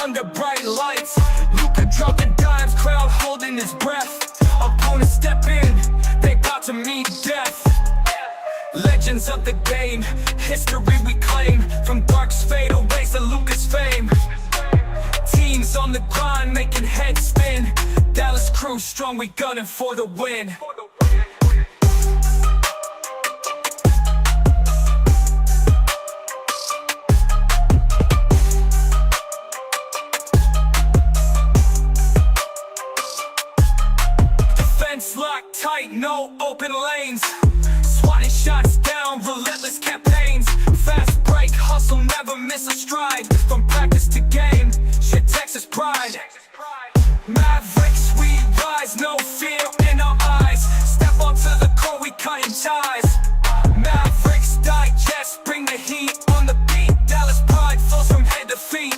under bright lights. Luka dropping dimes, crowd holding his breath. Opponents step in, they about to meet death. Legends of the game, history we claim. From Dark's fadeaways to Luka's fame. Teams on the grind, making heads spin. Dallas crew strong, we gunning for the win. Defense locked tight, no open lanes. Swatting shots down, relentless campaigns. Fast break, hustle, never miss a stride. From practice to game, shit Texas pride. Mavericks, we rise, no fear in our eyes. Step onto the court, we cutting ties. Mavericks Digest, bring the heat on the beat. Dallas pride flows from head to feet.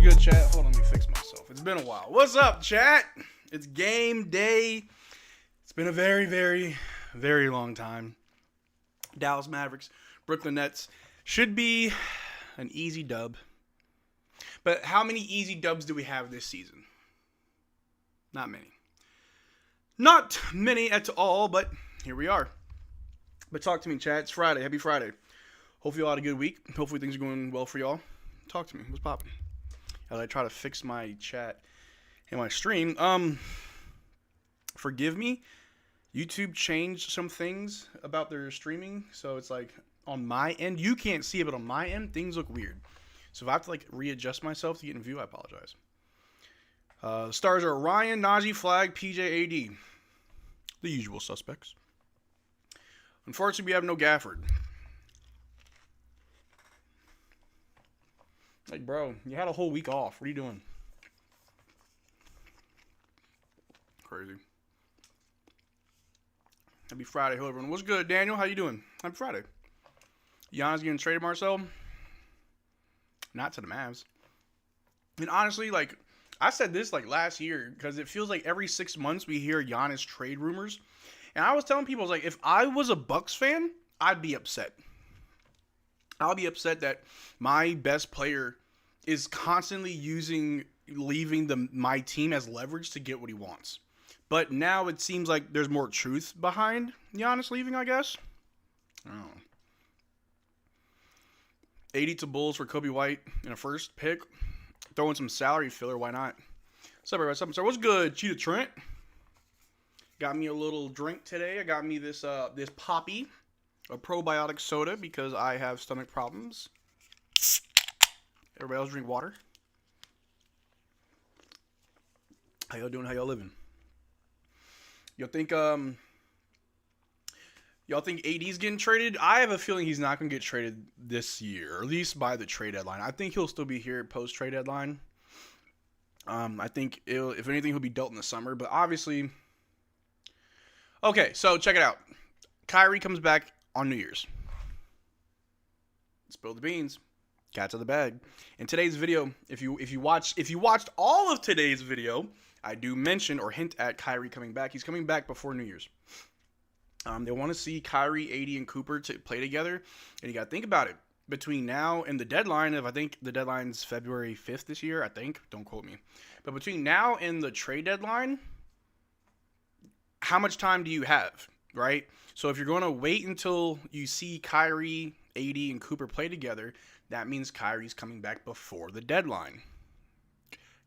Good chat. Hold on, let me fix myself. It's been a while. What's up, chat? It's game day. It's been a very, very, very long time. Dallas Mavericks, Brooklyn Nets should be an easy dub. But how many easy dubs do we have this season? Not many. Not many at all, but here we are. But talk to me, chat. It's Friday. Happy Friday. Hopefully you all had a good week. Hopefully things are going well for y'all. Talk to me. What's poppin'? As I try to fix my chat and my stream. Forgive me. YouTube changed some things about their streaming. So it's like on my end, you can't see it, but on my end, things look weird. So if I have to like readjust myself to get in view, I apologize. The stars are Ryan, Najee, Flagg, PJ, AD. The usual suspects. Unfortunately, we have no Gafford. Like, bro, you had a whole week off. What are you doing? Crazy. Happy Friday. Hello, everyone. What's good, Daniel? How you doing? Happy Friday. Giannis getting traded, Marcel? Not to the Mavs. And honestly, like, I said this, like, last year, because it feels like every 6 months we hear Giannis trade rumors. And I was telling people, I was like, if I was a Bucks fan, I'd be upset. I'll be upset that my best player is constantly leaving my team as leverage to get what he wants. But now it seems like there's more truth behind Giannis leaving, I guess. I don't know. 80 to Bulls for Kobe White in a first pick. Throwing some salary filler, why not? What's up, everybody? What's good, Cheetah Trent? Got me a little drink today. I got me this Poppy, a probiotic soda, because I have stomach problems. Everybody else drink water. How y'all doing? How y'all living? Y'all think AD's getting traded? I have a feeling he's not gonna get traded this year, or at least by the trade deadline. I think he'll still be here post trade deadline. I think if anything, he'll be dealt in the summer. But obviously, okay. So check it out. Kyrie comes back on New Year's. Spill the beans. Cat's in the bag. In today's video, if you watched all of today's video, I do mention or hint at Kyrie coming back. He's coming back before New Year's. They want to see Kyrie, AD, and Cooper to play together, and you got to think about it. Between now and the deadline, I think the deadline's February 5th this year, I think. Don't quote me. But between now and the trade deadline, how much time do you have, right? So if you're going to wait until you see Kyrie, AD, and Cooper play together, that means Kyrie's coming back before the deadline.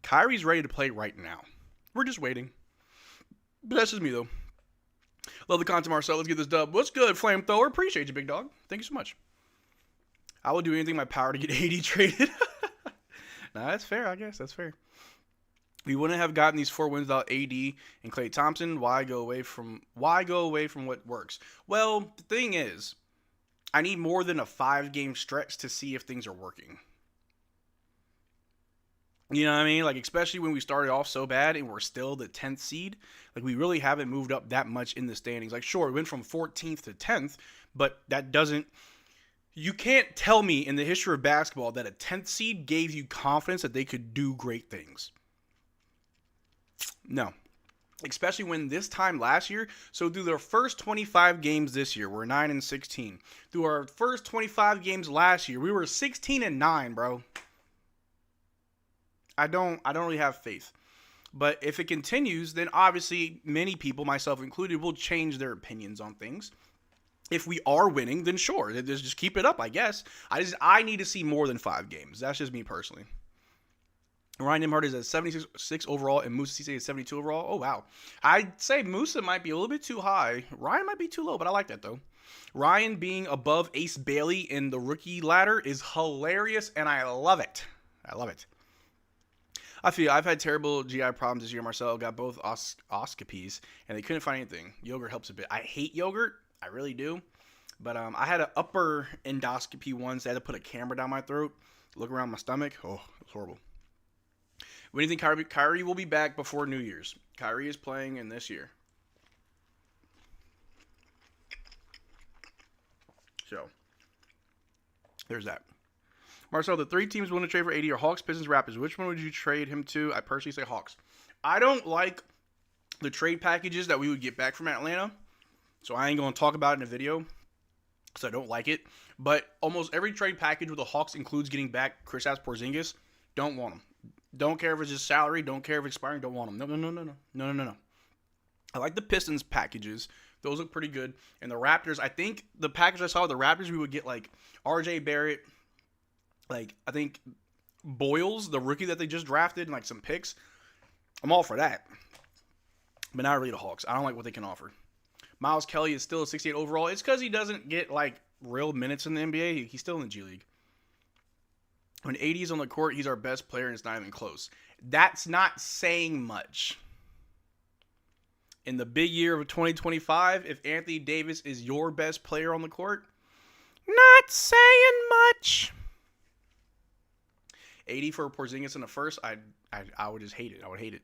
Kyrie's ready to play right now. We're just waiting. But that's just me, though. Love the content, Marcel. Let's get this dub. What's good, Flamethrower? Appreciate you, big dog. Thank you so much. I will do anything in my power to get AD traded. Nah, that's fair, I guess. That's fair. We wouldn't have gotten these 4 wins without AD and Klay Thompson. Why go away from what works? Well, the thing is, I need more than a 5-game stretch to see if things are working. You know what I mean? Like, especially when we started off so bad and we're still the 10th seed. Like, we really haven't moved up that much in the standings. Like, sure, we went from 14th to 10th, but that doesn't... You can't tell me in the history of basketball that a 10th seed gave you confidence that they could do great things. No. Especially when this time last year, so through their first 25 games this year, we're 9-16. Through our first 25 games last year, we were 16-9, bro. I don't really have faith. But if it continues, then obviously many people, myself included, will change their opinions on things. If we are winning, then sure, just keep it up, I guess. I need to see more than 5 games. That's just me personally. Ryan Nimhart is at 76 overall, and Musa Cisse is 72 overall. Oh, wow. I'd say Musa might be a little bit too high. Ryan might be too low, but I like that, though. Ryan being above Ace Bailey in the rookie ladder is hilarious, and I love it. I love it. I feel I've had terrible GI problems this year. Marcel got both oscopies, and they couldn't find anything. Yogurt helps a bit. I hate yogurt. I really do. But I had an upper endoscopy once. They had to put a camera down my throat, look around my stomach. Oh, it was horrible. When do you think Kyrie will be back before New Year's? Kyrie is playing in this year. So, there's that. Marcel, the 3 teams willing to trade for AD are Hawks, Pistons, Raptors. Which one would you trade him to? I personally say Hawks. I don't like the trade packages that we would get back from Atlanta. So I ain't going to talk about it in a video because I don't like it. But almost every trade package with the Hawks includes getting back Kristaps Porzingis. Don't want him. Don't care if it's just salary. Don't care if it's expiring. Don't want him. No. I like the Pistons packages. Those look pretty good. And the Raptors, I think the package I saw with the Raptors, we would get like RJ Barrett, like I think Boyles, the rookie that they just drafted, and like some picks. I'm all for that. But not really the Hawks. I don't like what they can offer. Miles Kelly is still a 68 overall. It's because he doesn't get like real minutes in the NBA. He's still in the G League. When AD is on the court, he's our best player, and it's not even close. That's not saying much. In the big year of 2025, if Anthony Davis is your best player on the court, not saying much. 80 for Porzingis in the first, I would just hate it. I would hate it.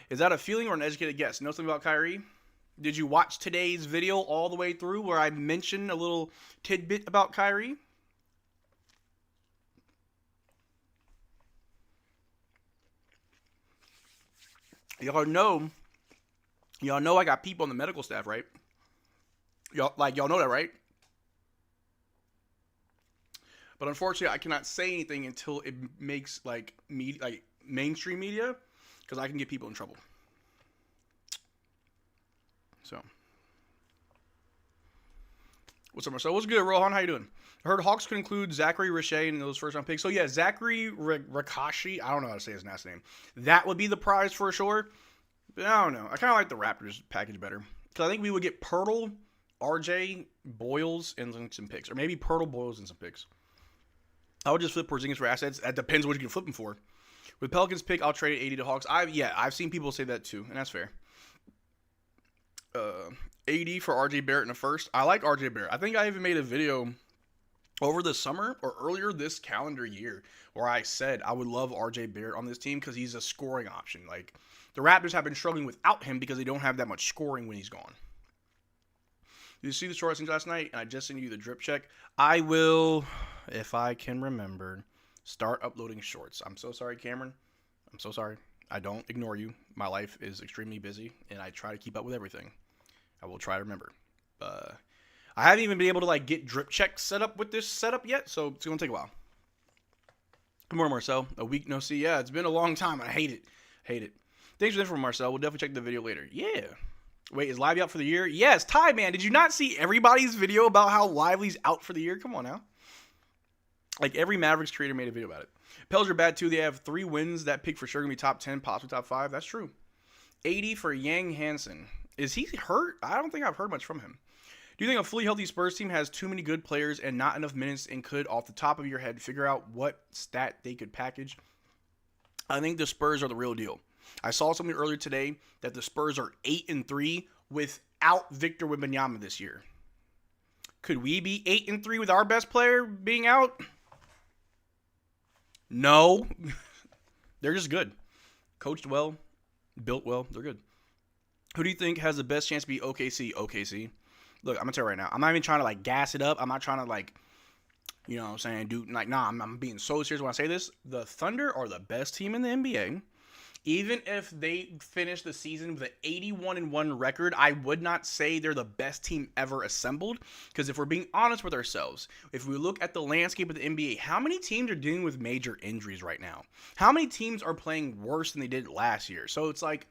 Is that a feeling or an educated guess? Know something about Kyrie? Did you watch today's video all the way through where I mentioned a little tidbit about Kyrie? Y'all know I got people on the medical staff, right? Y'all know that, right? But unfortunately, I cannot say anything until it makes like mainstream media, because I can get people in trouble. So, what's up, Marcel? What's good, Rohan? How you doing? I heard Hawks could include Zachary Richey in those first round picks. So yeah, Zachary Rakashi. I don't know how to say his last name. That would be the prize for sure. But I don't know. I kind of like the Raptors package better, because I think we would get Pirtle, RJ, Boyles, and some picks, or maybe Pirtle, Boyles, and some picks. I would just flip Porzingis for assets. That depends what you can flip him for. With Pelicans pick, I'll trade 80 to Hawks. I've seen people say that too, and that's fair. 80 for RJ Barrett in the first. I like RJ Barrett. I think I even made a video over the summer or earlier this calendar year where I said I would love RJ Barrett on this team because he's a scoring option. Like, the Raptors have been struggling without him because they don't have that much scoring when he's gone. Did you see the shorts last night? And I just sent you the drip check. I will, if I can remember, start uploading shorts. I'm so sorry, Cameron. I'm so sorry. I don't ignore you. My life is extremely busy, and I try to keep up with everything. I will try to remember. I haven't even been able to like get drip checks set up with this setup yet, so it's going to take a while. Good morning, Marcel. A week no see. Yeah, it's been a long time. I hate it. Thanks for the info, Marcel. We'll definitely check the video later. Yeah. Wait, is Lively out for the year? Yes. Ty, man, did you not see everybody's video about how Lively's out for the year? Come on now. Like, every Mavericks creator made a video about it. Pels are bad, too. They have 3 wins. That pick for sure going to be top 10, possibly top 5. That's true. 80 for Yang Hansen. Is he hurt? I don't think I've heard much from him. Do you think a fully healthy Spurs team has too many good players and not enough minutes and could, off the top of your head, figure out what stat they could package? I think the Spurs are the real deal. I saw something earlier today that the Spurs are 8-3 without Victor Wembanyama this year. Could we be 8-3 with our best player being out? No. They're just good. Coached well, built well. They're good. Who do you think has the best chance to be OKC? OKC. Look, I'm going to tell you right now. I'm not even trying to, like, gas it up. I'm not trying to, like, you know what I'm saying, dude. Like, nah, I'm being so serious when I say this. The Thunder are the best team in the NBA. Even if they finish the season with an 81-1 record, I would not say they're the best team ever assembled. Because if we're being honest with ourselves, if we look at the landscape of the NBA, how many teams are dealing with major injuries right now? How many teams are playing worse than they did last year? So it's like,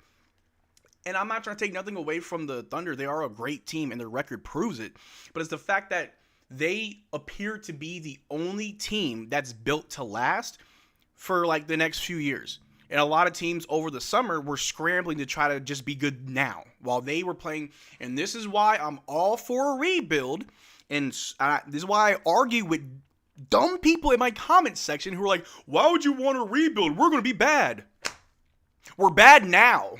and I'm not trying to take nothing away from the Thunder. They are a great team, and their record proves it. But it's the fact that they appear to be the only team that's built to last for, like, the next few years. And a lot of teams over the summer were scrambling to try to just be good now while they were playing. And this is why I'm all for a rebuild. And this is why I argue with dumb people in my comment section who are like, why would you want to rebuild? We're going to be bad. We're bad now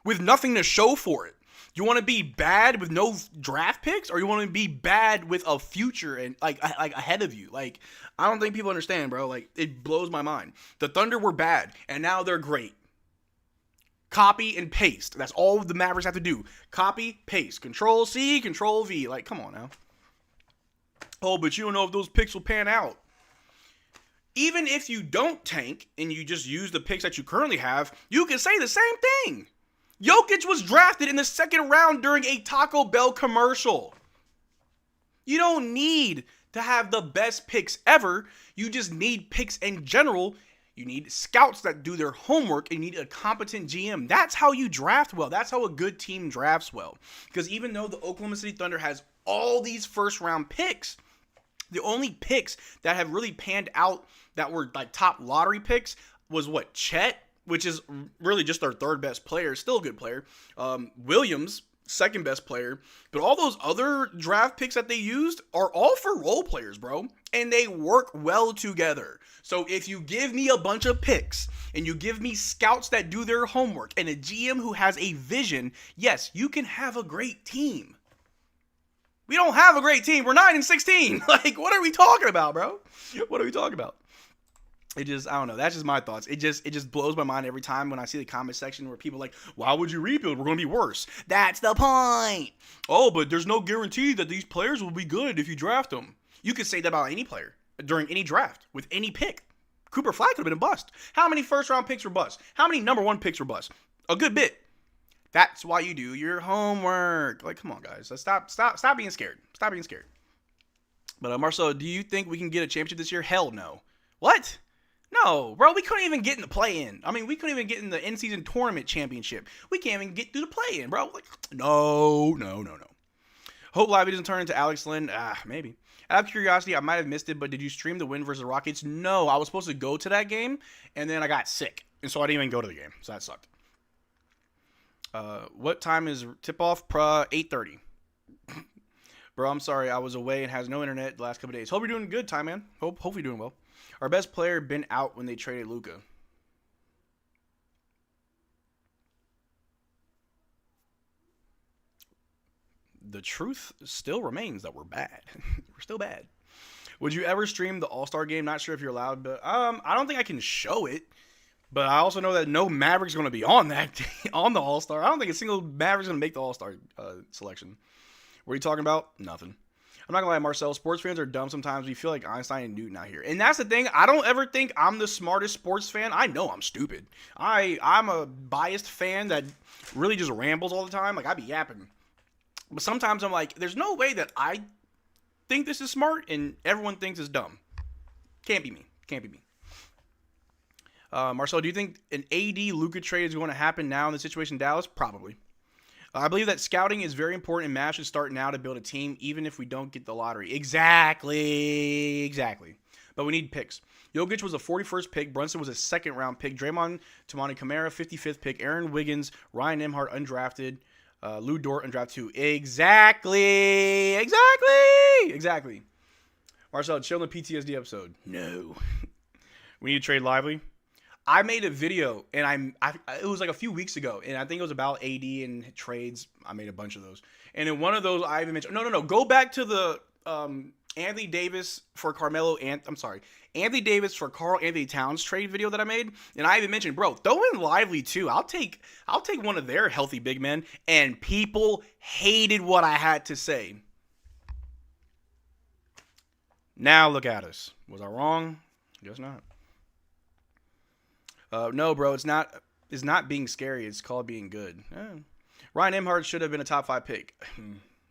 with nothing to show for it. You want to be bad with no draft picks, or you want to be bad with a future and like ahead of you? Like, I don't think people understand, bro. Like, it blows my mind. The Thunder were bad, and now they're great. Copy and paste. That's all the Mavericks have to do. Copy, paste. Control C, Control V. Like, come on now. Oh, but you don't know if those picks will pan out. Even if you don't tank and you just use the picks that you currently have, you can say the same thing. Jokic was drafted in the second round during a Taco Bell commercial. You don't need to have the best picks ever. You just need picks in general. You need scouts that do their homework, and you need a competent GM. That's how you draft well. That's how a good team drafts well. Because even though the Oklahoma City Thunder has all these first-round picks, the only picks that have really panned out that were like top lottery picks was what? Chet, which is really just their third best player, still a good player. Williams, second best player. But all those other draft picks that they used are all for role players, bro. And they work well together. So if you give me a bunch of picks and you give me scouts that do their homework and a GM who has a vision, yes, you can have a great team. We don't have a great team. We're 9-16. Like, what are we talking about, bro? What are we talking about? It just, I don't know. That's just my thoughts. It just blows my mind every time when I see the comment section where people are like, why would you rebuild? We're going to be worse. That's the point. Oh, but there's no guarantee that these players will be good if you draft them. You could say that about any player during any draft with any pick. Cooper Flagg could have been a bust. How many first-round picks were bust? How many number one picks were bust? A good bit. That's why you do your homework. Like, come on, guys. Let's stop being scared. Stop being scared. But, Marcel, do you think we can get a championship this year? Hell no. What? No, bro, we couldn't even get in the play-in. I mean, we couldn't even get in the in-season tournament championship. We can't even get through the play-in, bro. Like, no. Hope Lively doesn't turn into Alex Lynn. Maybe. Out of curiosity, I might have missed it, but did you stream the win versus the Rockets? No, I was supposed to go to that game, and then I got sick, and so I didn't even go to the game, so that sucked. What time is tip-off? 8:30. Bro, I'm sorry, I was away and has no internet the last couple days. Hope you're doing good, Ty, man. Hopefully you're doing well. Our best player been out when they traded Luka. The truth still remains that we're bad. We're still bad. Would you ever stream the All-Star game? Not sure if you're allowed, but I don't think I can show it. But I also know that no Mavericks going to be on that on the All-Star. I don't think a single Mavericks going to make the All-Star selection. What are you talking about? Nothing. I'm not going to lie, Marcel. Sports fans are dumb sometimes. We feel like Einstein and Newton out here. And that's the thing. I don't ever think I'm the smartest sports fan. I know I'm stupid. I'm a biased fan that really just rambles all the time. Like, I be yapping. But sometimes I'm like, there's no way that I think this is smart and everyone thinks it's dumb. Can't be me. Can't be me. Marcel, do you think an AD Luka trade is going to happen now in the situation in Dallas? Probably. I believe that scouting is very important and Mavs should start now to build a team even if we don't get the lottery. Exactly. But we need picks. Jokic was a 41st pick. Brunson was a second-round pick. Draymond, Tamani Kamara, 55th pick. Aaron Wiggins, Ryan Nembhard, undrafted. Lou Dort, undrafted too. Exactly. Marcel, chill in the PTSD episode. No. We need to trade Lively. I made a video, and it was like a few weeks ago, and I think it was about AD and trades. I made a bunch of those. And in one of those, I even mentioned, no. Go back to the Anthony Davis for Carmelo, and I'm sorry, Anthony Davis for Karl Anthony Towns trade video that I made, and I even mentioned, bro, throw in Lively too. I'll take one of their healthy big men, and people hated what I had to say. Now look at us. Was I wrong? Guess not. No, bro, it's not being scary. It's called being good. Ryan Emhart should have been a top 5 pick.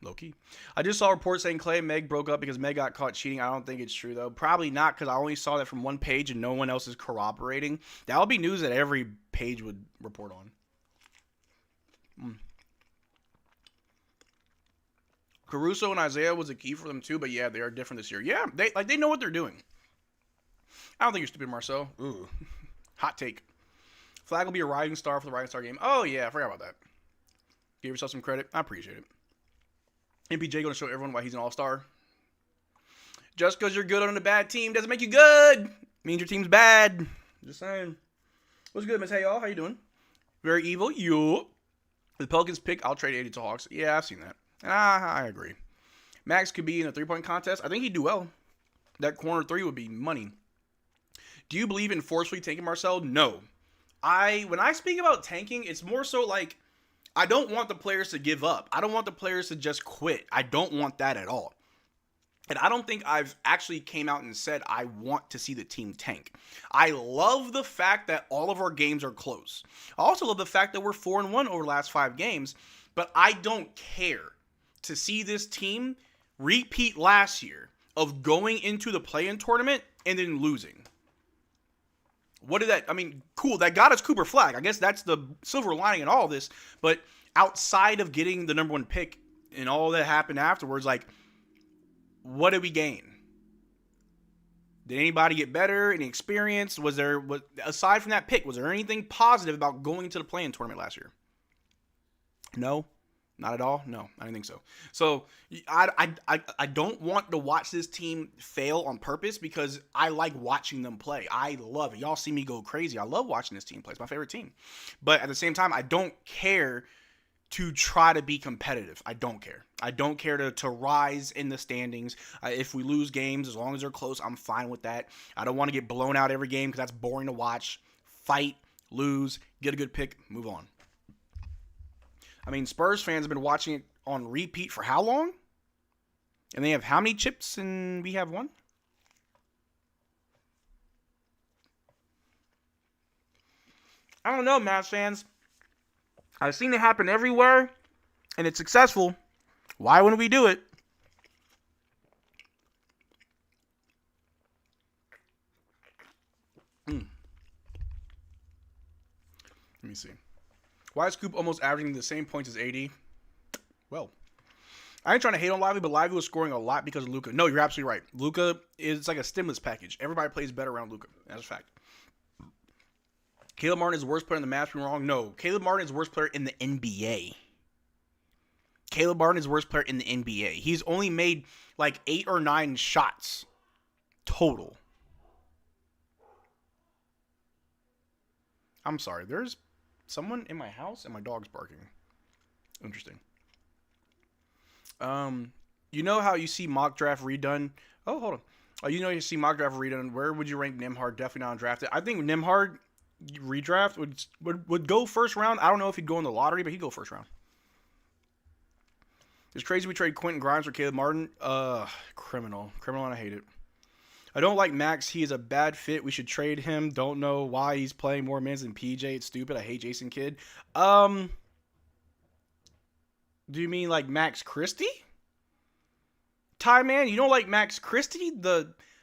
Low-key. I just saw reports saying Clay and Meg broke up because Meg got caught cheating. I don't think it's true, though. Probably not, because I only saw that from one page and no one else is corroborating. That would be news that every page would report on. Caruso and Isaiah was a key for them, too, but yeah, they are different this year. Yeah, they know what they're doing. I don't think you're stupid, Marcel. Ooh. Hot take. Flagg will be a rising star for the rising star game. Oh, yeah, I forgot about that. Give yourself some credit. I appreciate it. MPJ going to show everyone why he's an all-star. Just because you're good on a bad team doesn't make you good. Means your team's bad. Just saying. What's good, Miss Hey, y'all? How you doing? Very evil. You. The Pelicans pick, I'll trade 80 to Hawks. Yeah, I've seen that. I agree. Max could be in a three-point contest. I think he'd do well. That corner 3 would be money. Do you believe in forcefully tanking, Marcel? No. When I speak about tanking, it's more so like I don't want the players to give up. I don't want the players to just quit. I don't want that at all. And I don't think I've actually came out and said I want to see the team tank. I love the fact that all of our games are close. I also love the fact that we're 4-1 over the last 5 games. But I don't care to see this team repeat last year of going into the play-in tournament and then losing. What did that, I mean, cool, that got us Cooper Flagg. I guess that's the silver lining in all of this. But outside of getting the number 1 pick and all that happened afterwards, like, what did we gain? Did anybody get better? Any experience? Aside from that pick, was there anything positive about going into the play-in tournament last year? No. Not at all? No, I didn't think so. So I don't want to watch this team fail on purpose because I like watching them play. I love it. Y'all see me go crazy. I love watching this team play. It's my favorite team. But at the same time, I don't care to try to be competitive. I don't care. I don't care to rise in the standings. If we lose games, as long as they're close, I'm fine with that. I don't want to get blown out every game because that's boring to watch. Fight, lose, get a good pick, move on. I mean, Spurs fans have been watching it on repeat for how long? And they have how many chips and we have 1? I don't know, Mavs fans. I've seen it happen everywhere, and it's successful. Why wouldn't we do it? Let me see. Why is Coop almost averaging the same points as AD? Well, I ain't trying to hate on Lively, but Lively was scoring a lot because of Luka. No, you're absolutely right. Luka is like a stimulus package. Everybody plays better around Luka. That's a fact. Caleb Martin is the worst player in the Mavs. Wrong? No. Caleb Martin is the worst player in the NBA. Caleb Martin is the worst player in the NBA. He's only made like 8 or 9 shots total. I'm sorry. There's someone in my house and my dog's barking. Interesting. You know how you see mock draft redone? Oh, hold on. You know you see mock draft redone. Where would you rank Nembhard? Definitely not undrafted. I think Nembhard redraft would go first round. I don't know if he'd go in the lottery, but he'd go first round. It's crazy we trade Quentin Grimes for Caleb Martin. Criminal, and I hate it. I don't like Max. He is a bad fit. We should trade him. Don't know why he's playing more minutes than PJ. It's stupid. I hate Jason Kidd. Do you mean like Max Christie? Ty, man, you don't like Max Christie?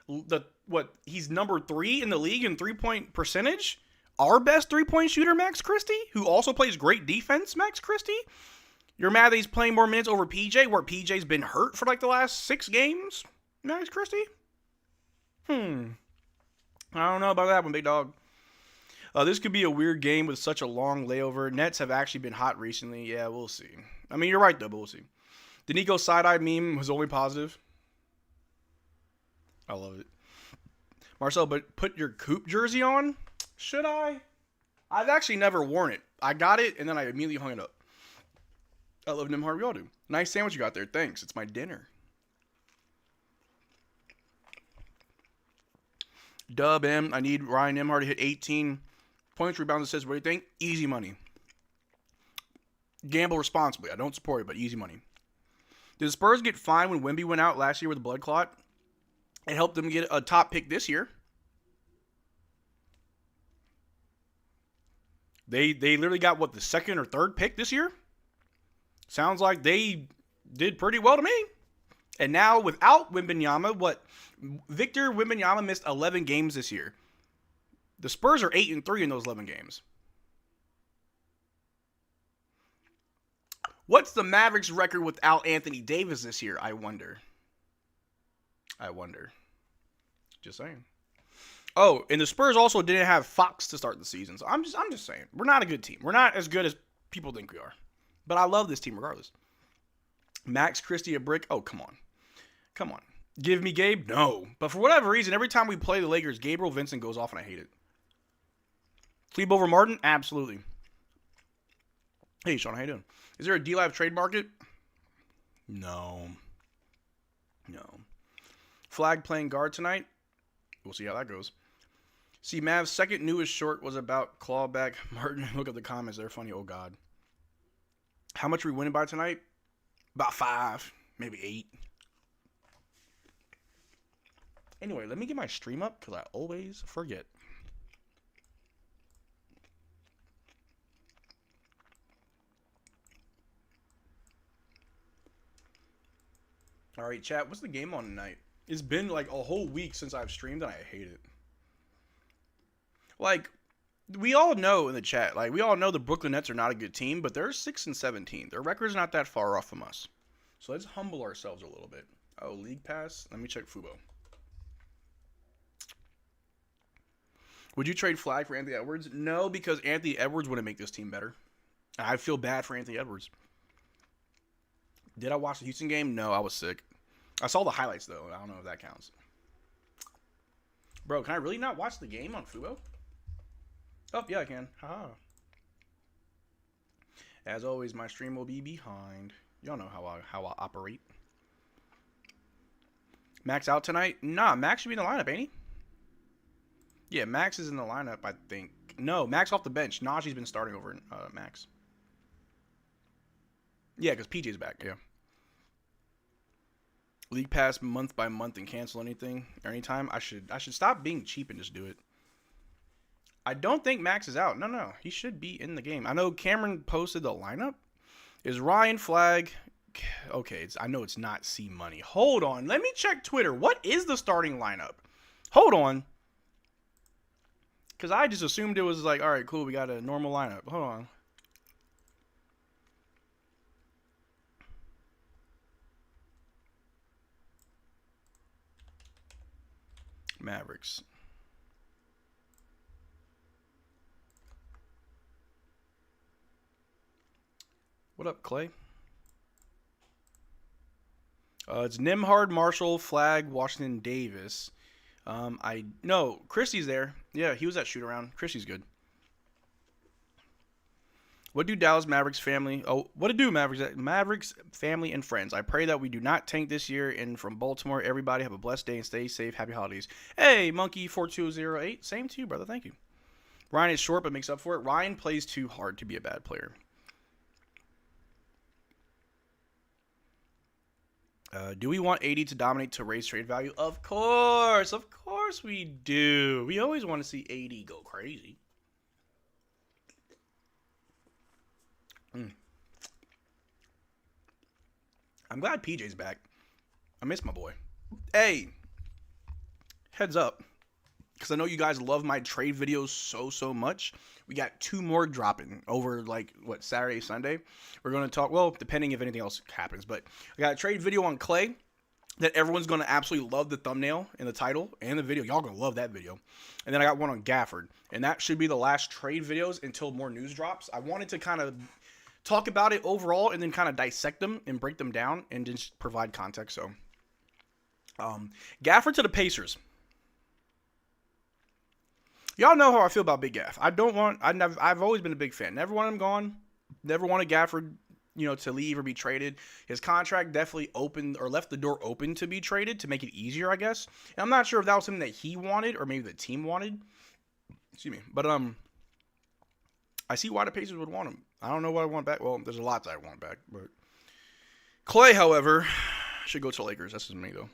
What? He's number 3 in the league in 3-point percentage? Our best 3-point shooter, Max Christie? Who also plays great defense, Max Christie? You're mad that he's playing more minutes over PJ, where PJ's been hurt for like the last 6 games? Max Christie? I don't know about that one, big dog. This could be a weird game with such a long layover. Nets have actually been hot recently. Yeah, we'll see. I mean, you're right, though, but we'll see. The Nico side-eye meme was only positive. I love it. Marcel, but put your Coop jersey on? Should I? I've actually never worn it. I got it, and then I immediately hung it up. I love Nembhard. We all do. Nice sandwich you got there. Thanks. It's my dinner. Dub M. I need Ryan Nembhard to hit 18 points, rebounds, assists. What do you think? Easy money. Gamble responsibly. I don't support it, but easy money. Did the Spurs get fined when Wemby went out last year with a blood clot? It helped them get a top pick this year. They literally got, what, the second or third pick this year? Sounds like they did pretty well to me. And now without Wembanyama, Victor Wembanyama missed 11 games this year. The Spurs are 8-3 in those 11 games. What's the Mavericks record without Anthony Davis this year? I wonder. Just saying. Oh, and the Spurs also didn't have Fox to start the season. So I'm just saying. We're not a good team. We're not as good as people think we are. But I love this team regardless. Max Christie a brick? Oh, come on. Come on. Give me Gabe? No. But for whatever reason, every time we play the Lakers, Gabriel Vincent goes off and I hate it. Klebe over Martin? Absolutely. Hey, Sean, how you doing? Is there a D-Live trade market? No. Flagg playing guard tonight? We'll see how that goes. See, Mavs' second newest short was about clawback Martin. Look at the comments. They're funny. Oh, God. How much are we winning by tonight? About 5, maybe 8. Anyway, let me get my stream up because I always forget. All right, chat. What's the game on tonight? It's been like a whole week since I've streamed and I hate it. Like, we all know in the chat, we all know the Brooklyn Nets are not a good team, but they're 6-17. Their record's not that far off from us. So let's humble ourselves a little bit. Oh, League Pass. Let me check Fubo. Would you trade Flagg for Anthony Edwards? No, because Anthony Edwards wouldn't make this team better. I feel bad for Anthony Edwards. Did I watch the Houston game? No, I was sick. I saw the highlights, though. I don't know if that counts. Bro, can I really not watch the game on Fubo? Oh, yeah, I can. Haha. As always, my stream will be behind. Y'all know how I operate. Max out tonight? Nah, Max should be in the lineup, ain't he? Yeah, Max is in the lineup, I think. No, Max off the bench. Najee's been starting over Max. Yeah, because PJ's back, yeah. League Pass month by month and cancel anything or anytime. I should stop being cheap and just do it. I don't think Max is out. No. He should be in the game. I know Cameron posted the lineup. Is Ryan Flagg... Okay, I know it's not C Money. Hold on. Let me check Twitter. What is the starting lineup? Hold on. Because I just assumed it was like, all right, cool, we got a normal lineup. Hold on. Mavericks. What up, Clay? It's Nembhard, Marshall, Flagg, Washington, Davis. No, Christie's there. Yeah, he was at shoot around. Christie's good. What do Dallas Mavericks family? Oh, what to do, Mavericks family and friends? I pray that we do not tank this year. And from Baltimore, everybody have a blessed day and stay safe. Happy holidays. Hey, Monkey4208. Same to you, brother. Thank you. Ryan is short but makes up for it. Ryan plays too hard to be a bad player. Do we want 80 to dominate to raise trade value? Of course we do. We always want to see 80 go crazy. I'm glad PJ's back. I miss my boy. Hey, heads up, because I know you guys love my trade videos so much. We got 2 more dropping over Saturday, Sunday. We're going to talk, well, depending if anything else happens, but I got a trade video on Clay that everyone's going to absolutely love the thumbnail and the title and the video. Y'all going to love that video. And then I got one on Gafford, and that should be the last trade videos until more news drops. I wanted to kind of talk about it overall and then kind of dissect them and break them down and just provide context. So, Gafford to the Pacers. Y'all know how I feel about Big Gaff. I've always been a big fan. Never wanted him gone. Never wanted Gafford to leave or be traded. His contract definitely opened or left the door open to be traded to make it easier, I guess. And I'm not sure if that was something that he wanted or maybe the team wanted. Excuse me. But I see why the Pacers would want him. I don't know what I want back. Well, there's a lot that I want back. But Clay, however, should go to the Lakers. That's just me, though.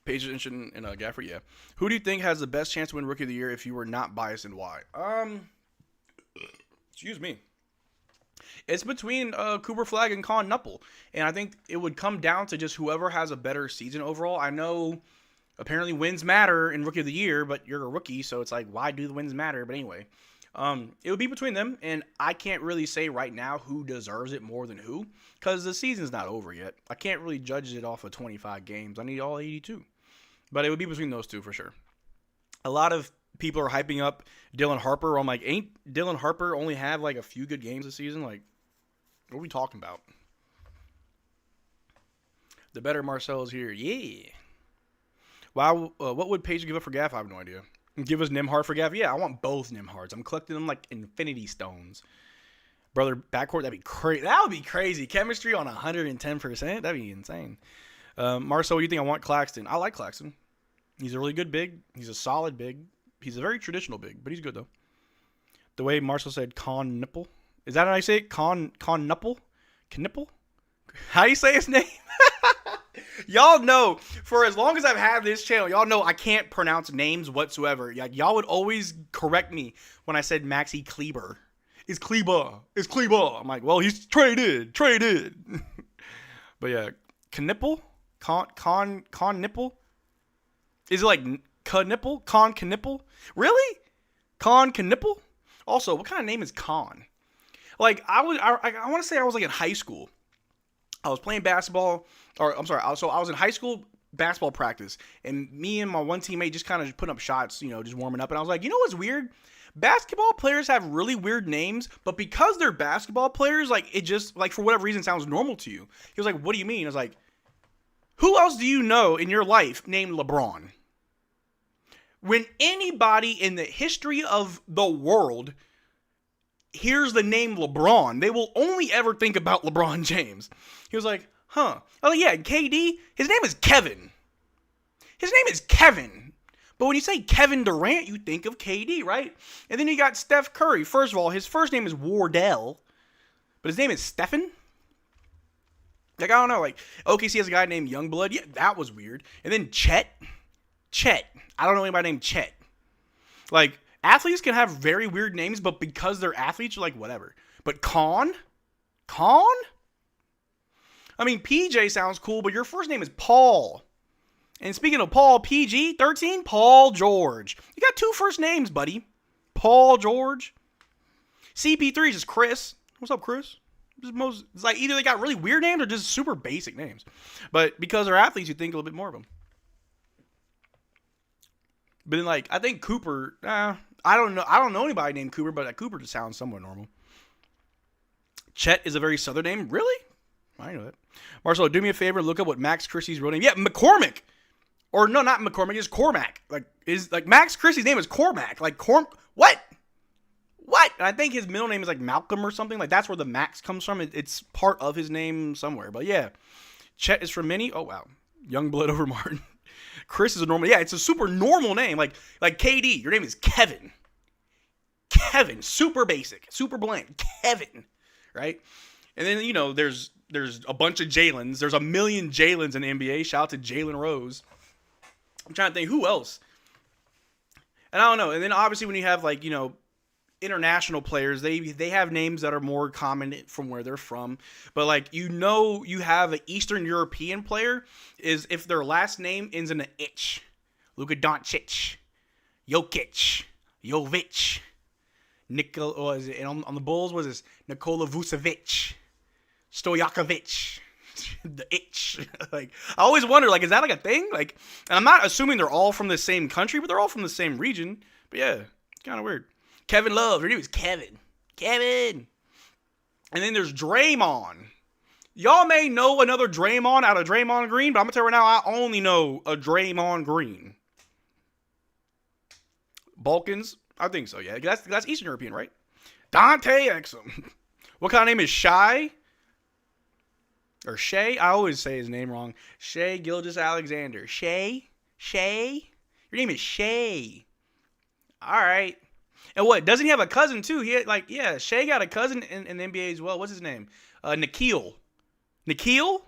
Pacers interested in Gafford, yeah. Who do you think has the best chance to win Rookie of the Year if you were not biased, and why? Excuse me. It's between Cooper Flagg and Con Knuppel. And I think it would come down to just whoever has a better season overall. I know apparently wins matter in Rookie of the Year, but you're a rookie, so it's like, why do the wins matter? But anyway, it would be between them, and I can't really say right now who deserves it more than who, because the season's not over yet. I can't really judge it off of 25 games. I need all 82. But it would be between those two for sure. A lot of people are hyping up Dylan Harper. I'm like, ain't Dylan Harper only have like a few good games this season? Like, what are we talking about? The better Marcel is here. Yeah. Wow. What would Page give up for Gaff? I have no idea. Give us Nimhard for Gaff? Yeah, I want both Nimhards. I'm collecting them like infinity stones. Brother, backcourt, that'd be crazy. That would be crazy. Chemistry on 110%. That'd be insane. Marcel, what do you think? I want Claxton. I like Claxton. He's a really good big. He's a solid big. He's a very traditional big, but he's good, though. The way Marcel said Con Nipple. Is that how I say it? Con Nipple? Knipple? How do you say his name? Y'all know, for as long as I've had this channel, y'all know I can't pronounce names whatsoever. Y'all would always correct me when I said Maxi Kleber. It's Kleber. It's Kleber. I'm like, well, he's traded. But yeah, Knipple? Con Nipple? Is it like Knipple? Con Knipple? Really? Con Knipple? Also, what kind of name is Con? Like, I want to say I was like in high school. I was playing basketball, or I'm sorry, so I was in high school basketball practice, and me and my one teammate just kind of putting up shots, just warming up, and I was like, you know what's weird? Basketball players have really weird names, but because they're basketball players, like, it just, like, for whatever reason, sounds normal to you. He was like, what do you mean? I was like, who else do you know in your life named LeBron? When anybody in the history of the world hears the name LeBron, they will only ever think about LeBron James. He was like, huh. Oh, yeah, KD, his name is Kevin. His name is Kevin. But when you say Kevin Durant, you think of KD, right? And then you got Steph Curry. First of all, his first name is Wardell, but his name is Stephen. Like, I don't know. Like, OKC has a guy named Youngblood. Yeah, that was weird. And then Chet. I don't know anybody named Chet. Like, athletes can have very weird names, but because they're athletes, you're like, whatever. But Con? I mean, PJ sounds cool, but your first name is Paul. And speaking of Paul, PG-13, Paul George. You got two first names, buddy. Paul George. CP3 is just Chris. What's up, Chris? It's like either they got really weird names or just super basic names. But because they're athletes, you think a little bit more of them. But then, like, I think Cooper, I don't know anybody named Cooper, but Cooper just sounds somewhat normal. Chet is a very southern name. Really? I know that. Marcelo, do me a favor and look up what Max Christie's real name. Yeah, McCormick. Or no, not McCormick, it's Cormac. Like Max Christie's name is Cormac. Like what? And I think his middle name is like Malcolm or something. Like that's where the Max comes from. It's part of his name somewhere. But yeah. Chet is from Minnie. Oh wow. Youngblood over Martin. Chris is a normal. Yeah, it's a super normal name. Like KD, your name is Kevin. Kevin, super basic, super bland. Kevin, right? And then there's a bunch of Jalen's. There's a million Jalen's in the NBA. Shout out to Jalen Rose. I'm trying to think who else. And I don't know. And then obviously when you have international players, they have names that are more common from where they're from. But you have an Eastern European player is if their last name ends in an itch. Luka Doncic, Jokic, Jovic, and on the Bulls was this Nikola Vucevic, Stojakovic. The itch. I always wonder, is that a thing? And I'm not assuming they're all from the same country, but they're all from the same region. But yeah, it's kind of weird. Kevin Love. Her name is Kevin. And then there's Draymond. Y'all may know another Draymond out of Draymond Green, but I'm going to tell you right now, I only know a Draymond Green. Balkans? I think so, yeah. That's Eastern European, right? Dante Exum. What kind of name is Shy? Or Shay? I always say his name wrong. Shay Gilgeous Alexander. Shay? Shay? Your name is Shay. All right. And what? Doesn't he have a cousin too? He had, like, yeah, Shay got a cousin in the NBA as well. What's his name? Nikhil. Nikhil?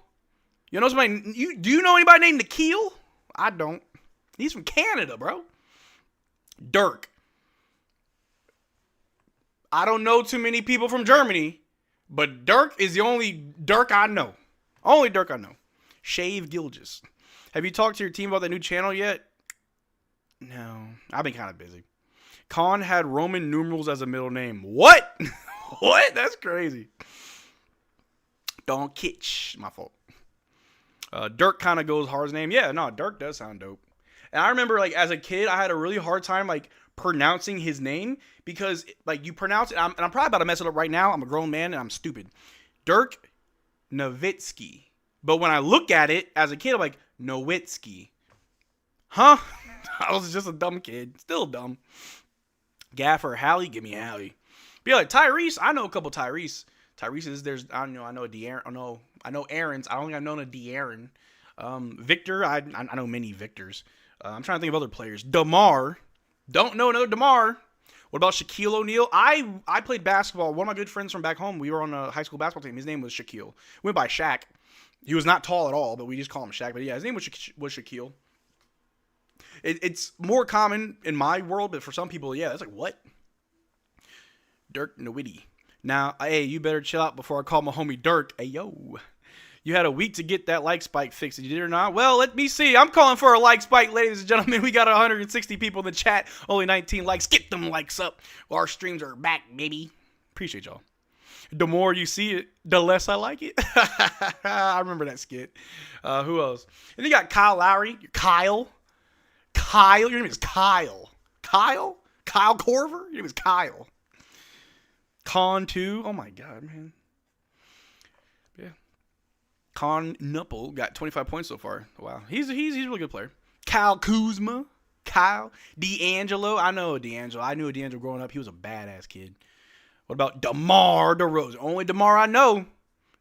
You know somebody? Do you know anybody named Nikhil? I don't. He's from Canada, bro. Dirk. I don't know too many people from Germany, but Dirk is the only Dirk I know. Only Dirk I know. Shave Gilgeous. Have you talked to your team about that new channel yet? No. I've been kind of busy. Khan had Roman numerals as a middle name. What? What? That's crazy. Doncic. My fault. Dirk kind of goes hard as name. Yeah, no, Dirk does sound dope. And I remember, like, as a kid, I had a really hard time, like, pronouncing his name because, like, you pronounce it, and I'm probably about to mess it up right now. I'm a grown man, and I'm stupid. Dirk Nowitzki. But when I look at it as a kid, I'm like, Nowitzki. Huh? I was just a dumb kid. Still dumb. Gafford, Hallie, give me Hallie. But yeah, like Tyrese, I know a couple Tyrese. Tyrese's, I know a De'Aaron. I know Aaron's. I don't think I've known a De'Aaron. Victor, I know many Victors. I'm trying to think of other players. DeMar, don't know no DeMar. What about Shaquille O'Neal? I played basketball. One of my good friends from back home, we were on a high school basketball team. His name was Shaquille. Went by Shaq. He was not tall at all, but we just call him Shaq. But yeah, his name was Shaquille. It's more common in my world, but for some people, yeah, that's like, what? Dirk Nowitzki. Now, hey, you better chill out before I call my homie Dirk. Hey, yo. You had a week to get that like spike fixed. Did you or not? Well, let me see. I'm calling for a like spike, ladies and gentlemen. We got 160 people in the chat. Only 19 likes. Get them likes up. Our streams are back, baby. Appreciate y'all. The more you see it, the less I like it. I remember that skit. Who else? And you got Kyle Lowry. Kyle. Your name is Kyle. Kyle Korver? Your name is Kyle. Con 2. Oh my God, man. Yeah. Con Nupple got 25 points so far. Wow. He's a really good player. Kyle Kuzma. Kyle. D'Angelo. I know D'Angelo. I knew D'Angelo growing up. He was a badass kid. What about DeMar DeRozan? Only DeMar I know.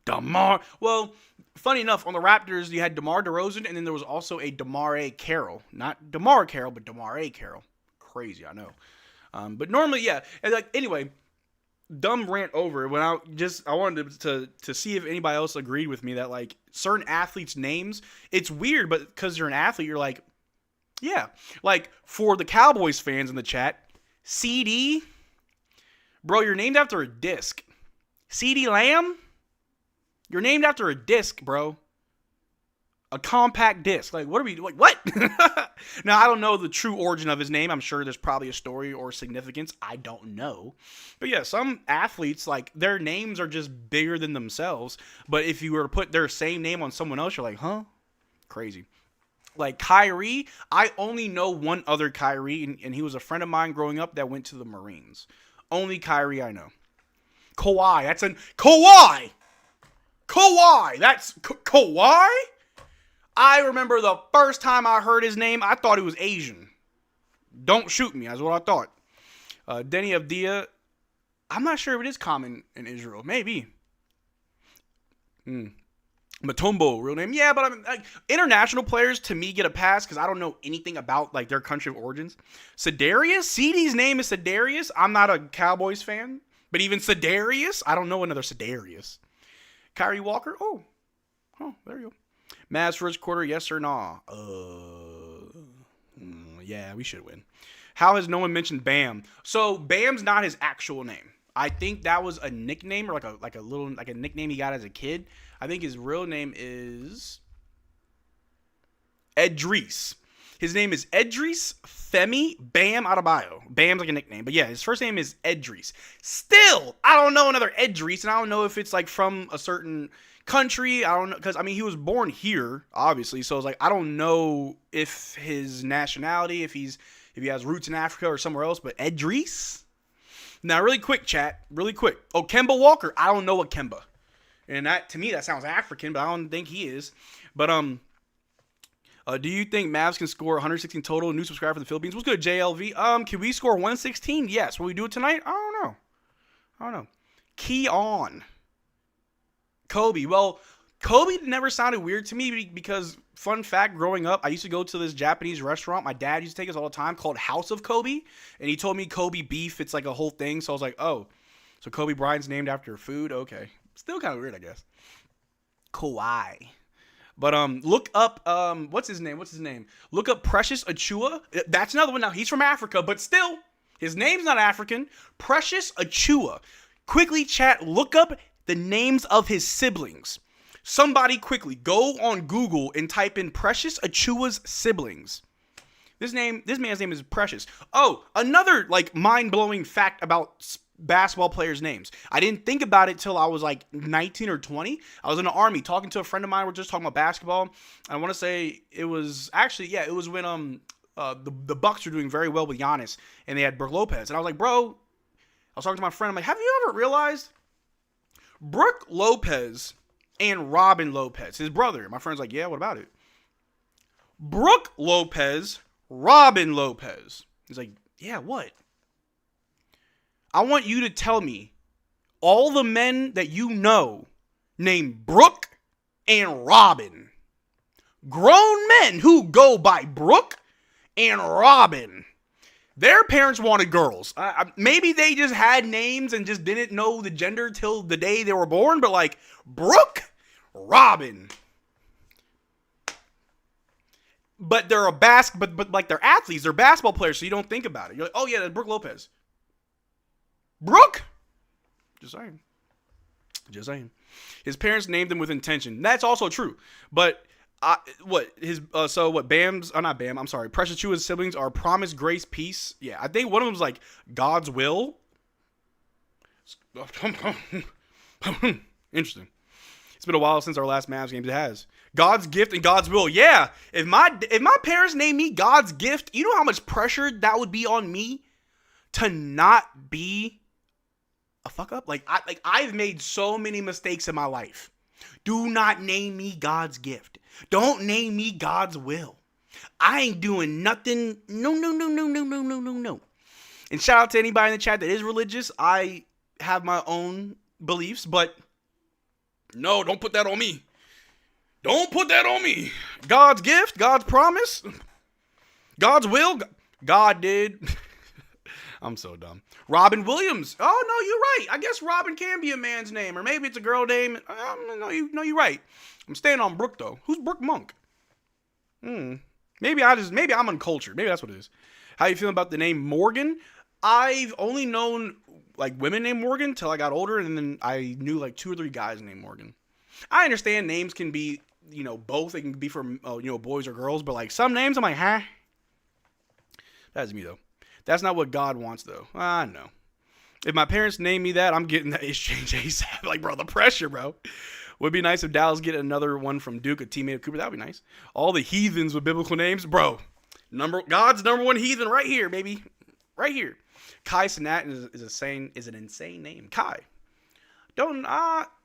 DeMar. Well, funny enough, on the Raptors, you had DeMar DeRozan, and then there was also a DeMar Carroll. Not DeMar Carroll, but DeMar Carroll. Crazy, I know. But normally, yeah. And like, anyway, dumb rant over. When I wanted to see if anybody else agreed with me that, like, certain athletes' names, it's weird, but because you're an athlete, you're like, yeah. Like, for the Cowboys fans in the chat, CD, bro, you're named after a disc. CD Lamb? You're named after a disc, bro. A compact disc. Like, what are we, like, what? Now, I don't know the true origin of his name. I'm sure there's probably a story or significance. I don't know. But yeah, some athletes, like, their names are just bigger than themselves. But if you were to put their same name on someone else, you're like, huh? Crazy. Like, Kyrie, I only know one other Kyrie, and he was a friend of mine growing up that went to the Marines. Only Kyrie I know. Kawhi. Kawhi! Kawhi! That's Kawhi? I remember the first time I heard his name, I thought he was Asian. Don't shoot me, that's what I thought. Denny Avdia, I'm not sure if it is common in Israel. Maybe. Matumbo, real name. Yeah, but I mean, like, international players to me get a pass because I don't know anything about, like, their country of origins. Sedarius? CD's name is Sedarius. I'm not a Cowboys fan, but even Sedarius, I don't know another Sedarius. Kyrie Walker? Oh, there you go. Mavs first quarter, yes or no? Yeah, we should win. How has no one mentioned Bam? So Bam's not his actual name. I think that was a nickname or like a nickname he got as a kid. I think his real name is Edris. His name is Edris Femi Bam Adebayo. Bam's like a nickname. But yeah, his first name is Edris. Still, I don't know another Edris, and I don't know if it's like from a certain country. I don't know, because I mean, he was born here, obviously. So it's like, I don't know if his nationality, if he has roots in Africa or somewhere else, but Edris? Now, really quick, chat. Really quick. Oh, Kemba Walker. I don't know a Kemba. And that, to me, that sounds African, but I don't think he is. But, do you think Mavs can score 116 total? New subscriber from the Philippines. What's good, JLV? Can we score 116? Yes. Will we do it tonight? I don't know. Keon. Kobe. Well, Kobe never sounded weird to me because, fun fact, growing up, I used to go to this Japanese restaurant. My dad used to take us all the time called House of Kobe. And he told me Kobe beef, it's like a whole thing. So I was like, oh, so Kobe Bryant's named after food? Okay. Still kind of weird, I guess. Kawhi. But look up, what's his name? Look up Precious Achua. That's another one. Now, he's from Africa, but still, his name's not African. Precious Achua. Quickly, chat, look up the names of his siblings. Somebody quickly go on Google and type in Precious Achua's siblings. This man's name is Precious. Oh, another like mind-blowing fact about basketball players' names. I didn't think about it till I was like 19 or 20. I was in the army talking to a friend of mine. We're just talking about basketball. I want to say it was when the Bucks were doing very well with Giannis and they had Brook Lopez. And I was like, bro, I was talking to my friend. I'm like, have you ever realized Brook Lopez and Robin Lopez, his brother? My friend's like, yeah, what about it? Brook Lopez, Robin Lopez. He's like, yeah, what? I want you to tell me all the men that you know named Brook and Robin. Grown men who go by Brook and Robin. Their parents wanted girls. Maybe they just had names and just didn't know the gender till the day they were born, but like Brook, Robin. But they're but like they're athletes, they're basketball players, so you don't think about it. You're like, oh yeah, that's Brook Lopez. Brook? Just saying. His parents named him with intention. That's also true. But Precious Achua's siblings are Promise, Grace, Peace. Yeah, I think one of them's like God's Will. Interesting. It's been a while since our last Mavs game. It has. God's Gift and God's Will. Yeah. If my parents named me God's Gift, you know how much pressure that would be on me to not be a fuck up? I've made so many mistakes in my life. Do not name me God's Gift. Don't name me God's Will. I ain't doing nothing. No. And shout out to anybody in the chat that is religious. I have my own beliefs, but no, don't put that on me. Don't put that on me. God's gift, God's promise, God's will, God did. I'm so dumb. Robin Williams. Oh, no, you're right. I guess Robin can be a man's name, or maybe it's a girl name. No, you're right. I'm staying on Brooke, though. Who's Brooke Monk? Maybe I'm uncultured. Maybe that's what it is. How you feeling about the name Morgan? I've only known like women named Morgan till I got older, and then I knew like 2 or 3 guys named Morgan. I understand names can be, both. They can be for, boys or girls, but like some names I'm like, huh? That's me, though. That's not what God wants, though. I know. If my parents name me that, I'm getting that exchange ASAP. Like, bro, the pressure, bro. Would be nice if Dallas get another one from Duke, a teammate of Cooper. That would be nice. All the heathens with biblical names. Bro, God's number one heathen right here, baby. Right here. Kai Cenat is an insane name. Kai.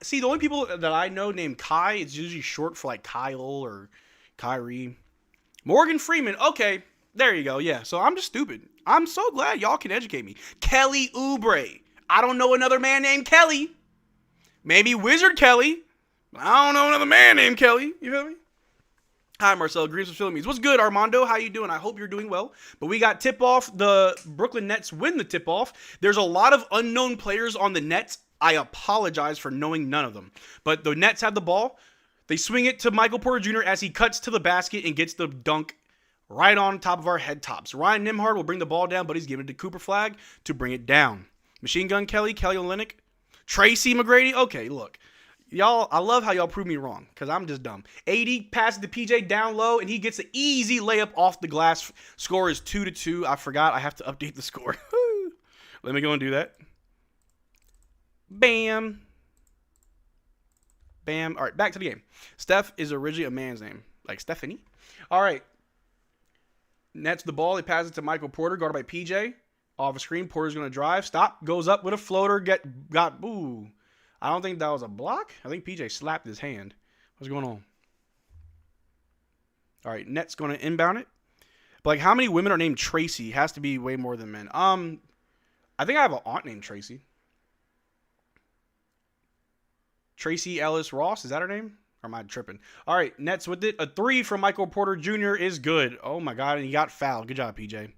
See, the only people that I know named Kai, it's usually short for like Kyle or Kyrie. Morgan Freeman. Okay, there you go. Yeah, so I'm just stupid. I'm so glad y'all can educate me. Kelly Oubre. I don't know another man named Kelly. Maybe Wizard Kelly. I don't know another man named Kelly. You feel me? Hi, Marcel. Greens with Philippines. What's good, Armando? How you doing? I hope you're doing well. But we got tip-off. The Brooklyn Nets win the tip-off. There's a lot of unknown players on the Nets. I apologize for knowing none of them. But the Nets have the ball. They swing it to Michael Porter Jr. as he cuts to the basket and gets the dunk right on top of our head tops. Ryan Nembhard will bring the ball down, but he's giving it to Cooper Flagg to bring it down. Machine Gun Kelly Olynyk, Tracy McGrady. Okay, look. Y'all, I love how y'all prove me wrong, because I'm just dumb. AD passes to PJ down low, and he gets an easy layup off the glass. Score is 2-2. I forgot. I have to update the score. Let me go and do that. Bam. Bam. All right, back to the game. Steph is originally a man's name, like Stephanie. All right. Nets the ball. They pass it to Michael Porter, guarded by PJ. Off a screen. Porter's going to drive. Stop. Goes up with a floater. Ooh. I don't think that was a block. I think PJ slapped his hand. What's going on? All right. Nets going to inbound it. But like, how many women are named Tracy? Has to be way more than men. I think I have an aunt named Tracy. Tracy Ellis Ross, is that her name? Or am I tripping? All right, Nets with it. A 3 from Michael Porter Jr. is good. Oh, my God, and he got fouled. Good job, PJ.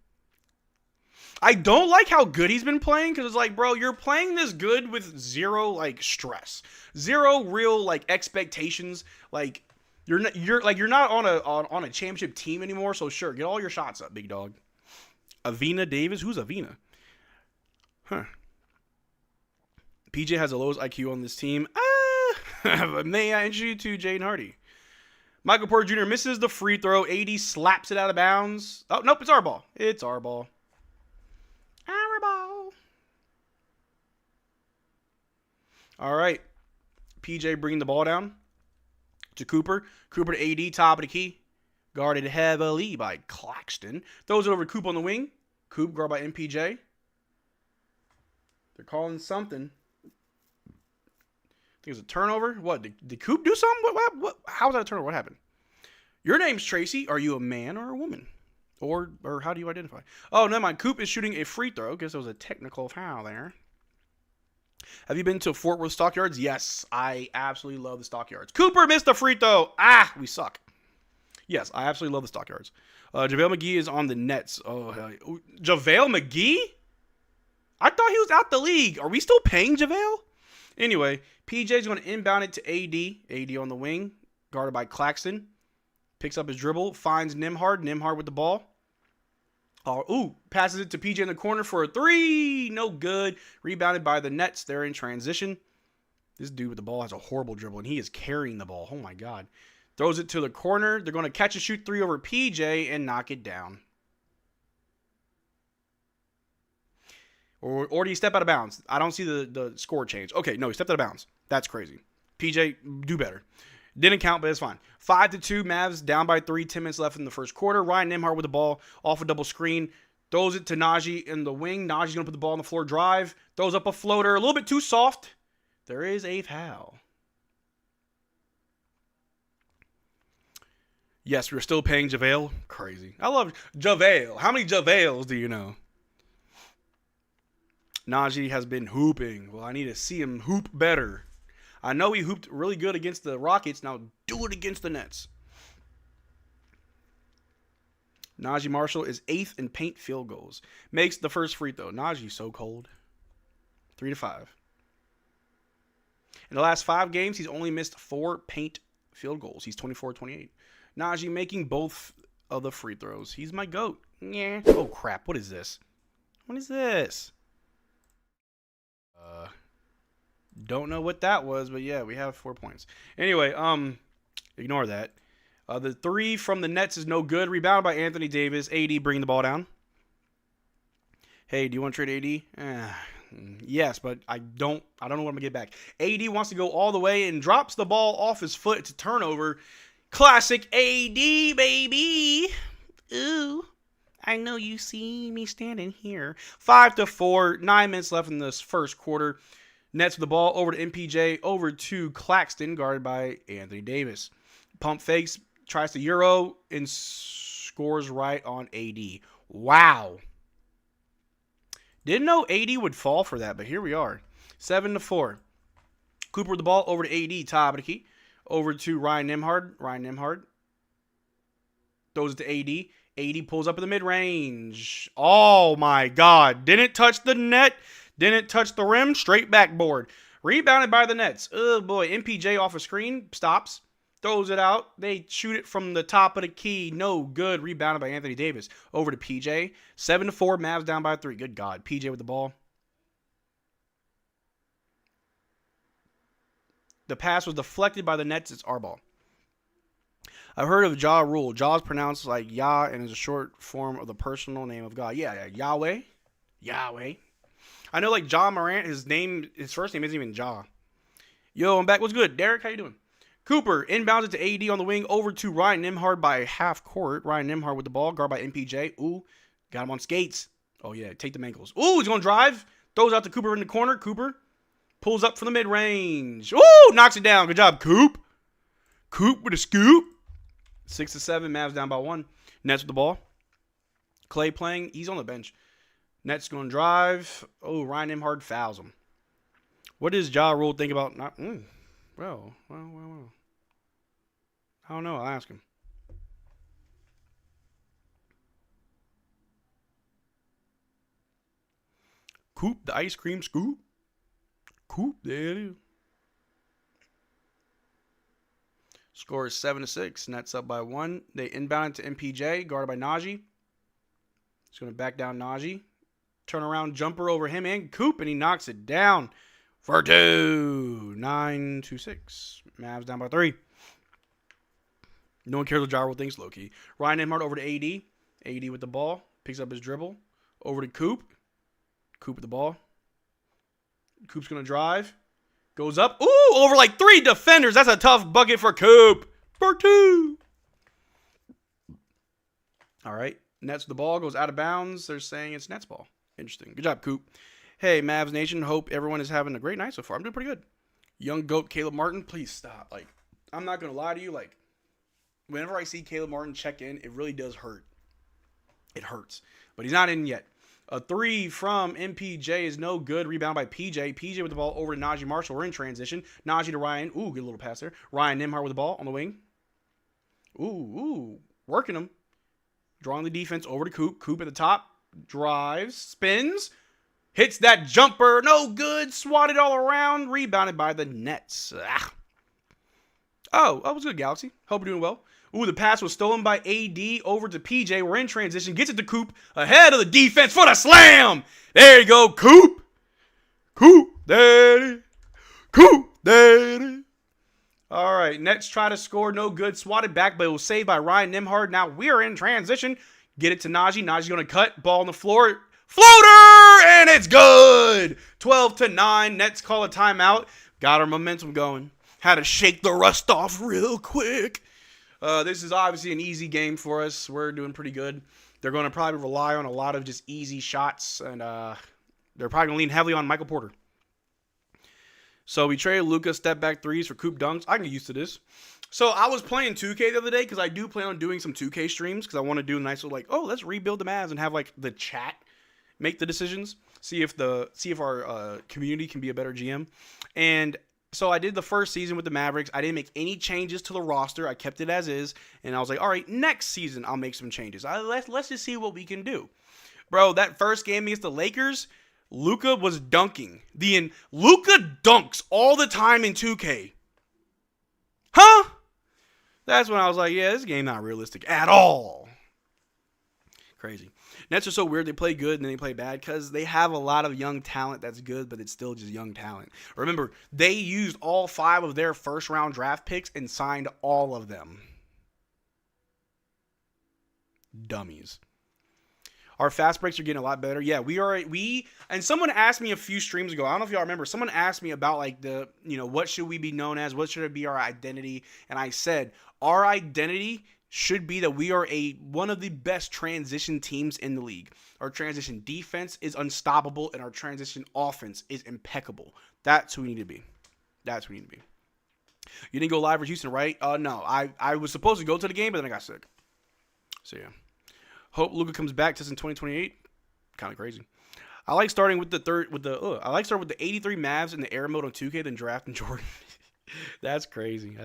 I don't like how good he's been playing because it's like, bro, you're playing this good with zero, like, stress. Zero real, like, expectations. Like, you're not on a championship team anymore, so sure, get all your shots up, big dog. Avina Davis? Who's Avina? Huh. PJ has the lowest IQ on this team. May I introduce you to Jaden Hardy? Michael Porter Jr. misses the free throw. AD slaps it out of bounds. Oh, nope, it's our ball. It's our ball. Our ball. All right. PJ bringing the ball down to Cooper. Cooper to AD, top of the key. Guarded heavily by Claxton. Throws it over to Coop on the wing. Coop guarded by MPJ. They're calling something. I think it's a turnover. What? Did Coop do something? What? How was that a turnover? What happened? Your name's Tracy. Are you a man or a woman? Or how do you identify? Oh, never mind. Coop is shooting a free throw. Guess there was a technical foul there. Have you been to Fort Worth Stockyards? Yes, I absolutely love the Stockyards. Cooper missed the free throw. We suck. Yes, I absolutely love the Stockyards. JaVale McGee is on the Nets. Oh, JaVale McGee? I thought he was out the league. Are we still paying JaVale? Anyway, PJ's going to inbound it to AD. AD on the wing, guarded by Claxton. Picks up his dribble, finds Nembhard. Nembhard with the ball. Passes it to PJ in the corner for a 3. No good. Rebounded by the Nets. They're in transition. This dude with the ball has a horrible dribble, and he is carrying the ball. Oh, my God. Throws it to the corner. They're going to catch and shoot 3 over PJ and knock it down. Or do you step out of bounds? I don't see the score change. Okay, no, he stepped out of bounds. That's crazy. PJ, do better. Didn't count, but it's fine. 5-2, Mavs down by 3, 10 minutes left in the first quarter. Ryan Nembhard with the ball off a double screen. Throws it to Najee in the wing. Najee's going to put the ball on the floor, drive. Throws up a floater. A little bit too soft. There is a foul. Yes, we're still paying JaVale. Crazy. I love JaVale. How many JaVales do you know? Najee has been hooping. Well, I need to see him hoop better. I know he hooped really good against the Rockets. Now do it against the Nets. Najee Marshall is 8th in paint field goals. Makes the first free throw. Najee's so cold. 3-5. In the last 5 games, he's only missed 4 paint field goals. He's 24-28. Najee making both of the free throws. He's my GOAT. Yeah. Oh, crap. What is this? What is this? Don't know what that was, but yeah, we have 4 points. Anyway, ignore that. The 3 from the Nets is no good. Rebounded by Anthony Davis. AD bringing the ball down. Hey, do you want to trade AD? Yes, but I don't know what I'm going to get back. AD wants to go all the way and drops the ball off his foot. It's a turnover. Classic AD, baby. Ooh. I know you see me standing here. 5-4. 9 minutes left in this first quarter. Nets with the ball over to MPJ. Over to Claxton, guarded by Anthony Davis. Pump fakes. Tries to Euro and scores right on AD. Wow. Didn't know AD would fall for that, but here we are. 7-4. Cooper with the ball over to AD. Top of the key. Over to Ryan Nembhard. Ryan Nembhard throws it to AD. AD pulls up in the mid-range. Oh, my God. Didn't touch the net. Didn't touch the rim. Straight backboard. Rebounded by the Nets. Oh, boy. MPJ off a screen. Stops. Throws it out. They shoot it from the top of the key. No good. Rebounded by Anthony Davis. Over to PJ. 7-4. Mavs down by 3. Good God. PJ with the ball. The pass was deflected by the Nets. It's our ball. I've heard of Ja Rule. Ja is pronounced like Yah and is a short form of the personal name of God. Yeah, Yahweh. Yahweh. I know like Ja Morant, his first name isn't even Ja. Yo, I'm back. What's good? Derek, how you doing? Cooper inbounds it to AD on the wing over to Ryan Nembhard by half court. Ryan Nembhard with the ball, guard by MPJ. Ooh, got him on skates. Oh, yeah, take them ankles. Ooh, he's going to drive. Throws out to Cooper in the corner. Cooper pulls up from the mid-range. Ooh, knocks it down. Good job, Coop. Coop with a scoop. 6-7, Mavs down by 1. Nets with the ball. Clay playing. He's on the bench. Nets going to drive. Oh, Ryan Nembhard fouls him. What does Ja Rule think about not... Well. I don't know. I'll ask him. Coop, the ice cream scoop. Coop, there it is. Score is 7-6. Nets up by 1. They inbound to MPJ, guarded by Najee. He's going to back down Najee. Turnaround jumper over him and Coop, and he knocks it down for 2. 9-6. Mavs down by 3. No one cares what Ja Rule thinks, low-key. Ryan Nembhard over to AD. AD with the ball. Picks up his dribble. Over to Coop. Coop with the ball. Coop's going to drive. Goes up. Ooh, over like 3 defenders. That's a tough bucket for Coop. For 2. All right. Nets the ball. Goes out of bounds. They're saying it's Nets ball. Interesting. Good job, Coop. Hey, Mavs Nation. Hope everyone is having a great night so far. I'm doing pretty good. Young GOAT Caleb Martin. Please stop. Like, I'm not going to lie to you. Like, whenever I see Caleb Martin check in, it really does hurt. It hurts. But he's not in yet. A 3 from MPJ is no good. Rebound by PJ. PJ with the ball over to Najee Marshall. We're in transition. Najee to Ryan. Ooh, good little pass there. Ryan Nembhard with the ball on the wing. Ooh. Working him. Drawing the defense over to Coop. Coop at the top. Drives. Spins. Hits that jumper. No good. Swatted all around. Rebounded by the Nets. Oh, that was good, Galaxy. Hope you're doing well. Ooh, the pass was stolen by AD over to PJ. We're in transition. Gets it to Coop. Ahead of the defense for the slam. There you go, Coop. Coop, daddy. Coop, daddy. All right, Nets try to score. No good. Swatted back, but it was saved by Ryan Nembhard. Now we're in transition. Get it to Najee. Najee's going to cut. Ball on the floor. Floater! And it's good. 12-9. Nets call a timeout. Got our momentum going. Had to shake the rust off real quick. This is obviously an easy game for us. We're doing pretty good. They're going to probably rely on a lot of just easy shots, and they're probably going to lean heavily on Michael Porter. So we traded Luka step back threes for Coop dunks. I can get used to this. So I was playing 2K the other day because I do plan on doing some 2K streams because I want to do a nice little let's rebuild the Mavs and have like the chat make the decisions. See if our community can be a better GM. And so I did the first season with the Mavericks. I didn't make any changes to the roster. I kept it as is. And I was like, all right, next season I'll make some changes. Let's just see what we can do. Bro, that first game against the Lakers, Luka was dunking. Luka dunks all the time in 2K. Huh? That's when I was like, yeah, this game not realistic at all. Crazy. Nets are so weird. They play good and then they play bad because they have a lot of young talent that's good, but it's still just young talent. Remember, they used all 5 of their first-round draft picks and signed all of them. Dummies. Our fast breaks are getting a lot better. Yeah, and someone asked me a few streams ago, I don't know if y'all remember, someone asked me about like what should we be known as? What should it be our identity? And I said, our identity should be that we are one of the best transition teams in the league. Our transition defense is unstoppable, and our transition offense is impeccable. That's who we need to be. You didn't go live for Houston, right? No. I was supposed to go to the game, but then I got sick. So, yeah. Hope Luka comes back to us in 2028. Kind of crazy. I like starting with the 83 Mavs in the air mode on 2K, then drafting Jordan. That's crazy.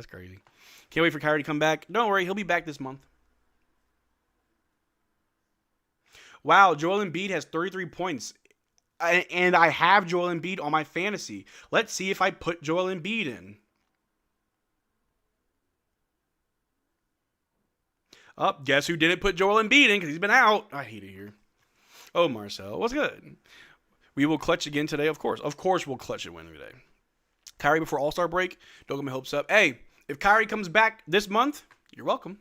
Can't wait for Kyrie to come back. Don't worry, he'll be back this month. Wow, Joel Embiid has 33 points. And I have Joel Embiid on my fantasy. Let's see if I put Joel Embiid in. Guess who didn't put Joel Embiid in because he's been out. I hate it here. Oh, Marcel, what's good? We will clutch again today, of course. Of course we'll clutch a win today. Kyrie before All-Star break. Don't get my hopes up. Hey, if Kyrie comes back this month, you're welcome.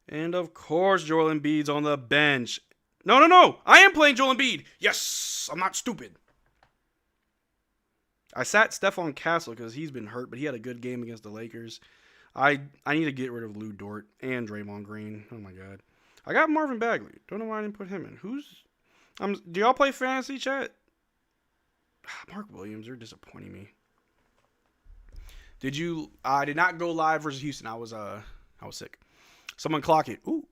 And, of course, Joel Embiid's on the bench. No. I am playing Joel Embiid. Yes, I'm not stupid. I sat Stephon Castle because he's been hurt, but he had a good game against the Lakers. I need to get rid of Lou Dort and Draymond Green. Oh, my God. I got Marvin Bagley. Don't know why I didn't put him in. Do y'all play fantasy, chat? Mark Williams, you're disappointing me. I did not go live versus Houston. I was sick. Someone clock it. Ooh.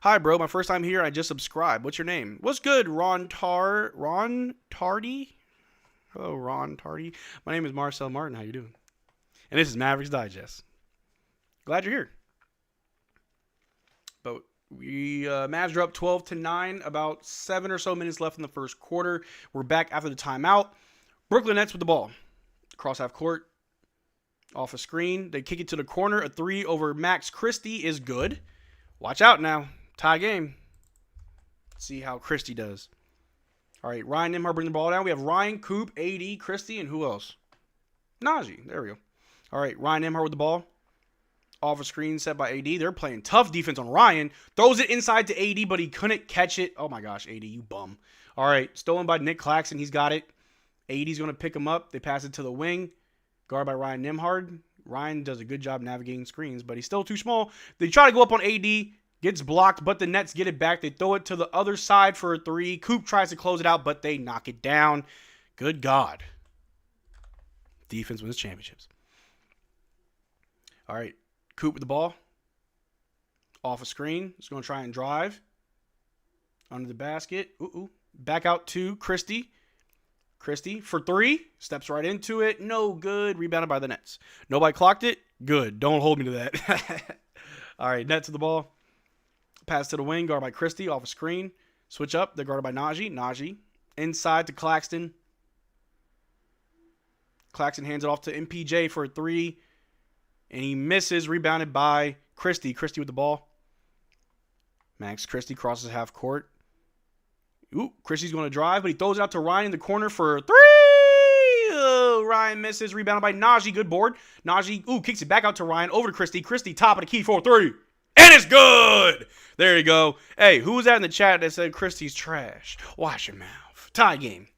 Hi, bro. My first time here. I just subscribed. What's your name? What's good, Ron Tardy? Hello, Ron Tardy. My name is Marcel Martin. How you doing? And this is Mavs Digest. Glad you're here. But Mavs are up 12-9. About 7 or so minutes left in the first quarter. We're back after the timeout. Brooklyn Nets with the ball. Cross half court. Off a screen. They kick it to the corner. A 3 over Max Christie is good. Watch out now. Tie game. See how Christie does. All right, Ryan Nembhard bring the ball down. We have Ryan, Coop, AD, Christie, and who else? Najee. There we go. All right, Ryan Nembhard with the ball. Off a screen set by AD. They're playing tough defense on Ryan. Throws it inside to AD, but he couldn't catch it. Oh, my gosh, AD, you bum. All right, stolen by Nick Claxton. He's got it. AD's going to pick him up. They pass it to the wing. Guarded by Ryan Nembhard. Ryan does a good job navigating screens, but he's still too small. They try to go up on AD. Gets blocked, but the Nets get it back. They throw it to the other side for a 3. Coop tries to close it out, but they knock it down. Good God. Defense wins championships. All right. Coop with the ball. Off a screen. He's going to try and drive. Under the basket. Back out to Christie. Christie for 3. Steps right into it. No good. Rebounded by the Nets. Nobody clocked it. Good. Don't hold me to that. All right. Nets with the ball. Pass to the wing, guarded by Christie, off a screen. Switch up, they're guarded by Najee. Najee inside to Claxton. Claxton hands it off to MPJ for a 3. And he misses, rebounded by Christie. Christie with the ball. Max Christie crosses half court. Christie's going to drive, but he throws it out to Ryan in the corner for a 3. Oh, Ryan misses, rebounded by Najee. Good board. Najee, kicks it back out to Ryan, over to Christie. Christie, top of the key for a 3. And it's good. There you go. Hey, who was that in the chat that said Christie's trash? Wash your mouth. Tie game.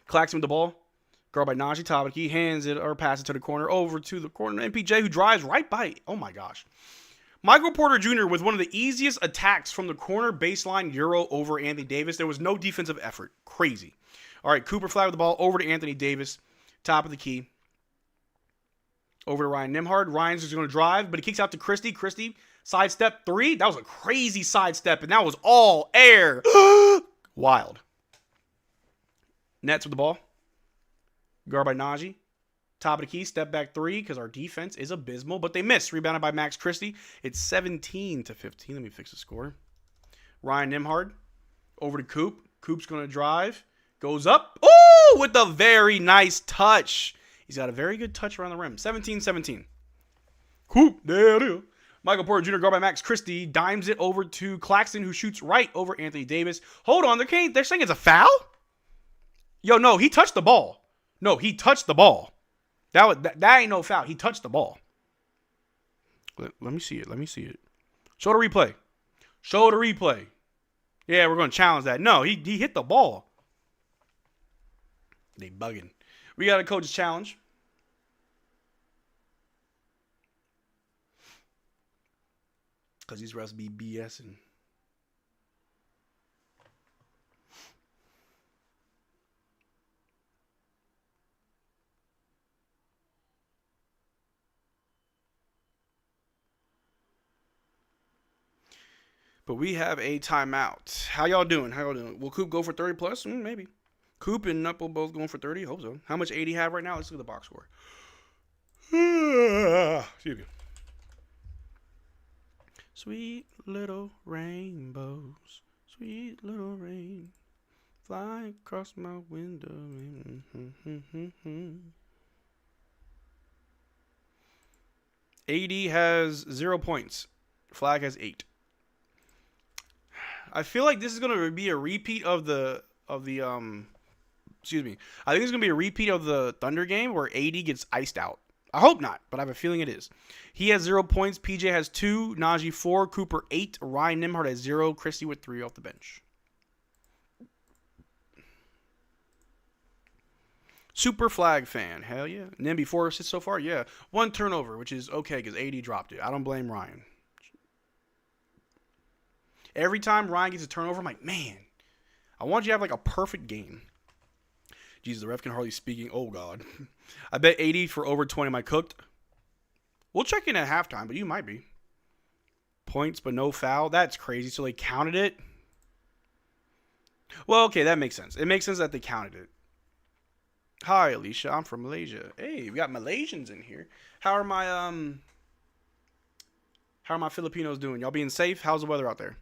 Claxton with the ball. Guarded by Najee. Top of the key. Hands it or passes to the corner. Over to the corner. MPJ who drives right by it. Oh my gosh. Michael Porter Jr. with one of the easiest attacks from the corner baseline Euro over Anthony Davis. There was no defensive effort. Crazy. All right, Cooper Flagg with the ball. Over to Anthony Davis. Top of the key. Over to Ryan Nembhard. Ryan's just going to drive, but he kicks out to Christie. Christie, sidestep 3. That was a crazy sidestep, and that was all air. Wild. Nets with the ball. Guarded by Najee. Top of the key, step back 3, because our defense is abysmal, but they miss. Rebounded by Max Christie. It's 17-15. Let me fix the score. Ryan Nembhard. Over to Coop. Coop's going to drive. Goes up. Oh, with a very nice touch. He's got a very good touch around the rim. 17-17. Coop. There it is. Michael Porter Jr. guarded by Max Christie. Dimes it over to Claxton, who shoots right over Anthony Davis. Hold on. They're saying it's a foul? Yo, no. He touched the ball. No, he touched the ball. That ain't no foul. He touched the ball. Let me see it. Show the replay. Yeah, we're going to challenge that. No, he hit the ball. They bugging. We got a coach's challenge. Because these refs be BSing. But we have a timeout. How y'all doing? Will Coop go for 30 plus? Maybe. Coop and Knuckle both going for 30. Hope so. How much 80 have right now? Let's look at the box score. Excuse me. Sweet little rainbows, sweet little rain, fly across my window. AD has 0 points. Flagg has 8. I feel like this is going to be a repeat of the excuse me. I think it's going to be a repeat of the Thunder game where AD gets iced out. I hope not, but I have a feeling it is. He has 0 points. PJ has 2. Najee 4. Cooper 8. Ryan Nembhard has 0. Christie with 3 off the bench. Super Flagg fan. Hell yeah. Nemby 4 assists so far? Yeah. 1 turnover, which is okay because AD dropped it. I don't blame Ryan. Every time Ryan gets a turnover, I'm like, man, I want you to have like a perfect game. Jesus, the ref can hardly speaking. Oh, God. I bet 80 for over 20. Am I cooked? We'll check in at halftime, but you might be. Points, but no foul. That's crazy. So they counted it. Well, okay, that makes sense. It makes sense that they counted it. Hi, Alicia. I'm from Malaysia. Hey, we got Malaysians in here. How are my Filipinos doing? Y'all being safe? How's the weather out there?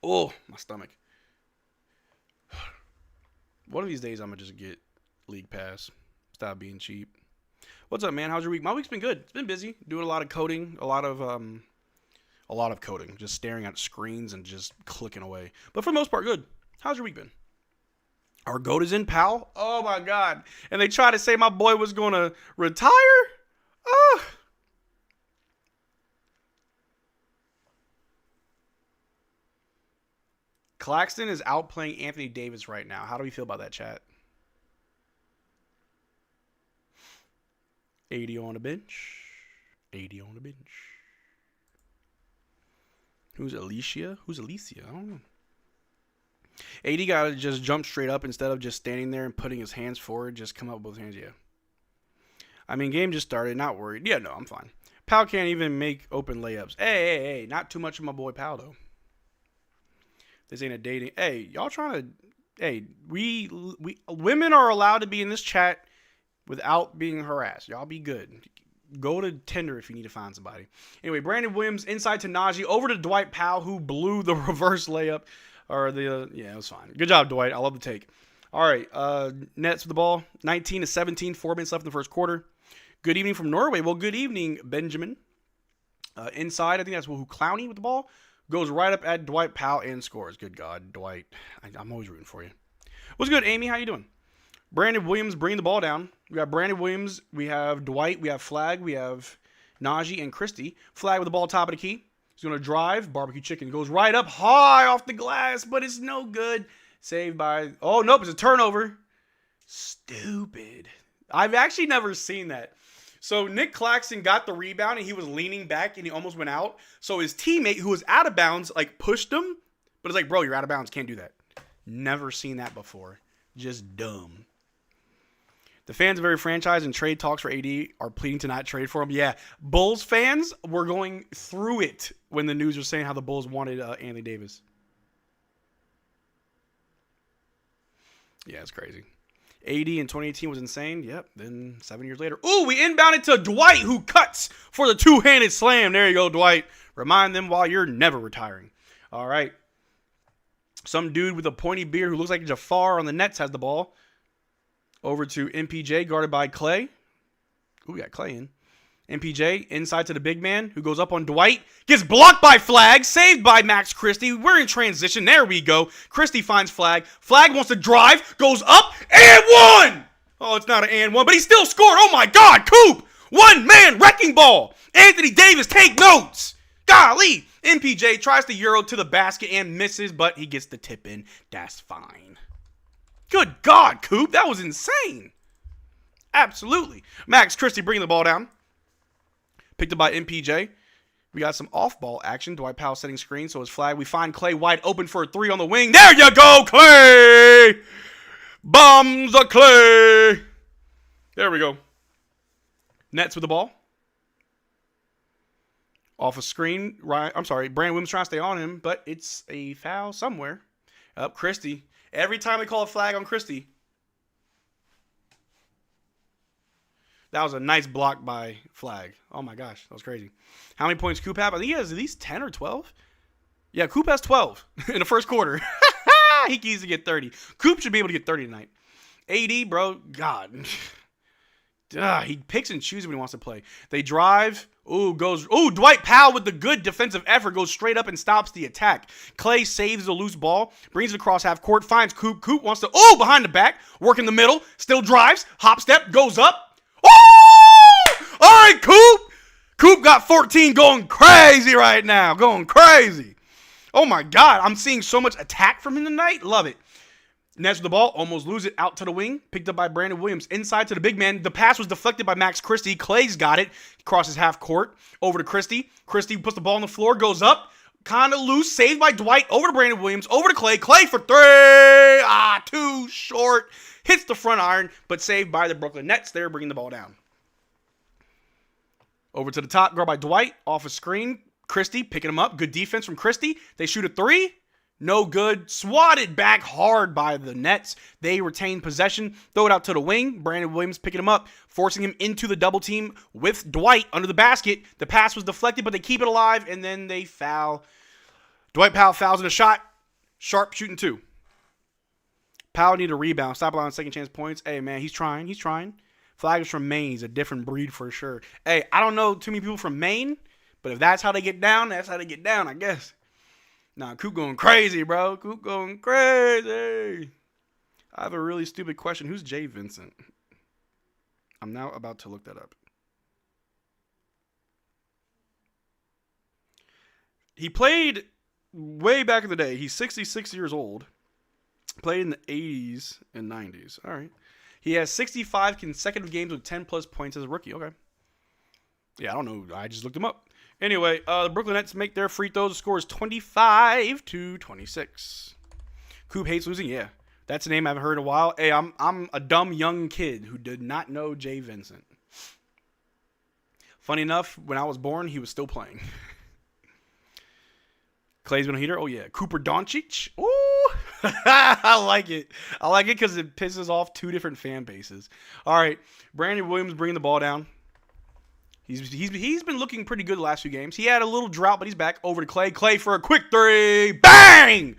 Oh, my stomach. One of these days, I'm gonna just get League Pass. Stop being cheap. What's up, man? How's your week? My week's been good. It's been busy. Doing a lot of coding, a lot of coding. Just staring at screens and just clicking away. But for the most part, good. How's your week been? Our GOAT is in, pal. Oh my God! And they tried to say my boy was gonna retire. Ugh. Claxton is outplaying Anthony Davis right now. How do we feel about that, chat? 80 on the bench. 80 on the bench. Who's Alicia? Who's Alicia? I don't know. 80 got to just jump straight up instead of just standing there and putting his hands forward. Just come up with both hands. Yeah. I mean, game just started. Not worried. Yeah, no, I'm fine. Pal can't even make open layups. Hey. Not too much of my boy Pal, though. This ain't a dating. Hey, y'all trying to. Hey, we women are allowed to be in this chat without being harassed. Y'all be good. Go to Tinder if you need to find somebody. Anyway, Brandon Williams inside to Najee over to Dwight Powell, who blew the reverse layup. Or yeah, it was fine. Good job, Dwight. I love the take. All right, Nets with the ball. 19-17, 4 minutes left in the first quarter. Good evening from Norway. Well, good evening, Benjamin. Inside, I think that's who Clowney with the ball. Goes right up at Dwight Powell and scores. Good God, Dwight. I'm always rooting for you. What's good, Amy? How you doing? Brandon Williams bringing the ball down. We got Brandon Williams. We have Dwight. We have Flagg. We have Najee and Christie. Flagg with the ball top of the key. He's going to drive. Barbecue chicken goes right up high off the glass, but it's no good. Saved by... Oh, nope. It's a turnover. Stupid. I've actually never seen that. So Nick Claxton got the rebound, and he was leaning back, and he almost went out. So his teammate, who was out of bounds, like pushed him. But it's like, bro, you're out of bounds. Can't do that. Never seen that before. Just dumb. The fans of every franchise and trade talks for AD are pleading to not trade for him. Yeah, Bulls fans were going through it when the news was saying how the Bulls wanted Anthony Davis. Yeah, it's crazy. AD in 2018 was insane. Yep. Then 7 years later. Ooh, we inbounded to Dwight, who cuts for the two-handed slam. There you go, Dwight. Remind them why you're never retiring. All right. Some dude with a pointy beard who looks like Jafar on the Nets has the ball. Over to MPJ, guarded by Clay. Ooh, we got Clay in. MPJ inside to the big man who goes up on Dwight. Gets blocked by Flagg. Saved by Max Christie. We're in transition. There we go. Christie finds Flagg. Flagg wants to drive. Goes up. And one! Oh, it's not an and one, but he still scored. Oh, my God. Coop. One-man wrecking ball. Anthony Davis, take notes. Golly. MPJ tries to Euro to the basket and misses, but he gets the tip in. That's fine. Good God, Coop. That was insane. Absolutely. Max Christie bringing the ball down. Picked up by MPJ. We got some off-ball action. Dwight Powell setting screen, so his Flagg. We find Clay wide open for a three on the wing. There you go, Clay! Bombs the Clay! There we go. Nets with the ball. Off a screen. I'm sorry. Brandon Williams trying to stay on him, but it's a foul somewhere. Up Christie. Every time they call a flag on Christie. That was a nice block by Flagg. Oh, my gosh. That was crazy. How many points Coop have? I think he has at least 10 or 12. Yeah, Coop has 12 in the first quarter. He can easily get 30. Coop should be able to get 30 tonight. AD, bro, God. He picks and chooses when he wants to play. They drive. Ooh, Dwight Powell with the good defensive effort goes straight up and stops the attack. Clay saves the loose ball, brings it across half court, finds Coop. Coop wants to, behind the back, work in the middle, still drives, hop step, goes up. Oh! All right, Coop. Coop got 14 going crazy right now, going crazy. Oh, my God. I'm seeing so much attack from him tonight. Love it. Nets with the ball, almost lose it out to the wing. Picked up by Brandon Williams. Inside to the big man. The pass was deflected by Max Christie. Clay's got it. Crosses half court. Over to Christie. Christie puts the ball on the floor. Goes up. Kind of loose. Saved by Dwight. Over to Brandon Williams. Over to Clay. Clay for three. Too short. Hits the front iron, but saved by the Brooklyn Nets. They're bringing the ball down. Over to the top. Guard by Dwight. Off a screen. Christie picking him up. Good defense from Christie. They shoot a three. No good. Swatted back hard by the Nets. They retain possession. Throw it out to the wing. Brandon Williams picking him up, forcing him into the double team with Dwight under the basket. The pass was deflected, but they keep it alive, and then they foul. Dwight Powell fouls in a shot. Sharp shooting 2. Powell need a rebound. Stop allowing second chance points. Hey, man, he's trying. He's trying. Flagg is from Maine. He's a different breed for sure. Hey, I don't know too many people from Maine, but if that's how they get down, that's how they get down, I guess. Nah, Coop going crazy, bro. Coop going crazy. I have a really stupid question. Who's Jay Vincent? I'm now about to look that up. He played way back in the day. He's 66 years old. Played in the 80s and 90s. All right. He has 65 consecutive games with 10-plus points as a rookie. Okay. Yeah, I don't know. I just looked him up. Anyway, the Brooklyn Nets make their free throws. The score is 25-26. Coop hates losing. Yeah, that's a name I haven't heard in a while. Hey, I'm a dumb young kid who did not know Jay Vincent. Funny enough, when I was born, he was still playing. Clay's been a heater. Oh yeah, Cooper Doncic. Ooh, I like it. I like it because it pisses off 2 different fan bases. All right, Brandon Williams bringing the ball down. He's been looking pretty good the last few games. He had a little drought, but he's back. Over to Clay. Clay for a quick 3. Bang!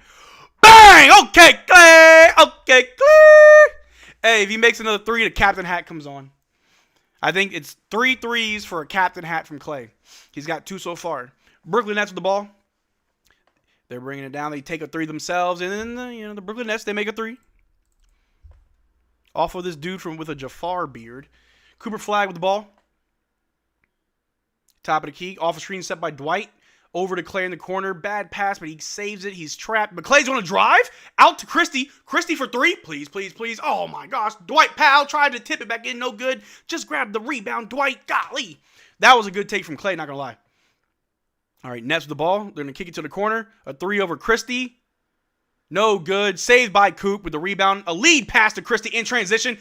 Bang! Okay, Clay! Okay, Clay! Hey, if he makes another 3, the captain hat comes on. I think it's 3 threes for a captain hat from Clay. He's got 2 so far. Brooklyn Nets with the ball. They're bringing it down. They take a 3 themselves, and then the Brooklyn Nets, they make a 3. Off of this dude with a Jafar beard. Cooper Flagg with the ball. Top of the key. Off a screen set by Dwight. Over to Clay in the corner. Bad pass, but he saves it. He's trapped. But Clay's going to drive. Out to Christie. Christie for 3. Please, please, please. Oh, my gosh. Dwight Powell tried to tip it back in. No good. Just grabbed the rebound. Dwight. Golly. That was a good take from Clay. Not going to lie. All right. Nets with the ball. They're going to kick it to the corner. A 3 over Christie. No good. Saved by Coop with the rebound. A lead pass to Christie in transition.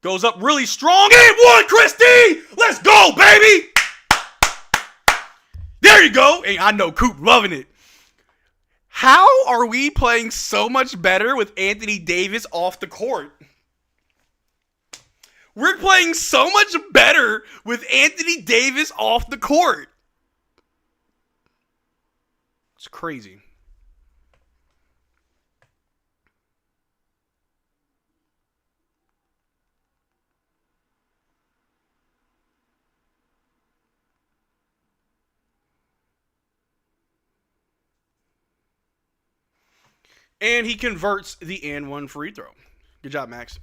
Goes up really strong. And 1, Christie. Let's go, baby. There you go. Hey, I know Coop loving it. How are we playing so much better with Anthony Davis off the court? We're playing so much better with Anthony Davis off the court. It's crazy. And he converts the and 1 free throw. Good job, Max.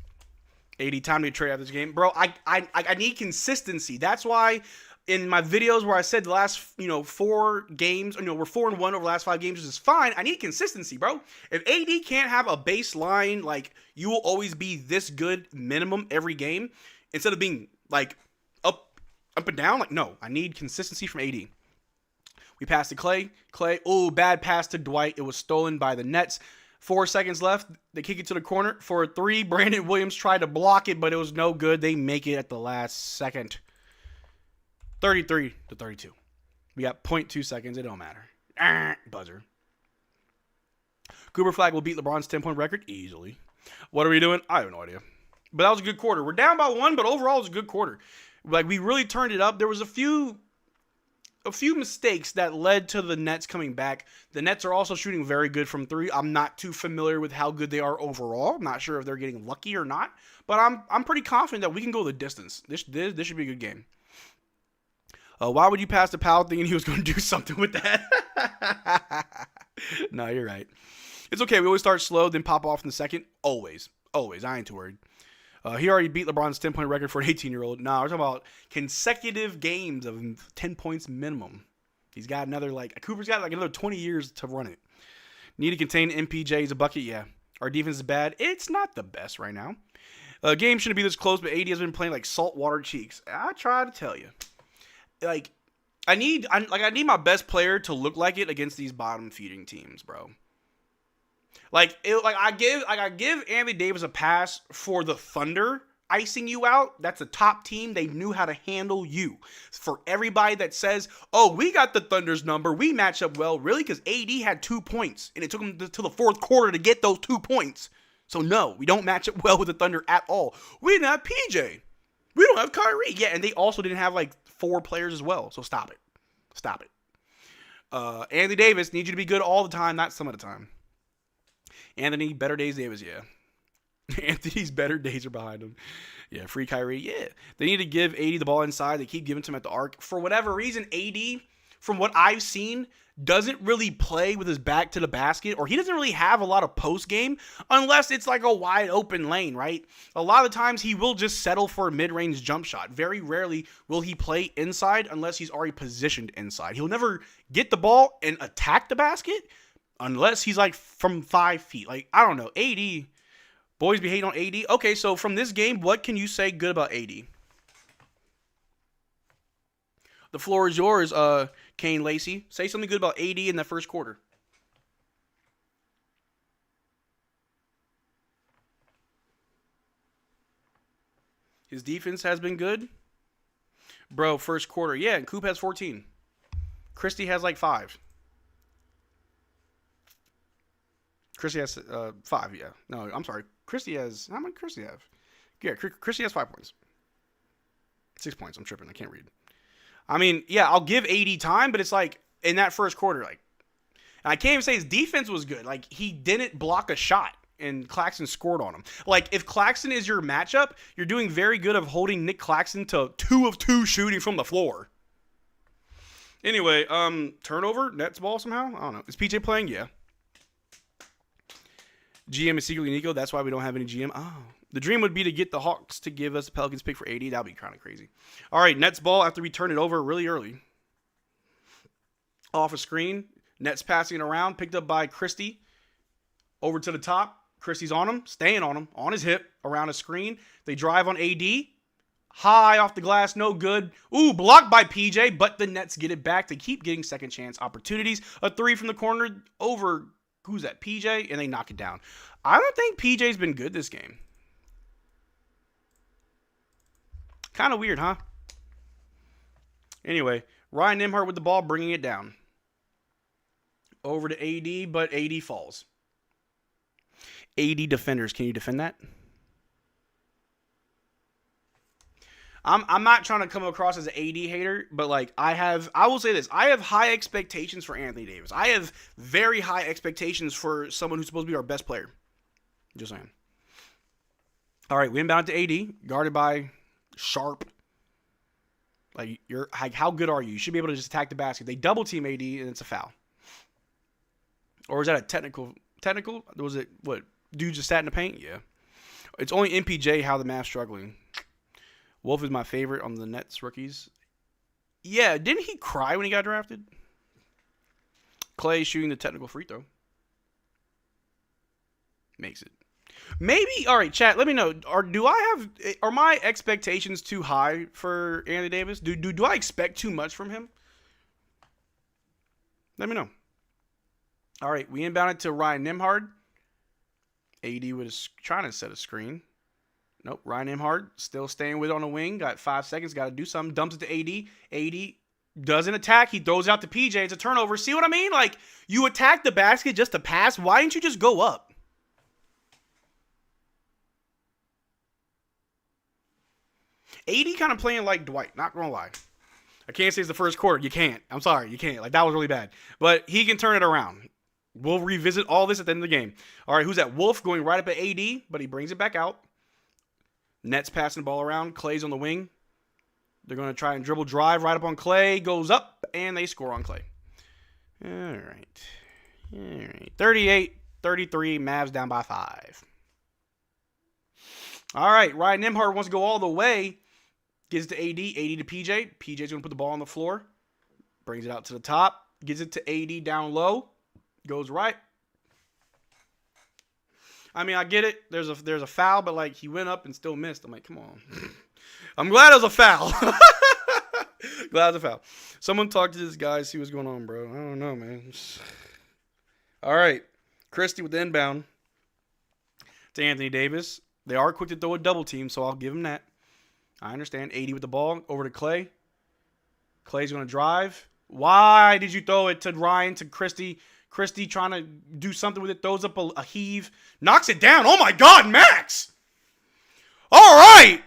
80, time to trade out this game. Bro, I need consistency. That's why in my videos where I said the last 4 games, we're 4-1 over the last 5 games, which is fine. I need consistency, bro. If AD can't have a baseline, like, you will always be this good minimum every game, instead of being, like, up and down, like, no. I need consistency from AD. We pass to Clay. Clay, oh, bad pass to Dwight. It was stolen by the Nets. 4 seconds left. They kick it to the corner for a 3. Brandon Williams tried to block it, but it was no good. They make it at the last second. 33-32. We got 0.2 seconds. It don't matter. Buzzer. Cooper Flagg will beat LeBron's 10-point record easily. What are we doing? I have no idea. But that was a good quarter. We're down by 1, but overall it was a good quarter. Like, we really turned it up. There was a few mistakes that led to the Nets coming back. The Nets are also shooting very good from 3. I'm not too familiar with how good they are overall. I'm not sure if they're getting lucky or not, but I'm pretty confident that we can go the distance. This should be a good game. Why would you pass the Powell thinking he was going to do something with that? No, you're right. It's okay. We always start slow, then pop off in the second. Always. I ain't too worried. He already beat LeBron's 10-point record for an 18-year-old. Nah, we're talking about consecutive games of 10 points minimum. He's got Cooper's got another 20 years to run it. Need to contain MPJ as a bucket? Yeah. Our defense is bad. It's not the best right now. Game shouldn't be this close, but AD has been playing like saltwater cheeks. I try to tell you. Like, I need my best player to look like it against these bottom-feeding teams, bro. I give Anthony Davis a pass for the Thunder. icing you out, that's a top team. They knew how to handle you. For everybody that says, oh, we got the Thunder's number, we match up well, really? Because AD had 2 points, and it took him to the fourth quarter to get those 2 points. So no, we don't match up well with the Thunder at all. We didn't have PJ. We don't have Kyrie. Yeah, and they also didn't have like 4 players as well. So stop it. Stop it. Anthony Davis needs you to be good all the time, not some of the time. Anthony, better days Davis, yeah. Anthony's better days are behind him. Yeah, free Kyrie, yeah. They need to give AD the ball inside. They keep giving to him at the arc. For whatever reason, AD, from what I've seen, doesn't really play with his back to the basket, or he doesn't really have a lot of post game unless it's like a wide open lane, right? A lot of times he will just settle for a mid-range jump shot. Very rarely will he play inside unless he's already positioned inside. He'll never get the ball and attack the basket unless he's like from 5 feet. Like, I don't know. AD, boys be hating on AD. Okay, so from this game, what can you say good about AD? The floor is yours, Kane Lacey. Say something good about AD in the first quarter. His defense has been good. Bro, first quarter. Yeah, and Coop has 14. Christie has like 5. Christie has 5, yeah. No, I'm sorry. Christie has... How many Christie have? Yeah, Christie has 5 points. 6 points. I'm tripping. I can't read. I mean, yeah, I'll give AD time, but it's like in that first quarter, like, and I can't even say his defense was good. Like, he didn't block a shot, and Claxton scored on him. Like, if Claxton is your matchup, you're doing very good of holding Nick Claxton to 2 of 2 shooting from the floor. Anyway, turnover, Nets ball somehow? I don't know. Is PJ playing? Yeah. GM is secretly Nico. That's why we don't have any GM. Oh. The dream would be to get the Hawks to give us the Pelicans pick for AD. That would be kind of crazy. All right, Nets ball after we turn it over really early. Off a screen. Nets passing it around. Picked up by Christie. Over to the top. Christie's on him. Staying on him. On his hip. Around a screen. They drive on AD. High off the glass. No good. Ooh, blocked by PJ. But the Nets get it back. They keep getting second chance opportunities. A 3 from the corner over, who's that? PJ. And they knock it down. I don't think PJ's been good this game. Kind of weird, huh? Anyway, Ryan Nembhard with the ball, bringing it down. Over to AD, but AD falls. AD defenders, can you defend that? I'm not trying to come across as an AD hater, but like I will say this. I have high expectations for Anthony Davis. I have very high expectations for someone who's supposed to be our best player. Just saying. All right, we inbound to AD, guarded by Sharp. Like, how good are you? You should be able to just attack the basket. They double team AD and it's a foul. Or is that a technical? Technical? Was it what? Dude just sat in the paint? Yeah. It's only MPJ how the Mavs struggling. Wolf is my favorite on the Nets rookies. Yeah, didn't he cry when he got drafted? Clay shooting the technical free throw. Makes it. Maybe, all right, chat, let me know. Are my expectations too high for Anthony Davis? Do I expect too much from him? Let me know. All right, we inbounded to Ryan Nembhard. AD was trying to set a screen. Nope, Ryan Nembhard still staying with it on the wing. Got 5 seconds, got to do something. Dumps it to AD. AD doesn't attack. He throws out to PJ. It's a turnover. See what I mean? Like, you attack the basket just to pass. Why didn't you just go up? AD kind of playing like Dwight, not gonna lie. I can't say it's the first quarter. You can't. I'm sorry, you can't. Like, that was really bad. But he can turn it around. We'll revisit all this at the end of the game. All right, who's that? Wolf going right up at AD, but he brings it back out. Nets passing the ball around. Clay's on the wing. They're going to try and dribble drive right up on Clay. Goes up, and they score on Clay. All right. 38-33, Mavs down by 5. All right, Ryan Nembhard wants to go all the way. Gives it to AD, AD to PJ. PJ's going to put the ball on the floor. Brings it out to the top. Gives it to AD down low. Goes right. I mean, I get it. There's a foul, but like, he went up and still missed. I'm like, come on. I'm glad it was a foul. Glad it was a foul. Someone talk to this guy, see what's going on, bro. I don't know, man. All right. Christie with the inbound to Anthony Davis. They are quick to throw a double team, so I'll give him that. I understand. 80 with the ball. Over to Clay. Clay's going to drive. Why did you throw it to Ryan, to Christie? Christie trying to do something with it. Throws up a heave. Knocks it down. Oh, my God, Max. All right.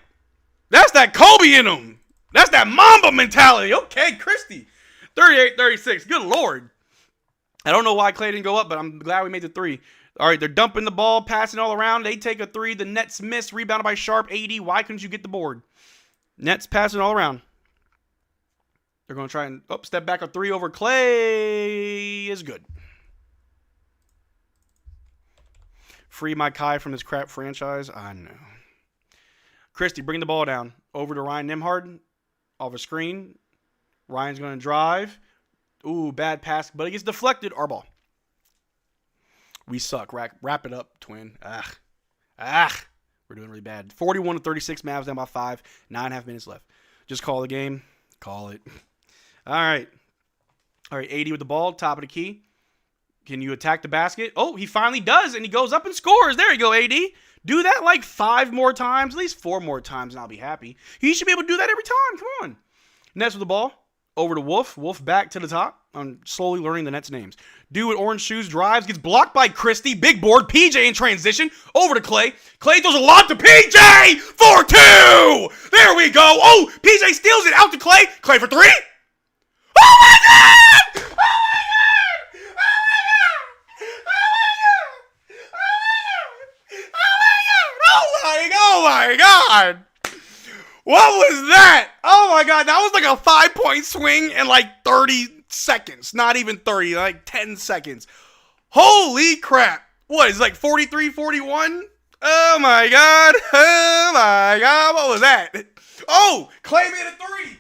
That's that Kobe in him. That's that Mamba mentality. Okay, Christie. 38-36. Good Lord. I don't know why Clay didn't go up, but I'm glad we made the three. All right, they're dumping the ball, passing all around. They take a three. The Nets miss. Rebounded by Sharp. 80. Why couldn't you get the board? Nets passing all around. They're going to try and step back a three over Clay is good. Free my Kai from this crap franchise. I know. Christie, bring the ball down. Over to Ryan Nembhard. Off a screen. Ryan's going to drive. Ooh, bad pass, but it gets deflected. Our ball. We suck. Wrap it up, twin. We're doing really bad. 41-36. Mavs down by 5. 9.5 minutes left. Just call the game. Call it. All right. 80 with the ball. Top of the key. Can you attack the basket? Oh, he finally does, and he goes up and scores. There you go, AD. Do that like 5 more times, at least 4 more times, and I'll be happy. He should be able to do that every time. Come on. Nets with the ball. Over to Wolf. Wolf back to the top. I'm slowly learning the Nets names. Dude with orange shoes drives. Gets blocked by Christie. Big board. PJ in transition. Over to Clay. Clay throws a lob to PJ for 2. There we go. Oh, PJ steals it. Out to Clay. Clay for 3. Oh, my God! Oh, my God! Oh, my God! What was that? Oh, my God. That was like a 5-point swing in like 30 seconds. Not even 30, like 10 seconds. Holy crap. What, is it like 43-41? Oh, my God. Oh, my God. What was that? Oh, Clay made a 3.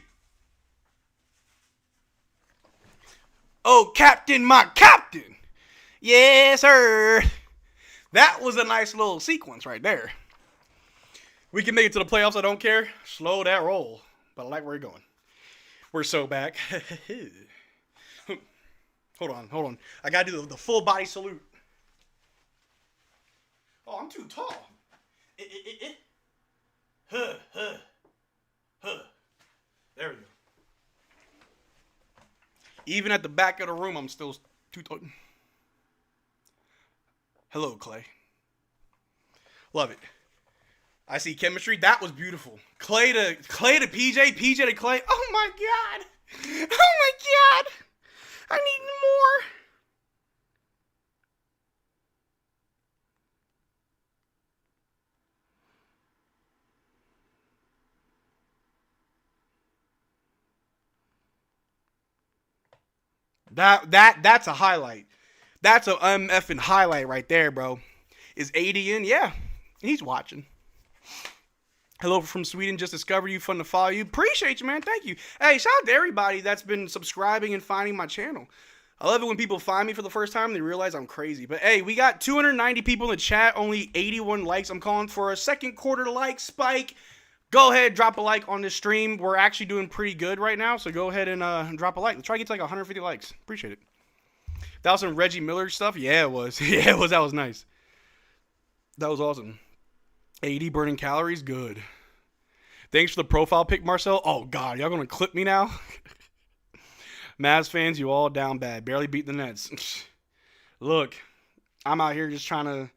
Oh, Captain, my Captain. Yes, sir. That was a nice little sequence right there. We can make it to the playoffs. I don't care. Slow that roll. But I like where we're going. We're so back. Hold on. I got to do the full body salute. Oh, I'm too tall. There we go. Even at the back of the room, I'm still too tall. Hello, Clay. Love it. I see chemistry. That was beautiful. Clay to PJ, PJ to Clay. Oh my God. Oh my God. I need more. That's a highlight. That's a effing highlight right there, bro. Is 80 in? Yeah. He's watching. Hello from Sweden. Just discovered you. Fun to follow you. Appreciate you, man. Thank you. Hey, shout out to everybody that's been subscribing and finding my channel. I love it when people find me for the first time and they realize I'm crazy. But hey, we got 290 people in the chat. Only 81 likes. I'm calling for a second quarter like spike. Go ahead, drop a like on this stream. We're actually doing pretty good right now, so go ahead and drop a like. Let's try to get to like 150 likes. Appreciate it. That was some Reggie Miller stuff? Yeah, it was. Yeah, it was. That was nice. That was awesome. 80 burning calories? Good. Thanks for the profile pic, Marcel. Oh, God. Y'all going to clip me now? Mavs fans, you all down bad. Barely beat the Nets. Look, I'm out here just trying to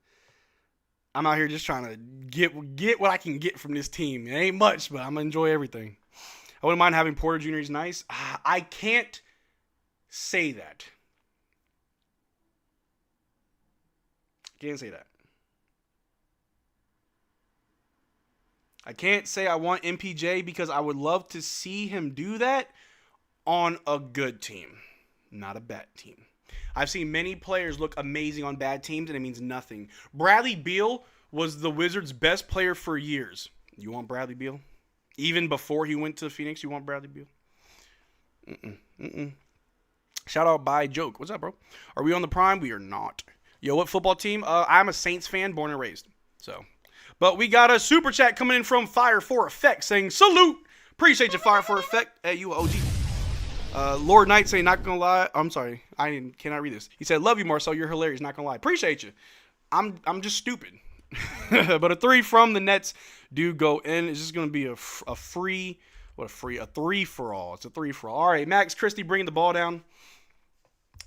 get what I can get from this team. It ain't much, but I'm going to enjoy everything. I wouldn't mind having Porter Jr. He's nice. I can't say that. Can't say that. I can't say I want MPJ because I would love to see him do that on a good team, not a bad team. I've seen many players look amazing on bad teams, and it means nothing. Bradley Beal was the Wizards' best player for years. You want Bradley Beal? Even before he went to Phoenix, you want Bradley Beal? Shout out by Joke. What's up, bro? Are we on the prime? We are not. Yo, what football team? I'm a Saints fan, born and raised. So, but we got a super chat coming in from Fire for Effect saying, salute. Appreciate you, Fire for Effect. Hey, you OG. Lord Knight saying, not gonna lie. I'm sorry. Cannot read this. He said, love you, Marcel. You're hilarious. Not gonna lie. Appreciate you. I'm just stupid. But a three from the Nets do go in. It's just going to be a free, a three for all. It's a three for all. All right, Max Christie bringing the ball down.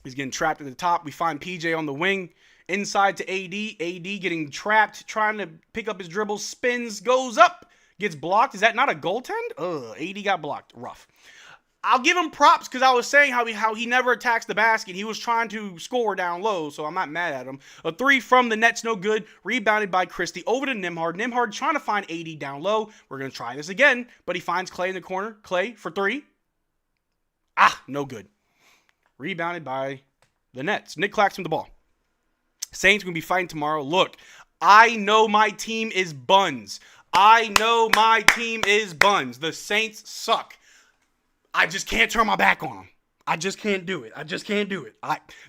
He's getting trapped at the top. We find PJ on the wing. Inside to AD. AD getting trapped, trying to pick up his dribbles. Spins, goes up, gets blocked. Is that not a goaltend? AD got blocked. Rough. I'll give him props because I was saying how he never attacks the basket. He was trying to score down low, so I'm not mad at him. A three from the Nets, no good. Rebounded by Christie. Over to Nembhard. Nembhard trying to find AD down low. We're going to try this again, but he finds Clay in the corner. Clay for three. No good. Rebounded by the Nets. Nick Claxton with the ball. Saints going to be fighting tomorrow. Look, I know my team is buns. The Saints suck. I just can't turn my back on them. I just can't do it.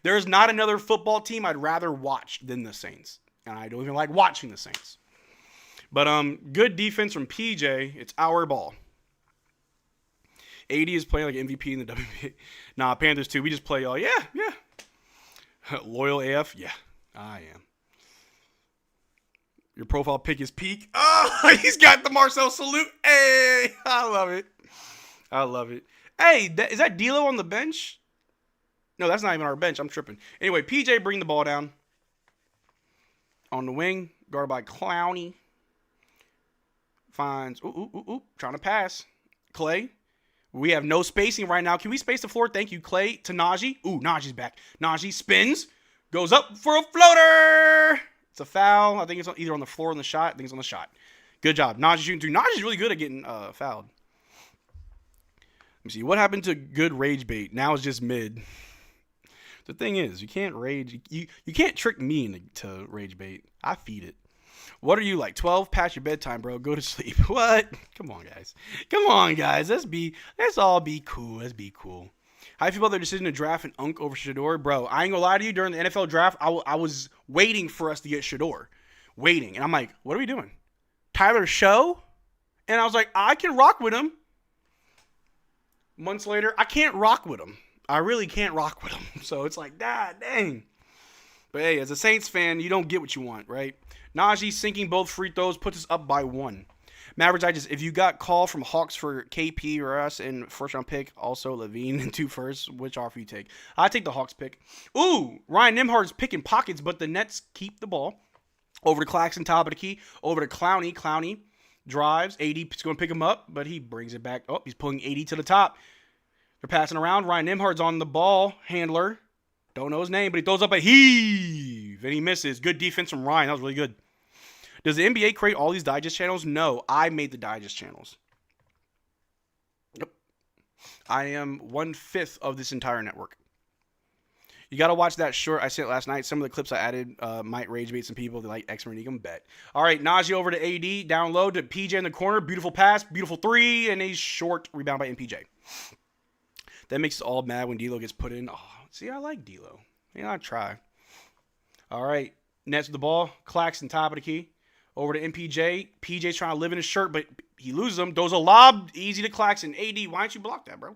There's not another football team I'd rather watch than the Saints. And I don't even like watching the Saints. But good defense from PJ. It's our ball. AD is playing like MVP in the WNBA. Nah, Panthers too. We just play all. Yeah. Loyal AF? Yeah, I am. Your profile pic is Peak. Oh, he's got the Marcel salute. Hey, I love it. Hey, is that D'Lo on the bench? No, that's not even our bench. I'm tripping. Anyway, PJ bring the ball down. On the wing, guarded by Clowney. Finds, trying to pass. Clay. We have no spacing right now. Can we space the floor? Thank you, Clay. To Najee. Najee's back. Najee spins. Goes up for a floater. It's a foul. I think it's either on the floor or on the shot. I think it's on the shot. Good job. Najee shooting through. Najee's really good at getting fouled. Let me see. What happened to good rage bait? Now it's just mid. The thing is, you can't rage. You can't trick me into rage bait. I feed it. What are you like? 12? Past your bedtime, bro. Go to sleep. What? Come on, guys. Let's all be cool. Let's be cool. How do you feel about their decision to draft an Unk over Shador? Bro, I ain't gonna lie to you. During the NFL draft, I was waiting for us to get Shador. Waiting. And I'm like, what are we doing? Tyler Show? And I was like, I can rock with him. Months later, I can't rock with him. I really can't rock with him. So it's like, dang. But hey, as a Saints fan, you don't get what you want, right? Najee sinking both free throws puts us up by 1. Mavs Digest, if you got call from Hawks for KP or us in first round pick, also Levine and 2 firsts, which offer you take? I take the Hawks pick. Ryan Nembhard's picking pockets, but the Nets keep the ball. Over to Claxton, top of the key. Over to Clowney. Clowney drives. AD is going to pick him up, but he brings it back. He's pulling AD to the top. They're passing around. Ryan Nembhard's on the ball. Handler. Don't know his name, but he throws up a heave, and he misses. Good defense from Ryan. That was really good. Does the NBA create all these digest channels? No, I made the digest channels. Yep. I am 1/5 of this entire network. You got to watch that short I sent last night. Some of the clips I added might rage bait some people. They like X Renegum bet. All right, Najee over to AD. Down low to PJ in the corner. Beautiful pass. Beautiful three. And a short rebound by MPJ. That makes us all mad when D'Lo gets put in. See, I like D'Lo. I try. All right, Nets with the ball. Claxton, top of the key. Over to MPJ. PJ's trying to live in his shirt, but he loses him. Throws a lob. Easy to Claxton. AD, why don't you block that, bro?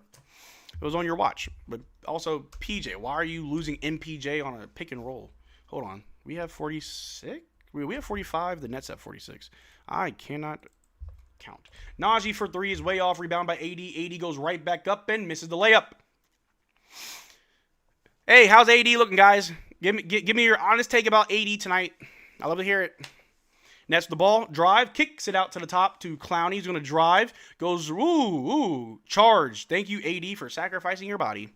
It was on your watch. But also, PJ, why are you losing MPJ on a pick and roll? Hold on. We have 46? We have 45. The Nets have 46. I cannot count. Najee for 3 is way off. Rebound by AD. AD goes right back up and misses the layup. Hey, how's AD looking, guys? Give me your honest take about AD tonight. I love to hear it. Nets the ball, drive, kicks it out to the top to Clowney. He's going to drive, goes, charge. Thank you, AD, for sacrificing your body.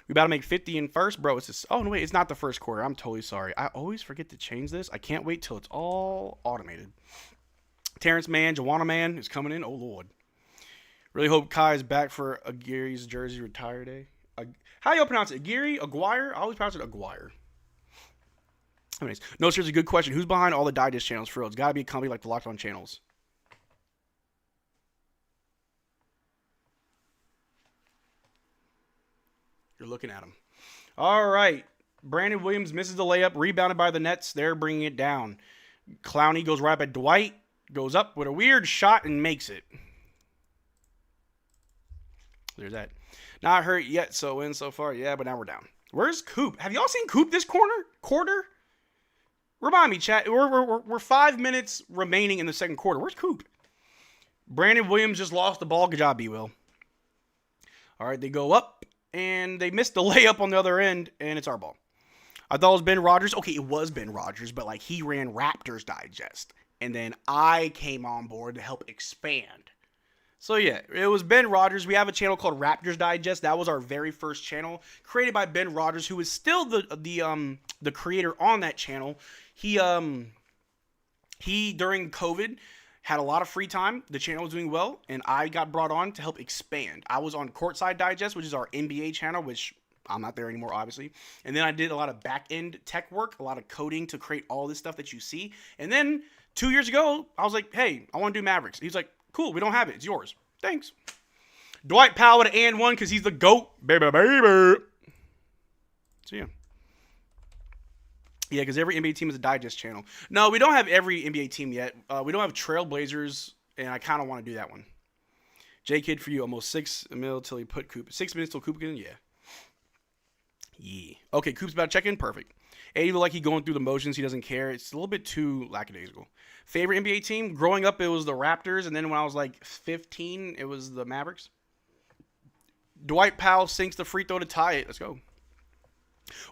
We about to make 50 in first. Bro, it's this. Oh, no, wait, it's not the first quarter. I'm totally sorry. I always forget to change this. I can't wait till it's all automated. Terrence Mann, Joanna Man is coming in. Oh, Lord. Really hope Kai is back for Aguirre's jersey retire day. How do you pronounce it? Aguirre? I always pronounce it Aguirre. Anyways, no, seriously, good question. Who's behind all the digest channels for real? It's got to be a company like the Locked On channels. You're looking at them. All right. Brandon Williams misses the layup. Rebounded by the Nets. They're bringing it down. Clowney goes right by Dwight. Goes up with a weird shot and makes it. There's that. Not hurt yet, so win so far. Yeah, but now we're down. Where's Coop? Have y'all seen Coop this quarter? Remind me, chat. We're 5 minutes remaining in the second quarter. Where's Coop? Brandon Williams just lost the ball. Good job, B-Will. All right, they go up, and they missed the layup on the other end, and it's our ball. I thought it was Ben Rogers. Okay, it was Ben Rogers, but like he ran Raptors Digest, and then I came on board to help expand. So yeah, it was Ben Rogers. We have a channel called Raptors Digest. That was our very first channel, created by Ben Rogers, who is still the creator on that channel. He during COVID had a lot of free time. The channel was doing well, and I got brought on to help expand. I was on Courtside Digest, which is our NBA channel, which I'm not there anymore, obviously. And then I did a lot of back-end tech work, a lot of coding to create all this stuff that you see. And then 2 years ago, I was like, hey, I want to do Mavericks. He's like, cool, we don't have it. It's yours. Thanks. Dwight Powell with an and one because he's the GOAT. Baby, baby. So, yeah. Yeah, because every NBA team is a digest channel. No, we don't have every NBA team yet. We don't have Trailblazers, and I kind of want to do that one. J-Kid for you, almost 6 mil till he put Coop. 6 minutes till Coop again? Yeah. Yeah. Okay, Coop's about to check in. Perfect. A look like he going through the motions. He doesn't care. It's a little bit too lackadaisical. Favorite NBA team? Growing up, it was the Raptors, and then when I was like 15, it was the Mavericks. Dwight Powell sinks the free throw to tie it. Let's go.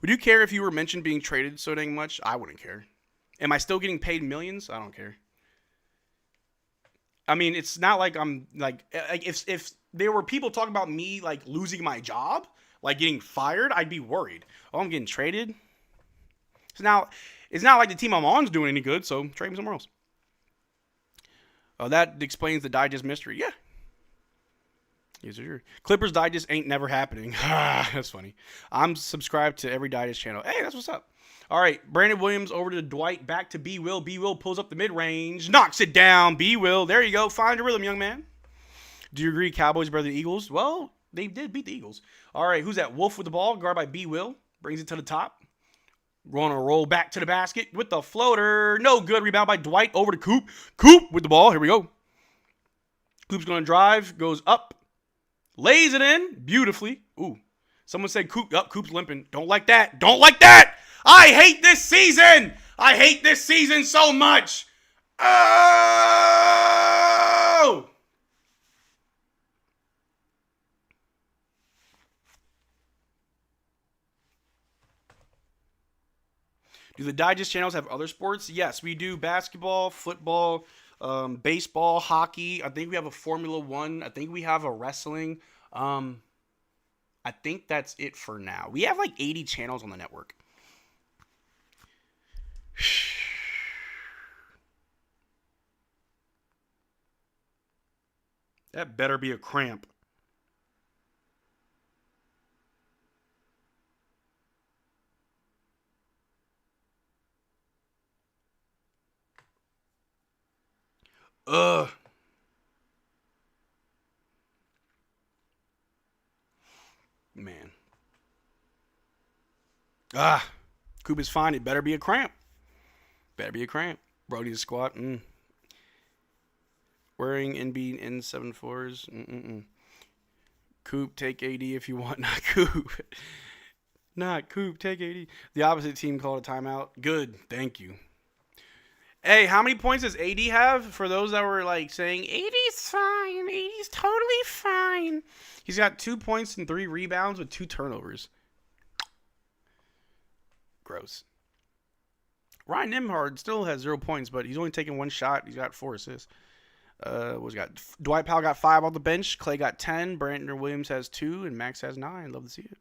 Would you care if you were mentioned being traded so dang much? I wouldn't care. Am I still getting paid millions? I don't care. I mean, it's not like I'm like if there were people talking about me like losing my job, like getting fired, I'd be worried. Oh, I'm getting traded. So now it's not like the team I'm on is doing any good, so trade me somewhere else. Oh, that explains the digest mystery. Yeah. Yes, sir. Clippers Digest ain't never happening. That's funny. I'm subscribed to every Digest channel. Hey, that's what's up. All right, Brandon Williams over to Dwight, back to B-Will. B-Will pulls up the mid-range, knocks it down. B-Will, there you go. Find your rhythm, young man. Do you agree Cowboys better than the Eagles? Well, they did beat the Eagles. All right, who's that? Wolf with the ball, guarded by B-Will. Brings it to the top. Going to roll back to the basket with the floater. No good. Rebound by Dwight over to Coop. Coop with the ball. Here we go. Coop's going to drive. Goes up. Lays it in beautifully. Ooh. Someone said Coop. Oh, Coop's limping. Don't like that. Don't like that. I hate this season. I hate this season so much. Oh! Do the Digest channels have other sports? Yes, we do basketball, football, baseball, hockey. I think we have a Formula One. I think we have a wrestling. I think that's it for now. We have like 80 channels on the network. That better be a cramp. Ugh. Man. Coop is fine. It better be a cramp. Better be a cramp. Brody's squat. Wearing NB N74s. Coop, take AD if you want. Not Coop. Not Coop, take AD. The opposite team called a timeout. Good. Thank you. Hey, how many points does AD have? For those that were like saying, AD's fine. AD's totally fine. He's got 2 points and 3 rebounds with 2 turnovers. Gross. Ryan Nembhard still has 0 points, but he's only taken 1 shot. He's got 4 assists. What's he got? Dwight Powell got 5 on the bench. Clay got 10. Brandon Williams has 2, and Max has 9. Love to see it.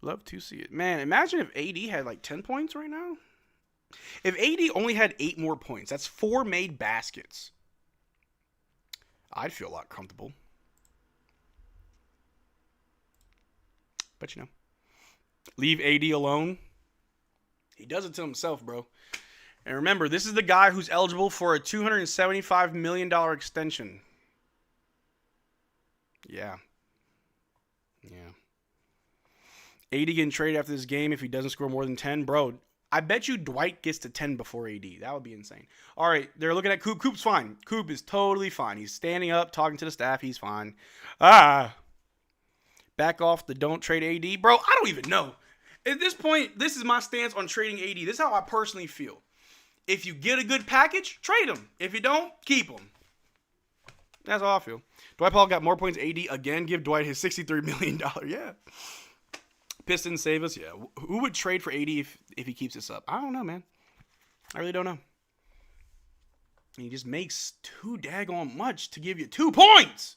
Love to see it. Man, imagine if AD had like 10 points right now. If AD only had 8 more points, that's 4 made baskets. I'd feel a lot comfortable. But you know, leave AD alone. He does it to himself, bro. And remember, this is the guy who's eligible for a $275 million extension. Yeah. AD getting traded after this game if he doesn't score more than 10. Bro, I bet you Dwight gets to 10 before AD. That would be insane. All right, they're looking at Coop. Coop's fine. Coop is totally fine. He's standing up, talking to the staff. He's fine. Back off the don't trade AD. Bro, I don't even know. At this point, this is my stance on trading AD. This is how I personally feel. If you get a good package, trade him. If you don't, keep him. That's how I feel. Dwight Powell got more points. AD again. Give Dwight his $63 million. Yeah. Pistons save us. Yeah. Who would trade for AD if he keeps this up? I don't know, man. I really don't know. And he just makes too daggone much to give you 2 points.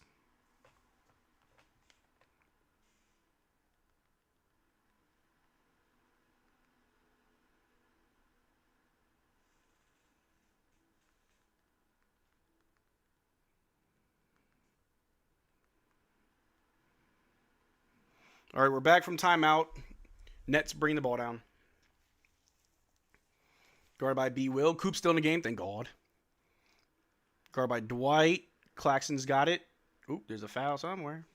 All right, we're back from timeout. Nets bring the ball down. Guarded by B. Will. Coop's still in the game, thank God. Guarded by Dwight. Claxton's got it. Oop, there's a foul somewhere.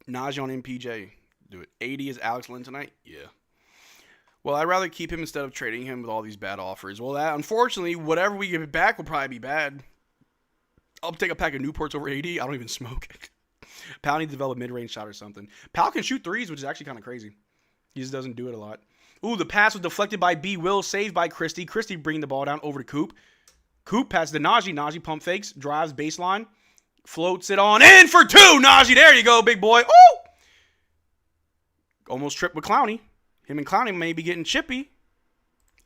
Najee on MPJ. Do it. 80 is Alex Lynn tonight? Yeah. Well, I'd rather keep him instead of trading him with all these bad offers. Well, unfortunately, whatever we give it back will probably be bad. I'll take a pack of Newports over 80. I don't even smoke. Powell needs to develop a mid-range shot or something. Powell can shoot threes, which is actually kind of crazy. He just doesn't do it a lot. Ooh, the pass was deflected by B. Will, saved by Christie. Christie bringing the ball down over to Coop. Coop passes to Najee. Najee pump fakes, drives baseline, floats it on in for 2. Najee, there you go, big boy. Ooh! Almost tripped with Clowney. Him and Clowney may be getting chippy.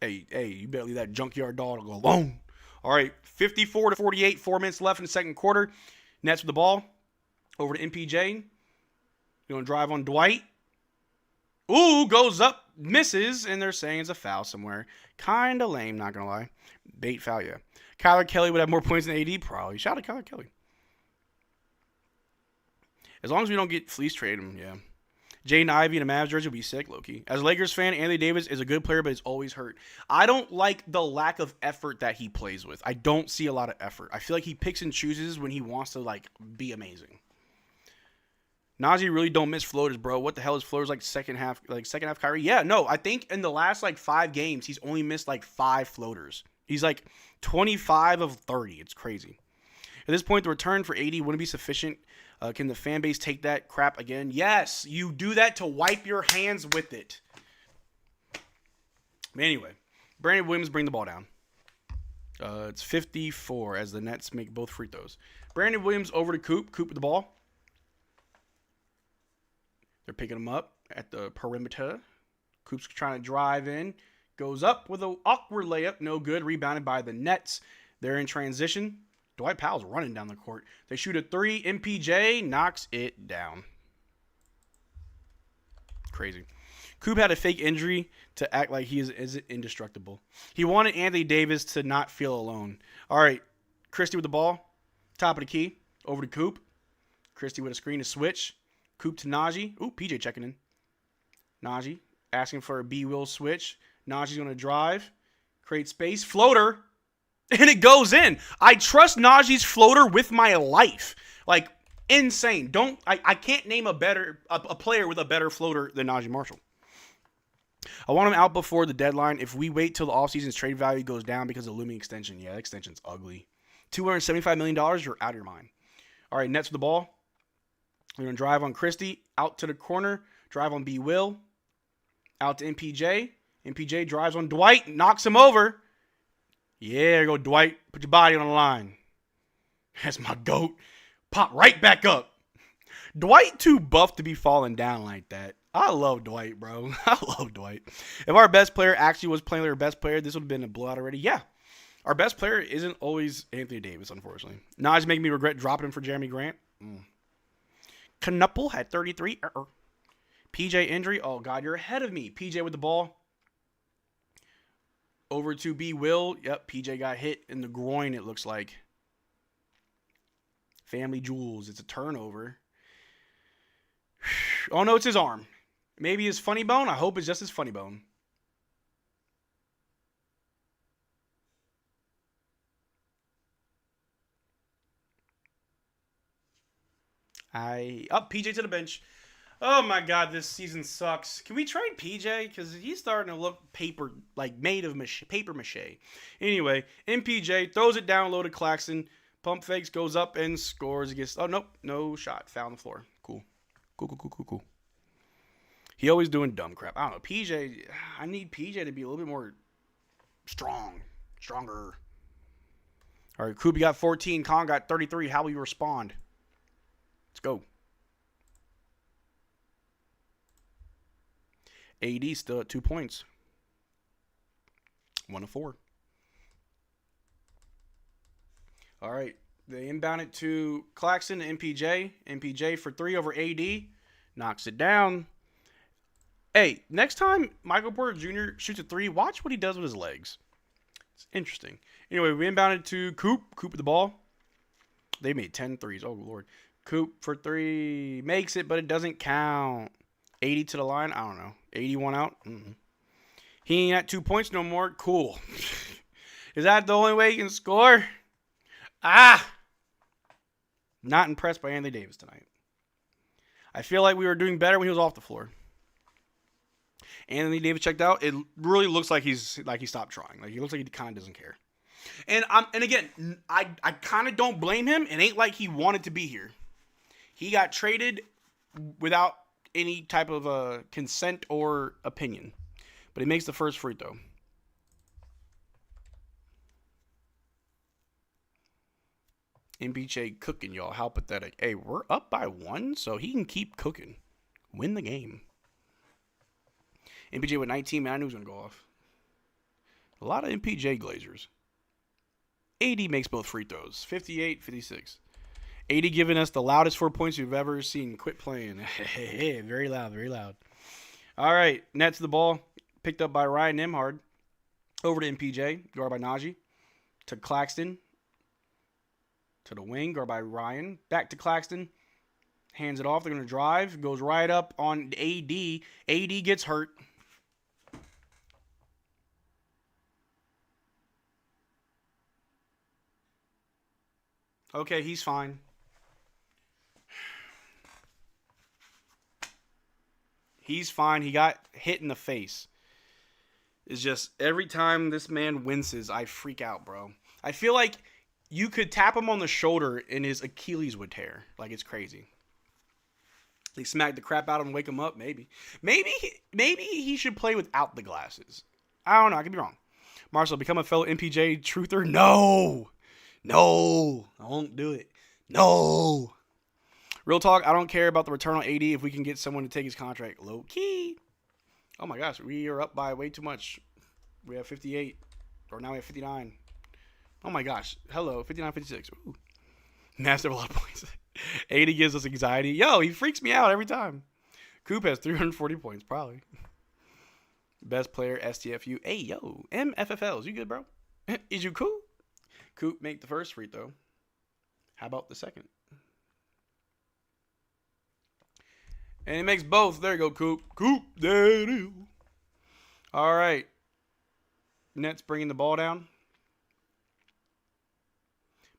Hey, you better leave that junkyard dog alone. All right, 54-48, 4 minutes left in the second quarter. Nets with the ball. Over to MPJ. Going to drive on Dwight. Ooh, goes up, misses, and they're saying it's a foul somewhere. Kind of lame, not going to lie. Bait foul, yeah. Kyler Kelly would have more points than AD, probably. Shout out to Kyler Kelly. As long as we don't get fleece trade him, yeah. Jaden Ivey in a Mavs jersey would be sick, low-key. As a Lakers fan, Anthony Davis is a good player, but he's always hurt. I don't like the lack of effort that he plays with. I don't see a lot of effort. I feel like he picks and chooses when he wants to, be amazing. Najee really don't miss floaters, bro. What the hell is floaters second half Kyrie? Yeah, no, I think in the last 5 games, he's only missed 5 floaters. He's 25 of 30. It's crazy. At this point, the return for AD wouldn't be sufficient. Can the fan base take that crap again? Yes, you do that to wipe your hands with it. Anyway, Brandon Williams bring the ball down. It's 54 as the Nets make both free throws. Brandon Williams over to Coop. Coop with the ball. They're picking him up at the perimeter. Coop's trying to drive in. Goes up with an awkward layup. No good. Rebounded by the Nets. They're in transition. Dwight Powell's running down the court. They shoot a 3. MPJ knocks it down. Crazy. Coop had a fake injury to act like he is indestructible. He wanted Anthony Davis to not feel alone. All right. Christie with the ball. Top of the key. Over to Coop. Christie with a screen to switch. Coop to Najee. Ooh, PJ checking in. Najee asking for a B-Will switch. Najee's going to drive. Create space. Floater. And it goes in. I trust Najee's floater with my life. Insane. I can't name a player with a better floater than Najee Marshall. I want him out before the deadline. If we wait till the offseason's trade value goes down because of the looming extension. Yeah, that extension's ugly. $275 million, you're out of your mind. All right, Nets with the ball. We're going to drive on Christie. Out to the corner. Drive on B. Will. Out to MPJ. MPJ drives on Dwight. Knocks him over. Yeah, there you go, Dwight. Put your body on the line. That's my GOAT. Pop right back up. Dwight too buff to be falling down like that. I love Dwight, bro. I love Dwight. If our best player actually was playing like our best player, this would have been a blowout already. Yeah. Our best player isn't always Anthony Davis, unfortunately. Now it's making me regret dropping him for Jeremy Grant. Knuppel had 33. PJ injury. Oh, God, you're ahead of me. PJ with the ball. Over to B. Will. Yep, PJ got hit in the groin, it looks like. Family Jewels. It's a turnover. Oh, no, it's his arm. Maybe his funny bone? I hope it's just his funny bone. PJ to the bench. Oh my God, this season sucks. Can we trade PJ? Because he's starting to look made of paper mache. Anyway, MPJ throws it down low to Claxton. Pump fakes, goes up and scores against. Oh, nope. No shot. Foul on the floor. Cool. He always doing dumb crap. I don't know. PJ, I need PJ to be a little bit more stronger. All right, Kubi got 14. Khan got 33. How will you respond? Let's go. AD still at 2 points. 1 of 4. All right. They inbound it to Claxton and MPJ. MPJ for 3 over AD. Knocks it down. Hey, next time Michael Porter Jr. shoots a 3, watch what he does with his legs. It's interesting. Anyway, we inbounded to Coop. Coop with the ball. They made 10 threes. Oh, Lord. Coop for 3. Makes it, but it doesn't count. 80 to the line. I don't know. 81 out. He ain't at 2 points no more. Cool. Is that the only way he can score? Not impressed by Anthony Davis tonight. I feel like we were doing better when he was off the floor. Anthony Davis checked out. It really looks like he stopped trying. Like he looks like he kind of doesn't care. And again, I kind of don't blame him. It ain't like he wanted to be here. He got traded without any type of consent or opinion. But he makes the first free throw. MPJ cooking, y'all. How pathetic. Hey, we're up by 1, so he can keep cooking. Win the game. MPJ with 19, man, I knew he was going to go off. A lot of MPJ glazers. AD makes both free throws. 58, 56. AD giving us the loudest 4 points we've ever seen. Quit playing. Very loud, very loud. All right, Nets the ball. Picked up by Ryan Nembhard. Over to MPJ. Guard by Najee. To Claxton. To the wing. Guard by Ryan. Back to Claxton. Hands it off. They're going to drive. Goes right up on AD. AD gets hurt. Okay, he's fine. He's fine. He got hit in the face. It's just every time this man winces, I freak out, bro. I feel like you could tap him on the shoulder and his Achilles would tear. Like, it's crazy. They smack the crap out of him and wake him up, maybe. Maybe he should play without the glasses. I don't know. I could be wrong. Marcel, become a fellow MPJ truther? No. I won't do it. No. Real talk, I don't care about the return on AD if we can get someone to take his contract low key. Oh my gosh, we are up by way too much. We have 58, or now we have 59. Oh my gosh, hello, 59, 56. Ooh. Massive, a lot of points. 80 gives us anxiety. Yo, he freaks me out every time. Coop has 340 points, probably. Best player, STFU. Hey, yo, MFFLs, you good, bro? Is you cool? Coop make the first free throw. How about the second? And he makes both. There you go, Coop. Coop, there it is. All right. Nets bringing the ball down.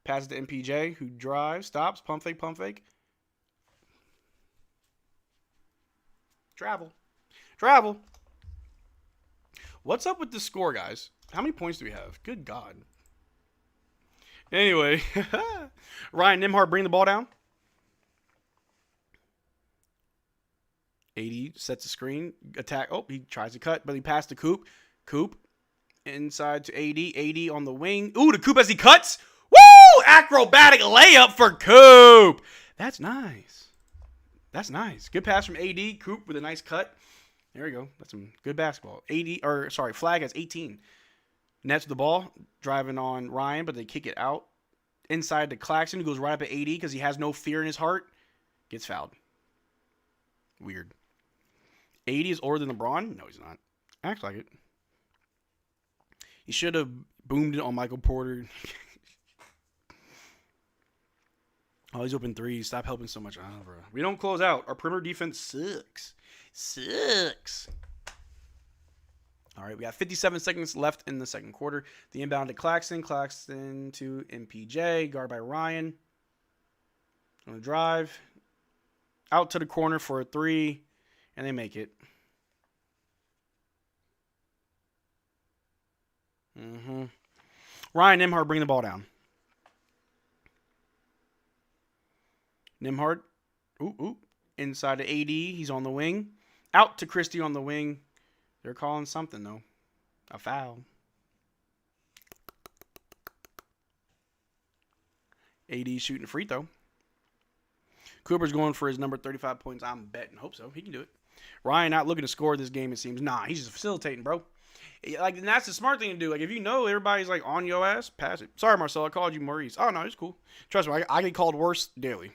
Passes to MPJ, who drives, stops, pump fake. Travel. What's up with the score, guys? How many points do we have? Good God. Anyway, Ryan Nembhard bringing the ball down. 80 sets the screen. Attack. Oh, he tries to cut, but he passed to Coop. Coop inside to AD. AD on the wing. Ooh, to Coop as he cuts. Woo! Acrobatic layup for Coop. That's nice. Good pass from AD. Coop with a nice cut. There we go. That's some good basketball. Flagg has 18. Nets with the ball. Driving on Ryan, but they kick it out. Inside to Claxton, who goes right up at AD because he has no fear in his heart. Gets fouled. Weird. AD is older than LeBron? No, he's not. Acts like it. He should have boomed it on Michael Porter. Oh, he's open threes. Stop helping so much. Oh, bro. We don't close out. Our perimeter defense sucks. All right, we got 57 seconds left in the second quarter. The inbound to Claxton. Claxton to MPJ. Guard by Ryan. On the drive. Out to the corner for a 3. And they make it. Ryan Nembhard bringing the ball down. Nembhard. Inside to AD. He's on the wing. Out to Christie on the wing. They're calling something, though. A foul. AD shooting a free throw. Cooper's going for his number 35 points. I'm betting. Hope so. He can do it. Ryan not looking to score this game, it seems. Nah, he's just facilitating, bro. Like, and that's the smart thing to do. Like, if you know everybody's, like, on your ass, pass it. Sorry, Marcel, I called you Maurice. Oh, no, it's cool. Trust me, I get called worse daily.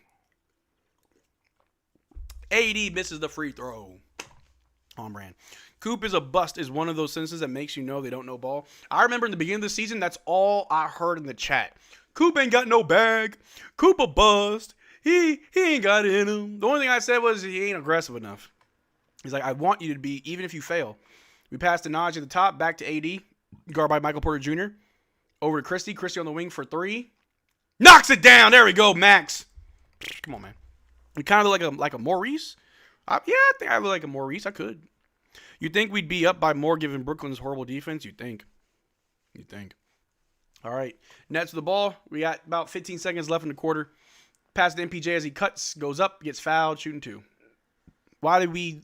AD misses the free throw. On brand. Coop is a bust is one of those sentences that makes you know they don't know ball. I remember in the beginning of the season, that's all I heard in the chat. Coop ain't got no bag. Coop a bust. He ain't got it in him. The only thing I said was he ain't aggressive enough. He's like, I want you to be, even if you fail. We pass to Naj at the top, back to AD. Guard by Michael Porter Jr. Over to Christie. Christie on the wing for three. Knocks it down. There we go, Max. Come on, man. We kind of look like a Maurice. Yeah, I think I look like a Maurice. I could. You'd think we'd be up by more given Brooklyn's horrible defense. You'd think. All right. Nets to the ball. We got about 15 seconds left in the quarter. Pass to MPJ as he cuts, goes up, gets fouled, shooting two. Why did we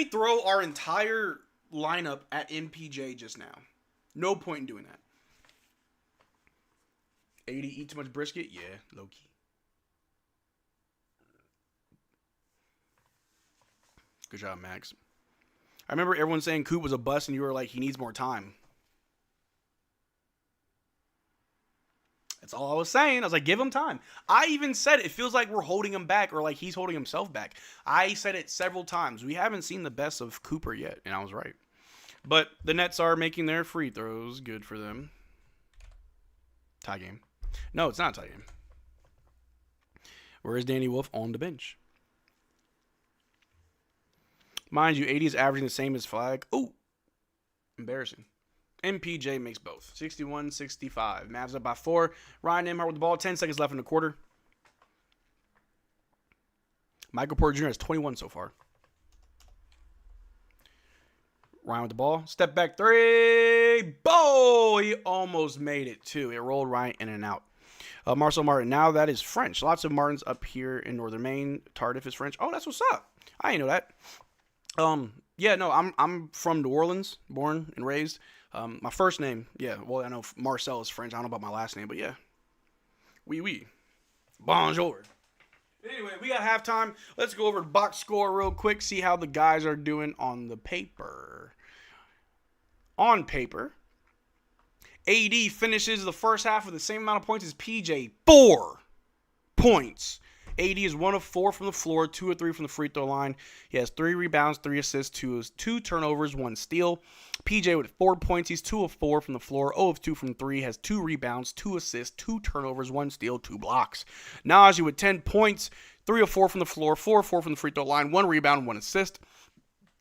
throw our entire lineup at MPJ just now? No point in doing that. 80 eat too much brisket? Yeah, low key. Good job, Max. I remember everyone saying Coop was a bust, and you were like, he needs more time. That's all I was saying. I was like, give him time. I even said it feels like we're holding him back or like he's holding himself back. I said it several times. We haven't seen the best of Cooper yet, and I was right. But the Nets are making their free throws. Good for them. Tie game. No, it's not a tie game. Where is Danny Wolf on the bench? Mind you, 80 is averaging the same as Flagg. Oh, embarrassing. MPJ makes both. 61-65. Mavs up by 4. Ryan Nembhard with the ball. 10 seconds left in the quarter. Michael Porter Jr. has 21 so far. Ryan with the ball. Step back three. Boom! He almost made it, too. It rolled Ryan in and out. Marcel Martin. Now that is French. Lots of Martins up here in Northern Maine. Tardif is French. Oh, that's what's up. I didn't know that. Yeah, no, I'm from New Orleans, born and raised. My first name, yeah, well, I know Marcel is French. I don't know about my last name, but yeah. Oui. Bonjour. Anyway, we got halftime. Let's go over the box score real quick, see how the guys are doing on the paper. On paper, AD finishes the first half with the same amount of points as PJ. 4 points. AD is 1 of 4 from the floor, 2 of 3 from the free throw line. He has 3 rebounds, 3 assists, 2 turnovers, 1 steal. PJ with 4 points. He's 2 of 4 from the floor, 0 of 2 from 3, has 2 rebounds, 2 assists, 2 turnovers, 1 steal, 2 blocks. Najee with 10 points, 3 of 4 from the floor, 4 of 4 from the free throw line, 1 rebound, 1 assist.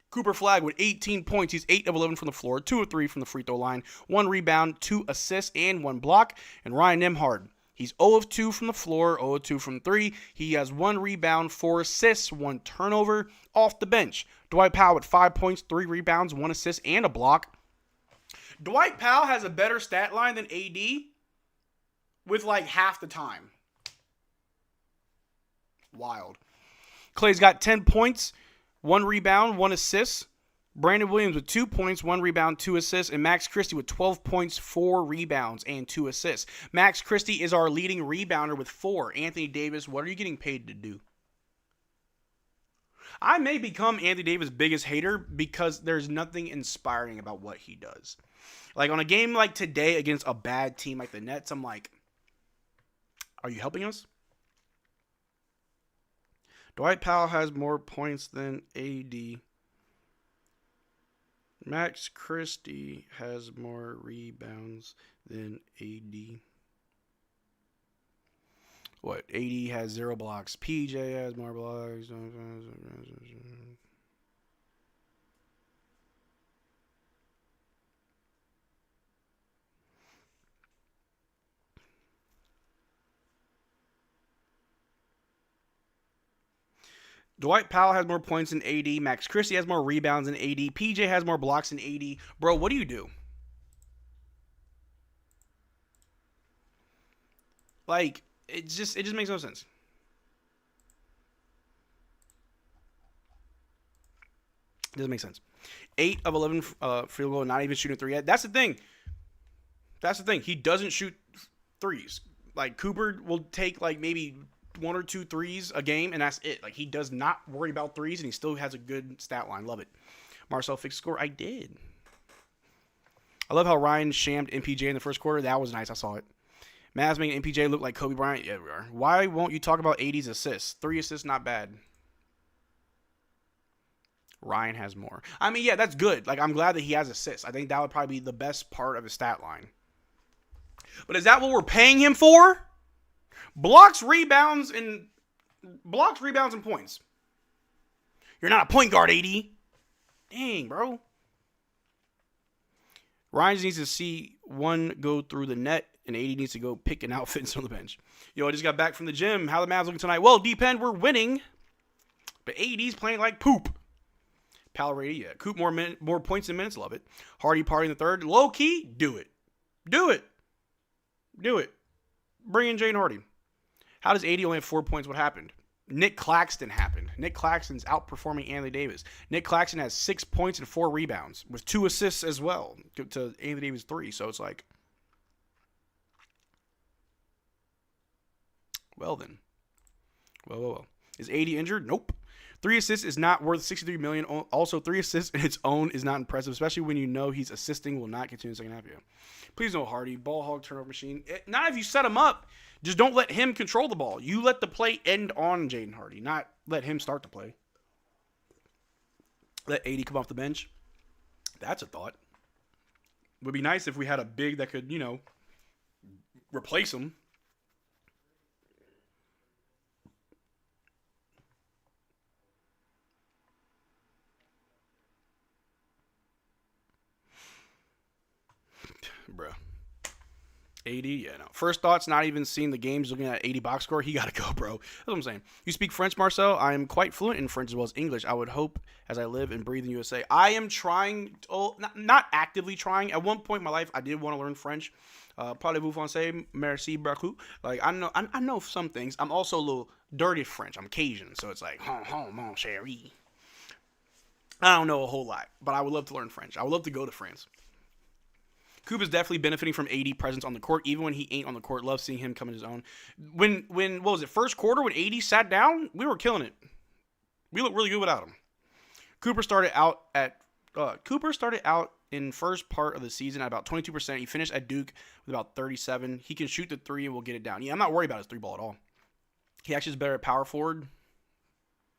Cooper Flagg with 18 points. He's 8 of 11 from the floor, 2 of 3 from the free throw line, 1 rebound, 2 assists, and 1 block. And Ryan Nembhard. He's 0 of 2 from the floor, 0 of 2 from 3. He has 1 rebound, 4 assists, 1 turnover off the bench. Dwight Powell with 5 points, 3 rebounds, 1 assist, and a block. Dwight Powell has a better stat line than AD with like half the time. Wild. Clay's got 10 points, 1 rebound, 1 assist. Brandon Williams with 2 points, 1 rebound, 2 assists, and Max Christie with 12 points, 4 rebounds, and 2 assists. Max Christie is our leading rebounder with 4. Anthony Davis, what are you getting paid to do? I may become Anthony Davis' biggest hater because there's nothing inspiring about what he does. Like on a game like today against a bad team like the Nets, I'm like, are you helping us? Dwight Powell has more points than AD. Max Christie has more rebounds than AD. What? AD has 0 blocks. PJ has more blocks. Dwight Powell has more points than AD. Max Christie has more rebounds than AD. PJ has more blocks than AD. Bro, what do you do? Like, it just makes no sense. Doesn't make sense. 8 of 11 field goal, not even shooting 3 yet. That's the thing. He doesn't shoot threes. Like, Cooper will take, like, maybe 1 or 2 threes a game, and that's it. Like, he does not worry about threes, and he still has a good stat line. Love it. Marcel fixed score. I did. I love how Ryan shammed MPJ in the first quarter. That was nice. I saw it. Mavs making MPJ look like Kobe Bryant. Yeah, we are. Why won't you talk about 80's assists? 3 assists, not bad. Ryan has more. I mean, yeah, that's good. Like, I'm glad that he has assists. I think that would probably be the best part of his stat line. But is that what we're paying him for? Blocks, rebounds, and points. You're not a point guard, 80. Dang, bro. Ryan needs to see one go through the net, and 80 needs to go pick an outfit on the bench. Yo, I just got back from the gym. How the Mavs looking tonight? Well, depend. We're winning, but 80's playing like poop. Pal Rady, yeah. Coop more points and minutes. Love it. Hardy party in the third. Low key, do it. Do it. Bring in Jaden Hardy. How does 80 only have 4 points? What happened? Nick Claxton happened. Nick Claxton's outperforming Anthony Davis. Nick Claxton has 6 points and 4 rebounds with 2 assists as well to Anthony Davis 3. So it's like, well then. Well. Is 80 injured? Nope. 3 assists is not worth $63 million. Also, 3 assists in its own is not impressive, especially when you know he's assisting will not continue the second half. Yeah. Please no Hardy. Ball hog turnover machine. Not if you set him up. Just don't let him control the ball. You let the play end on Jaden Hardy, not let him start the play. Let 80 come off the bench. That's a thought. Would be nice if we had a big that could, replace him. Bruh. 80, yeah, no. First thoughts, not even seeing the games, looking at 80 box score. He got to go, bro. That's what I'm saying. You speak French, Marcel? I am quite fluent in French as well as English. I would hope as I live and breathe in USA. I am trying, not actively trying. At one point in my life, I did want to learn French. Parlez-vous français? Merci beaucoup. Like, I know some things. I'm also a little dirty French. I'm Cajun, so it's like, mon chéri. I don't know a whole lot, but I would love to learn French. I would love to go to France. Cuba's definitely benefiting from 80 presence on the court, even when he ain't on the court. Love seeing him come in his own. When what was it, first quarter when 80 sat down, we were killing it. We looked really good without him. Cooper started out in first part of the season at about 22%. He finished at Duke with about 37. He can shoot the 3 and we'll get it down. Yeah, I'm not worried about his 3 ball at all. He actually is better at power forward.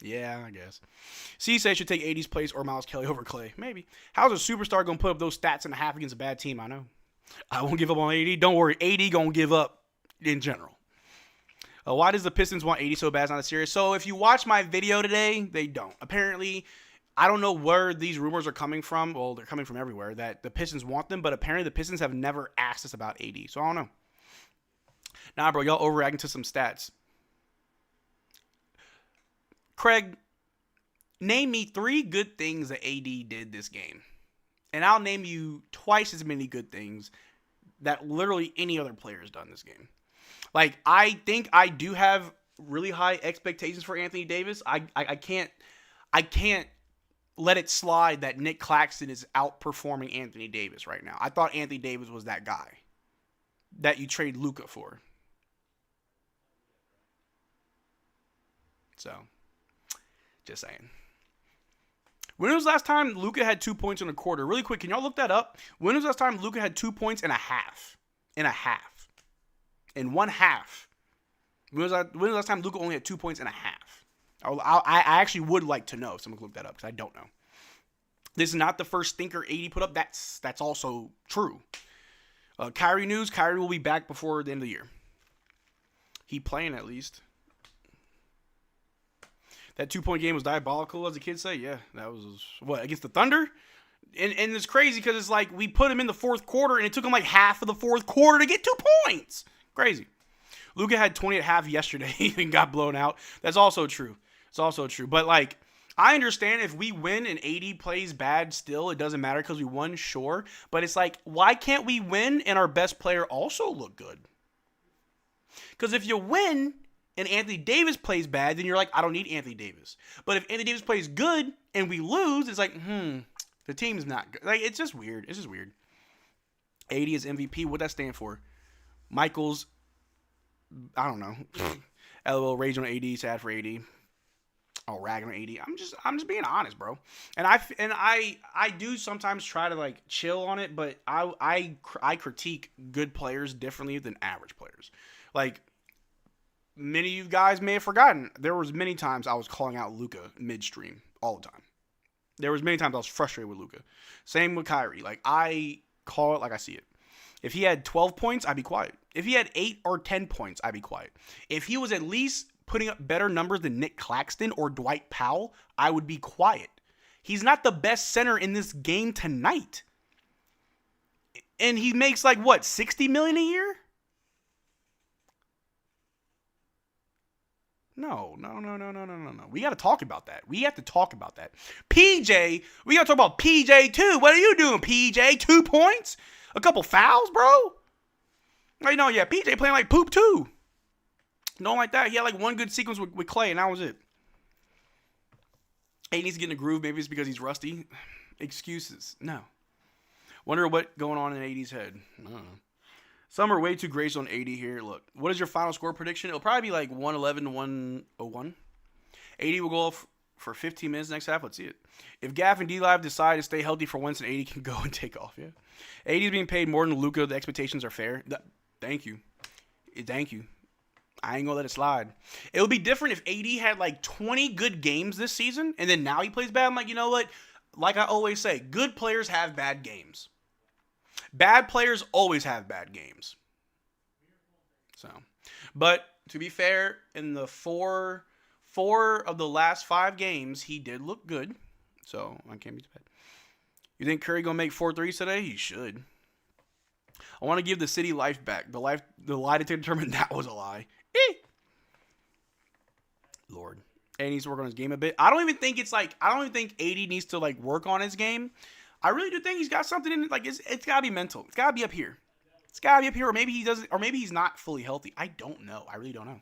Yeah, I guess. CSA should take 80's place or Miles Kelly over Clay. Maybe. How's a superstar going to put up those stats in a half against a bad team? I know. I won't give up on 80. Don't worry. 80 going to give up in general. Why does the Pistons want 80 so bad? It's not serious. So if you watch my video today, they don't. Apparently, I don't know where these rumors are coming from. Well, they're coming from everywhere that the Pistons want them, but apparently the Pistons have never asked us about 80. So I don't know. Nah, bro, y'all overreacting to some stats. Craig, name me 3 good things that AD did this game. And I'll name you twice as many good things that literally any other player has done this game. Like, I think I do have really high expectations for Anthony Davis. I can't let it slide that Nick Claxton is outperforming Anthony Davis right now. I thought Anthony Davis was that guy that you trade Luka for. So, just saying. When was the last time Luka had 2 points in a quarter? Really quick, can y'all look that up? When was the last time Luka had 2 points in a half? In one half. When was the last time Luka only had 2 points in a half? I actually would like to know if someone could look that up because I don't know. This is not the first stinker 80 put up. That's also true. Kyrie news. Kyrie will be back before the end of the year. He playing at least. That 2-point game was diabolical, as the kids say. Yeah, that was, what, against the Thunder? And it's crazy because it's like we put him in the fourth quarter, and it took him like half of the fourth quarter to get 2 points. Crazy. Luka had 20 at half yesterday and got blown out. That's also true. It's also true. But, like, I understand if we win and 80 plays bad still, it doesn't matter because we won, sure. But it's like, why can't we win and our best player also look good? Because if you win and Anthony Davis plays bad, then you're like, I don't need Anthony Davis. But if Anthony Davis plays good and we lose, it's like, the team's not good. Like, it's just weird. It's just weird. AD is MVP. What'd that stand for? Michael's, I don't know. LOL, rage on AD, sad for AD. Oh, ragging on AD. I'm just being honest, bro. And I do sometimes try to like chill on it, but I critique good players differently than average players. Like, many of you guys may have forgotten, there was many times I was calling out Luka midstream all the time. There was many times I was frustrated with Luka. Same with Kyrie. Like, I call it like I see it. If he had 12 points, I'd be quiet. If he had 8 or 10 points, I'd be quiet. If he was at least putting up better numbers than Nick Claxton or Dwight Powell, I would be quiet. He's not the best center in this game tonight. And he makes like, what, $60 million a year? No. We got to talk about that. We have to talk about that. PJ, we got to talk about PJ too. What are you doing, PJ? 2 points? A couple fouls, bro? Like, no, yeah, PJ playing like poop too. Don't like that. He had like one good sequence with Clay, and that was it. He needs to get in a groove. Maybe it's because he's rusty. Excuses. No. Wonder what going on in AD's head. I don't know. Some are way too gracious on AD here. Look, what is your final score prediction? It'll probably be like 111 to 101. AD will go off for 15 minutes next half. Let's see it. If Gaff and D-Live decide to stay healthy for once, and AD can go and take off, yeah. AD is being paid more than Luka. The expectations are fair. Thank you. Thank you. I ain't gonna let it slide. It would be different if AD had like 20 good games this season, and then now he plays bad. I'm like, you know what? Like I always say, good players have bad games. Bad players always have bad games. So, but to be fair, in the four of the last 5 games, he did look good. So I can't be too bad. You think Curry gonna make 4 threes today? He should. I want to give the city life back. The lie detector determined that was a lie. Lord. And he needs to work on his game a bit. I don't even think AD needs to like work on his game. I really do think he's got something in it. Like, it's got to be mental. It's got to be up here. It's got to be up here. Or maybe he doesn't. Or maybe he's not fully healthy. I don't know. I really don't know.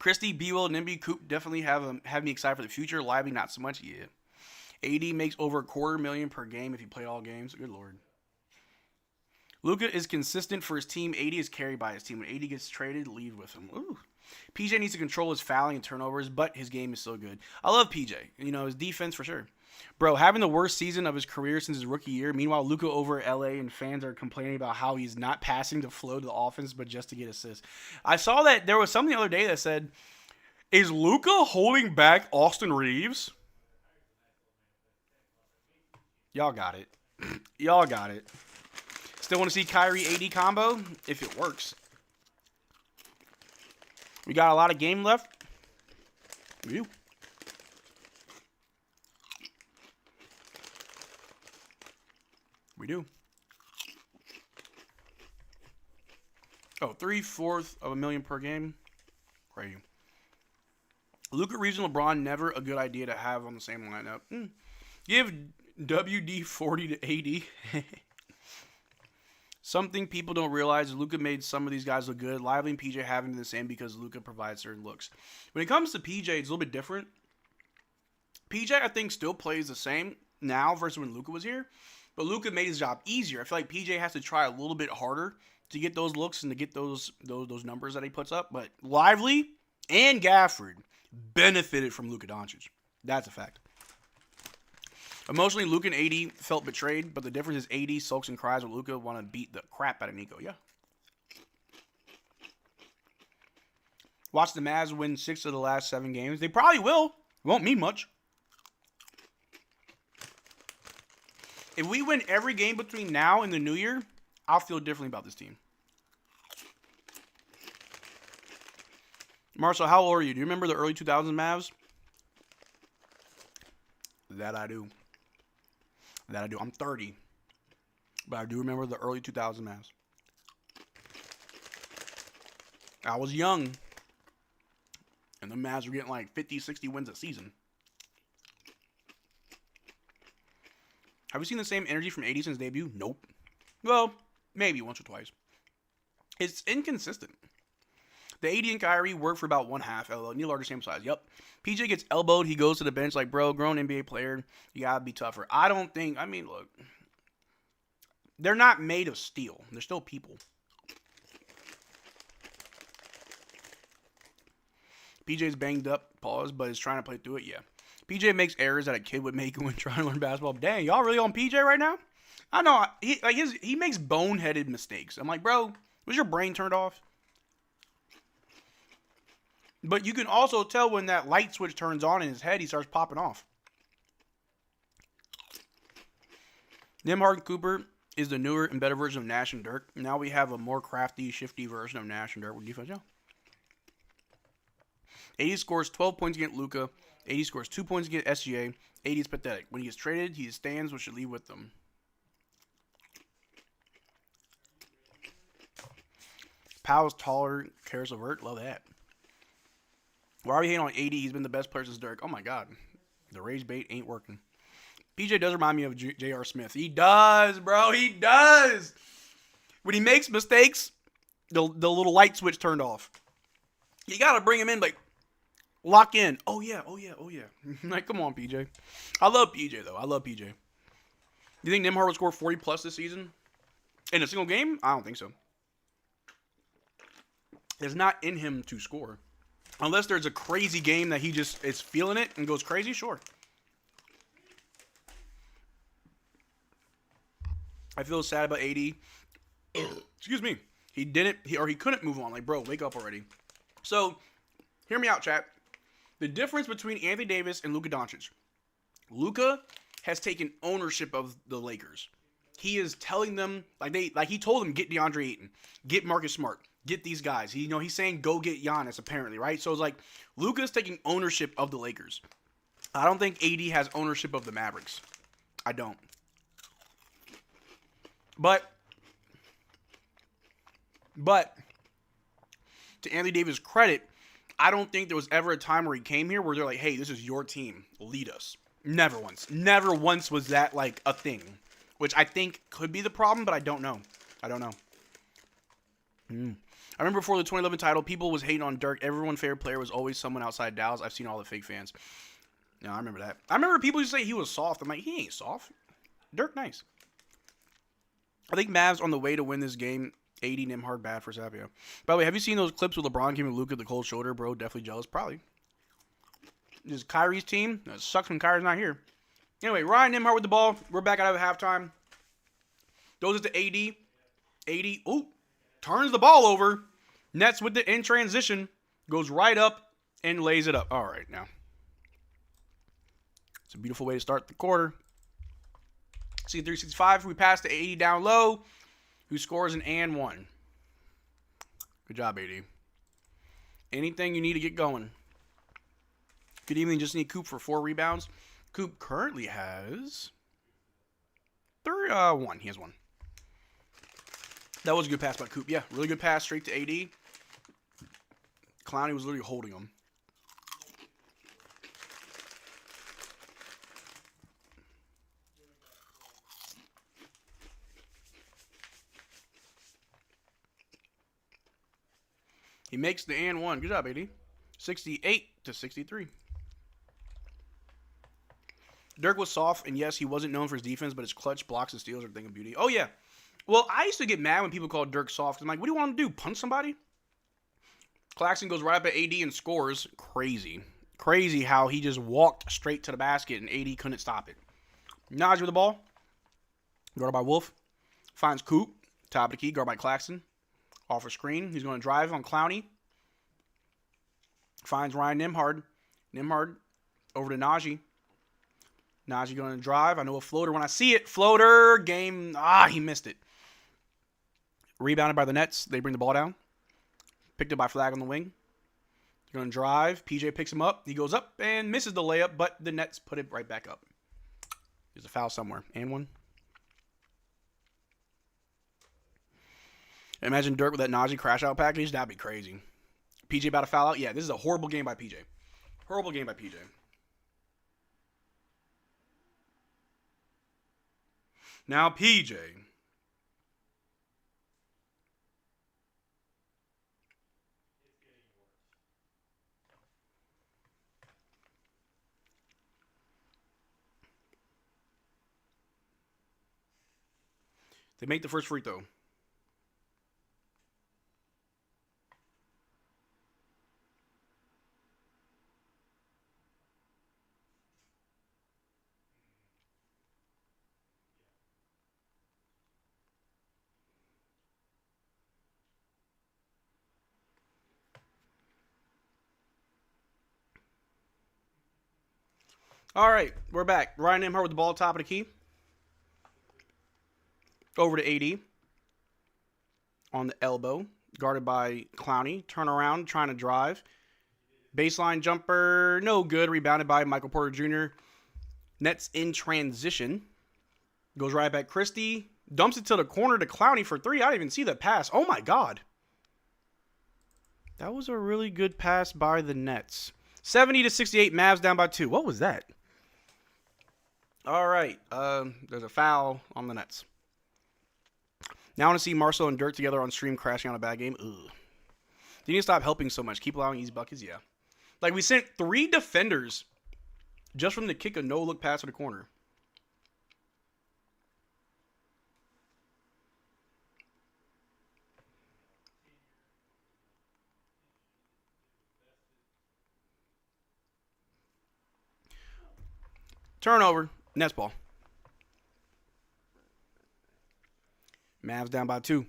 Christie, B-Will, and Nimby, Coop definitely have me excited for the future. Lively, not so much. Yeah. AD makes over $250,000 per game if he played all games. Good Lord. Luka is consistent for his team. AD is carried by his team. When AD gets traded, leave with him. Ooh. PJ needs to control his fouling and turnovers, but his game is so good. I love PJ. You know, his defense for sure. Bro, having the worst season of his career since his rookie year. Meanwhile, Luka over at LA and fans are complaining about how he's not passing to flow to the offense, but just to get assists. I saw that there was something the other day that said, is Luka holding back Austin Reeves? Y'all got it. Y'all got it. Still want to see Kyrie AD combo? If it works. We got a lot of game left. We do. We do. Oh, 3/4 of a million per game. Crazy. Luka, Reeves, and LeBron, never a good idea to have on the same lineup. Give WD-40 to AD. Something people don't realize is Luka made some of these guys look good. Lively and PJ haven't been the same because Luka provides certain looks. When it comes to PJ, it's a little bit different. PJ, I think, still plays the same now versus when Luka was here. But Luka made his job easier. I feel like PJ has to try a little bit harder to get those looks and to get those numbers that he puts up. But Lively and Gafford benefited from Luka Doncic. That's a fact. Emotionally, Luka and AD felt betrayed, but the difference is AD sulks and cries when Luka want to beat the crap out of Nico. Yeah. Watch the Mavs win 6 of the last 7 games. They probably will. It won't mean much. If we win every game between now and the new year, I'll feel differently about this team. Marcel, how old are you? Do you remember the early 2000s Mavs? That I do. I'm 30. But I do remember the early 2000 Mavs. I was young. And the Mavs were getting like 50, 60 wins a season. Have you seen the same energy from AD since debut? Nope. Well, maybe once or twice. It's inconsistent. The AD and Kyrie work for about one half. LOL. Need a larger sample size. Yep. PJ gets elbowed. He goes to the bench like, bro, grown NBA player. You gotta be tougher. I don't think. I mean, look. They're not made of steel. They're still people. PJ's banged up. Pause, but is trying to play through it. Yeah. PJ makes errors that a kid would make when trying to learn basketball. Dang, y'all really on PJ right now? I know. He makes boneheaded mistakes. I'm like, bro, was your brain turned off? But you can also tell when that light switch turns on in his head, he starts popping off. Nembhard and Cooper is the newer and better version of Nash and Dirk. Now we have a more crafty, shifty version of Nash and Dirk with defense. Yeah. 80 scores 12 points against Luka. 80 scores 2 points against SGA. 80 is pathetic. When he gets traded, he stands what should leave with them. Powell's taller, cares avert. Love that. Why are we hating on 80? He's been the best player since Dirk. Oh my God. The rage bait ain't working. PJ does remind me of J.R. Smith. He does, bro. He does. When he makes mistakes, the little light switch turned off. You got to bring him in, like, lock in. Oh, yeah. Like, come on, PJ. I love PJ, though. I love PJ. You think Nembhard will score 40 plus this season? In a single game? I don't think so. It's not in him to score. Unless there's a crazy game that he just is feeling it and goes crazy, sure. I feel sad about AD. Excuse me. He couldn't move on. Like, bro, wake up already. So, hear me out, chat. The difference between Anthony Davis and Luka Doncic. Luka has taken ownership of the Lakers. He is telling them, he told them, get DeAndre Ayton, get Marcus Smart, get these guys. He's saying go get Giannis, apparently, right? So it's like Luka's taking ownership of the Lakers. I don't think AD has ownership of the Mavericks. I don't. But to Anthony Davis' credit, I don't think there was ever a time where he came here where they're like, hey, this is your team. Lead us. Never once. Never once was that like a thing. Which I think could be the problem, but I don't know. I remember before the 2011 title, people was hating on Dirk. Everyone's favorite player was always someone outside Dallas. I've seen all the fake fans. No, I remember that. I remember people used to say he was soft. I'm like, he ain't soft. Dirk, nice. I think Mavs on the way to win this game. 80 Nembhard bad for Sapio. By the way, have you seen those clips with LeBron giving Luka the cold shoulder, bro? Definitely jealous. Probably. This is Kyrie's team. It sucks when Kyrie's not here. Anyway, Ryan Nembhard with the ball. We're back out of halftime. Throws it to AD. AD, turns the ball over. Nets with it in transition. Goes right up and lays it up. All right, now. It's a beautiful way to start the quarter. See 365. We pass to AD down low, who scores an and one. Good job, AD. Anything you need to get going. Good evening. Just need Coop for 4 rebounds. Coop currently has 1. He has 1. That was a good pass by Coop. Yeah, really good pass straight to AD. Clowney was literally holding him. He makes the and one. Good job, AD. 68-63. Dirk was soft, and yes, he wasn't known for his defense, but his clutch blocks and steals are a thing of beauty. Oh, yeah. Well, I used to get mad when people called Dirk soft. I'm like, what do you want to do? Punch somebody? Claxton goes right up at AD and scores. Crazy. Crazy how he just walked straight to the basket, and AD couldn't stop it. Najee with the ball. Guarded by Wolf. Finds Coop. Top of the key. Guarded by Claxton. Off a screen. He's going to drive on Clowney. Finds Ryan Nembhard. Nembhard over to Najee. Najee going to drive. I know a floater when I see it. Floater. Game. He missed it. Rebounded by the Nets. They bring the ball down. Picked up by Flagg on the wing. He's going to drive. PJ picks him up. He goes up and misses the layup, but the Nets put it right back up. There's a foul somewhere. And one. Imagine Dirk with that Najee crash out package. That'd be crazy. PJ about to foul out. Yeah, this is a horrible game by PJ. Horrible game by PJ. Now PJ. They make the first free throw. All right, we're back. Ryan Nembhard with the ball, top of the key. Over to AD. On the elbow. Guarded by Clowney. Turn around, trying to drive. Baseline jumper, no good. Rebounded by Michael Porter Jr. Nets in transition. Goes right back. Christie dumps it to the corner to Clowney for three. I didn't even see that pass. Oh, my God. That was a really good pass by the Nets. 70-68, Mavs down by 2. What was that? All right. There's a foul on the Nets. Now I want to see Marcel and Dirk together on stream crashing on a bad game. Ugh. You need to stop helping so much. Keep allowing easy buckets. Yeah. Like, we sent 3 defenders just from the kick a no-look pass to the corner. Turnover. Nets ball. Mavs down by 2.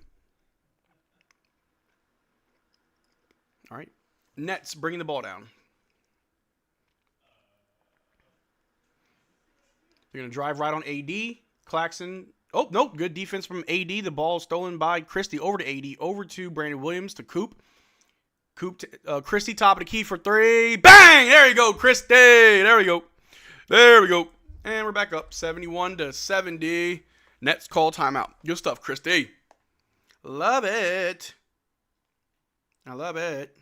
All right. Nets bringing the ball down. They're going to drive right on AD. Claxton. Oh, nope. Good defense from AD. The ball stolen by Christie. Over to AD. Over to Brandon Williams to Coop. Christie top of the key for 3. Bang! There you go, Christie. There we go. There we go. And we're back up. 71-70. Nets call timeout. Good stuff, Christie. Love it. I love it.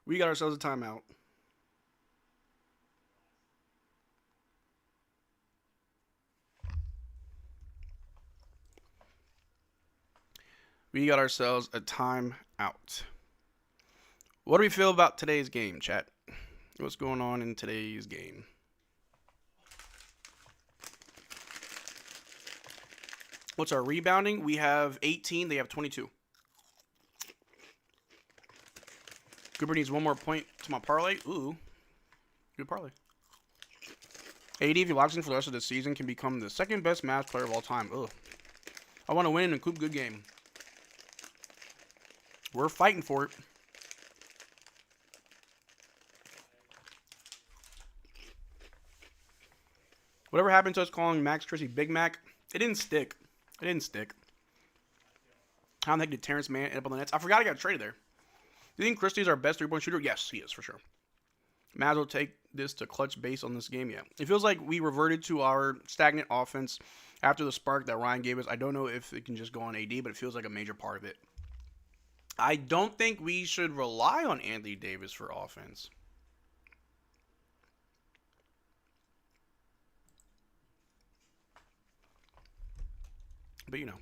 We got ourselves a timeout. We got ourselves a timeout. What do we feel about today's game, chat? What's going on in today's game? What's our rebounding? We have 18. They have 22. Cooper needs one more point to my parlay. Ooh. Good parlay. AD, if he locks in for the rest of the season, can become the second best Mavs player of all time. Ugh. I want to win and Coop good game. We're fighting for it. Whatever happened to us calling Max Christie Big Mac, it didn't stick. It didn't stick. How the heck did Terrence Mann end up on the Nets? I forgot I got traded there. Do you think Christie's our best three-point shooter? Yes, he is, for sure. Mavs will take this to clutch base on this game, yeah. It feels like we reverted to our stagnant offense after the spark that Ryan gave us. I don't know if it can just go on AD, but it feels like a major part of it. I don't think we should rely on Anthony Davis for offense. But you know.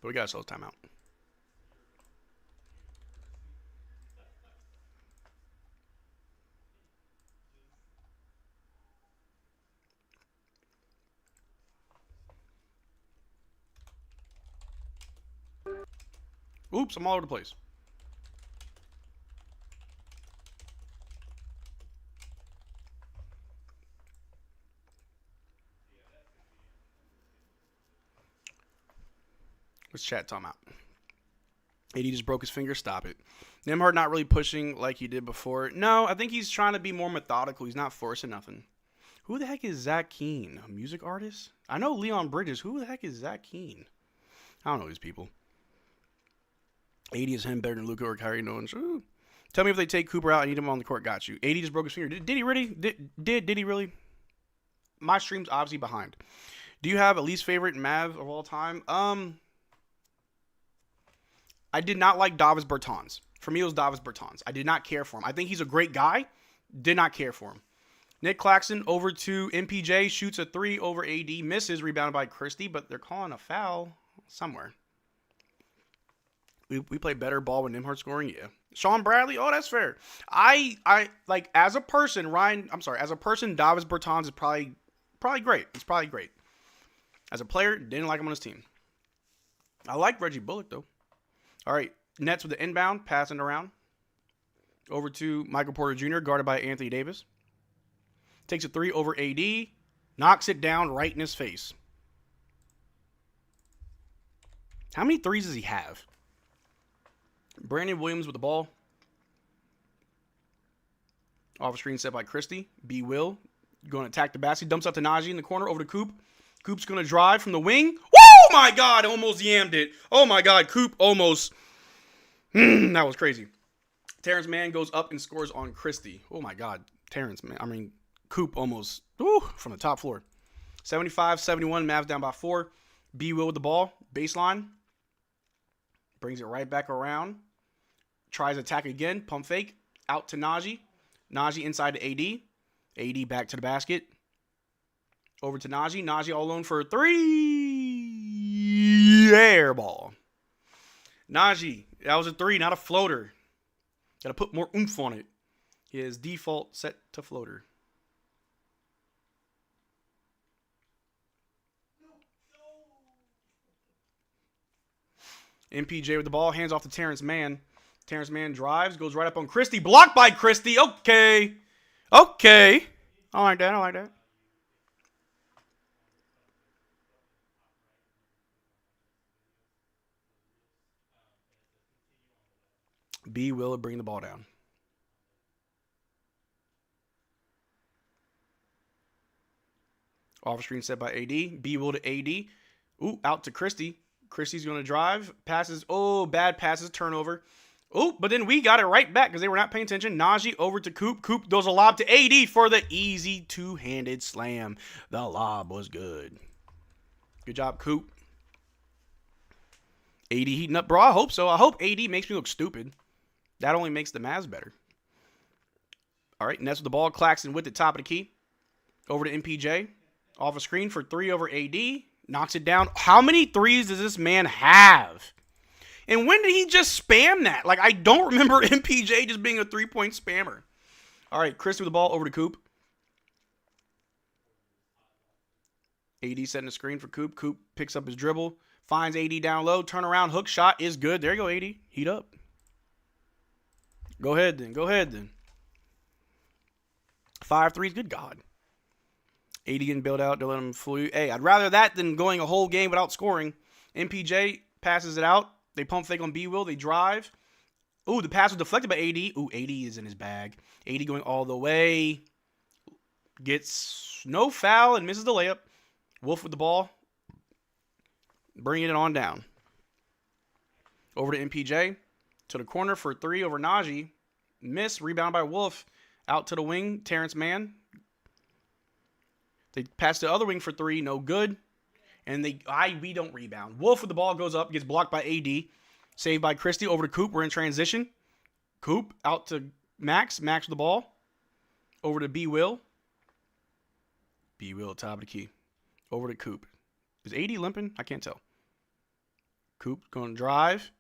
But we got ourselves a timeout. Oops, I'm all over the place. Let's chat time out. AD just broke his finger. Stop it. Nembhard not really pushing like he did before. No, I think he's trying to be more methodical. He's not forcing nothing. Who the heck is Zach Keen? A music artist? I know Leon Bridges. Who the heck is Zach Keen? I don't know these people. AD is him better than Luka or Kyrie. No one's. Ooh. Tell me if they take Cooper out and need him on the court. Got you. AD just broke his finger. Did he really? Did he really? My stream's obviously behind. Do you have a least favorite Mav of all time? I did not like Davis Bertans. For me, it was Davis Bertans. I did not care for him. I think he's a great guy. Did not care for him. Nick Claxton over to MPJ, shoots a 3 over AD, misses, rebounded by Christie, but they're calling a foul somewhere. We play better ball with Nimhart scoring, yeah. Sean Bradley, oh, that's fair. I like, as a person, as a person, Davis Bertans is probably great. It's probably great. As a player, didn't like him on his team. I like Reggie Bullock, though. All right, Nets with the inbound, passing around. Over to Michael Porter Jr., guarded by Anthony Davis. Takes a 3 over AD, knocks it down right in his face. How many threes does he have? Brandon Williams with the ball. Off screen set by Christie. B. Will going to attack the basket. Dumps out to Najee in the corner over to Coop. Coop's going to drive from the wing. Woo! My God, almost yammed it. Oh my God, Coop almost. That was crazy. Terrence Mann goes up and scores on Christie. Oh my God, Coop almost from the top floor. 75-71, Mavs down by 4. B. Will with the ball. Baseline. Brings it right back around. Tries attack again. Pump fake. Out to Najee. Najee inside to AD. AD back to the basket. Over to Najee. Najee all alone for a 3. Air ball. Najee. That was a 3, not a floater. Got to put more oomph on it. His default set to floater. MPJ with the ball, hands off to Terrence Mann. Terrence Mann drives, goes right up on Christie. Blocked by Christie. Okay. I like that. B. Will bring the ball down. Off screen set by AD. B. Will to AD. Ooh, out to Christie. Christie's going to drive. Passes. Oh, bad passes. Turnover. Oh, but then we got it right back because they were not paying attention. Najee over to Coop. Coop does a lob to AD for the easy two-handed slam. The lob was good. Good job, Coop. AD heating up, bro. I hope so. I hope AD makes me look stupid. That only makes the Mavs better. All right, Nets with the ball. Claxton with the top of the key. Over to MPJ. Off a screen for 3 over AD. Knocks it down. How many threes does this man have? And when did he just spam that? Like, I don't remember MPJ just being a 3-point spammer. All right, Chris with the ball over to Coop. AD setting the screen for Coop. Coop picks up his dribble. Finds AD down low. Turnaround hook shot is good. There you go, AD. Heat up. Go ahead then. 5 threes. Good God. AD getting bailed out. Don't let him fool you. Hey, I'd rather that than going a whole game without scoring. MPJ passes it out. They pump fake on B. Will. They drive. Ooh, the pass was deflected by AD. Ooh, AD is in his bag. AD going all the way. Gets no foul and misses the layup. Wolf with the ball. Bringing it on down. Over to MPJ. To the corner for 3 over Najee. Miss. Rebound by Wolf. Out to the wing. Terrence Mann. They pass the other wing for 3. No good. And we don't rebound. Wolf with the ball goes up. Gets blocked by AD. Saved by Christie. Over to Coop. We're in transition. Coop out to Max. Max with the ball. Over to B. Will. B. Will top of the key. Over to Coop. Is AD limping? I can't tell. Coop going to drive.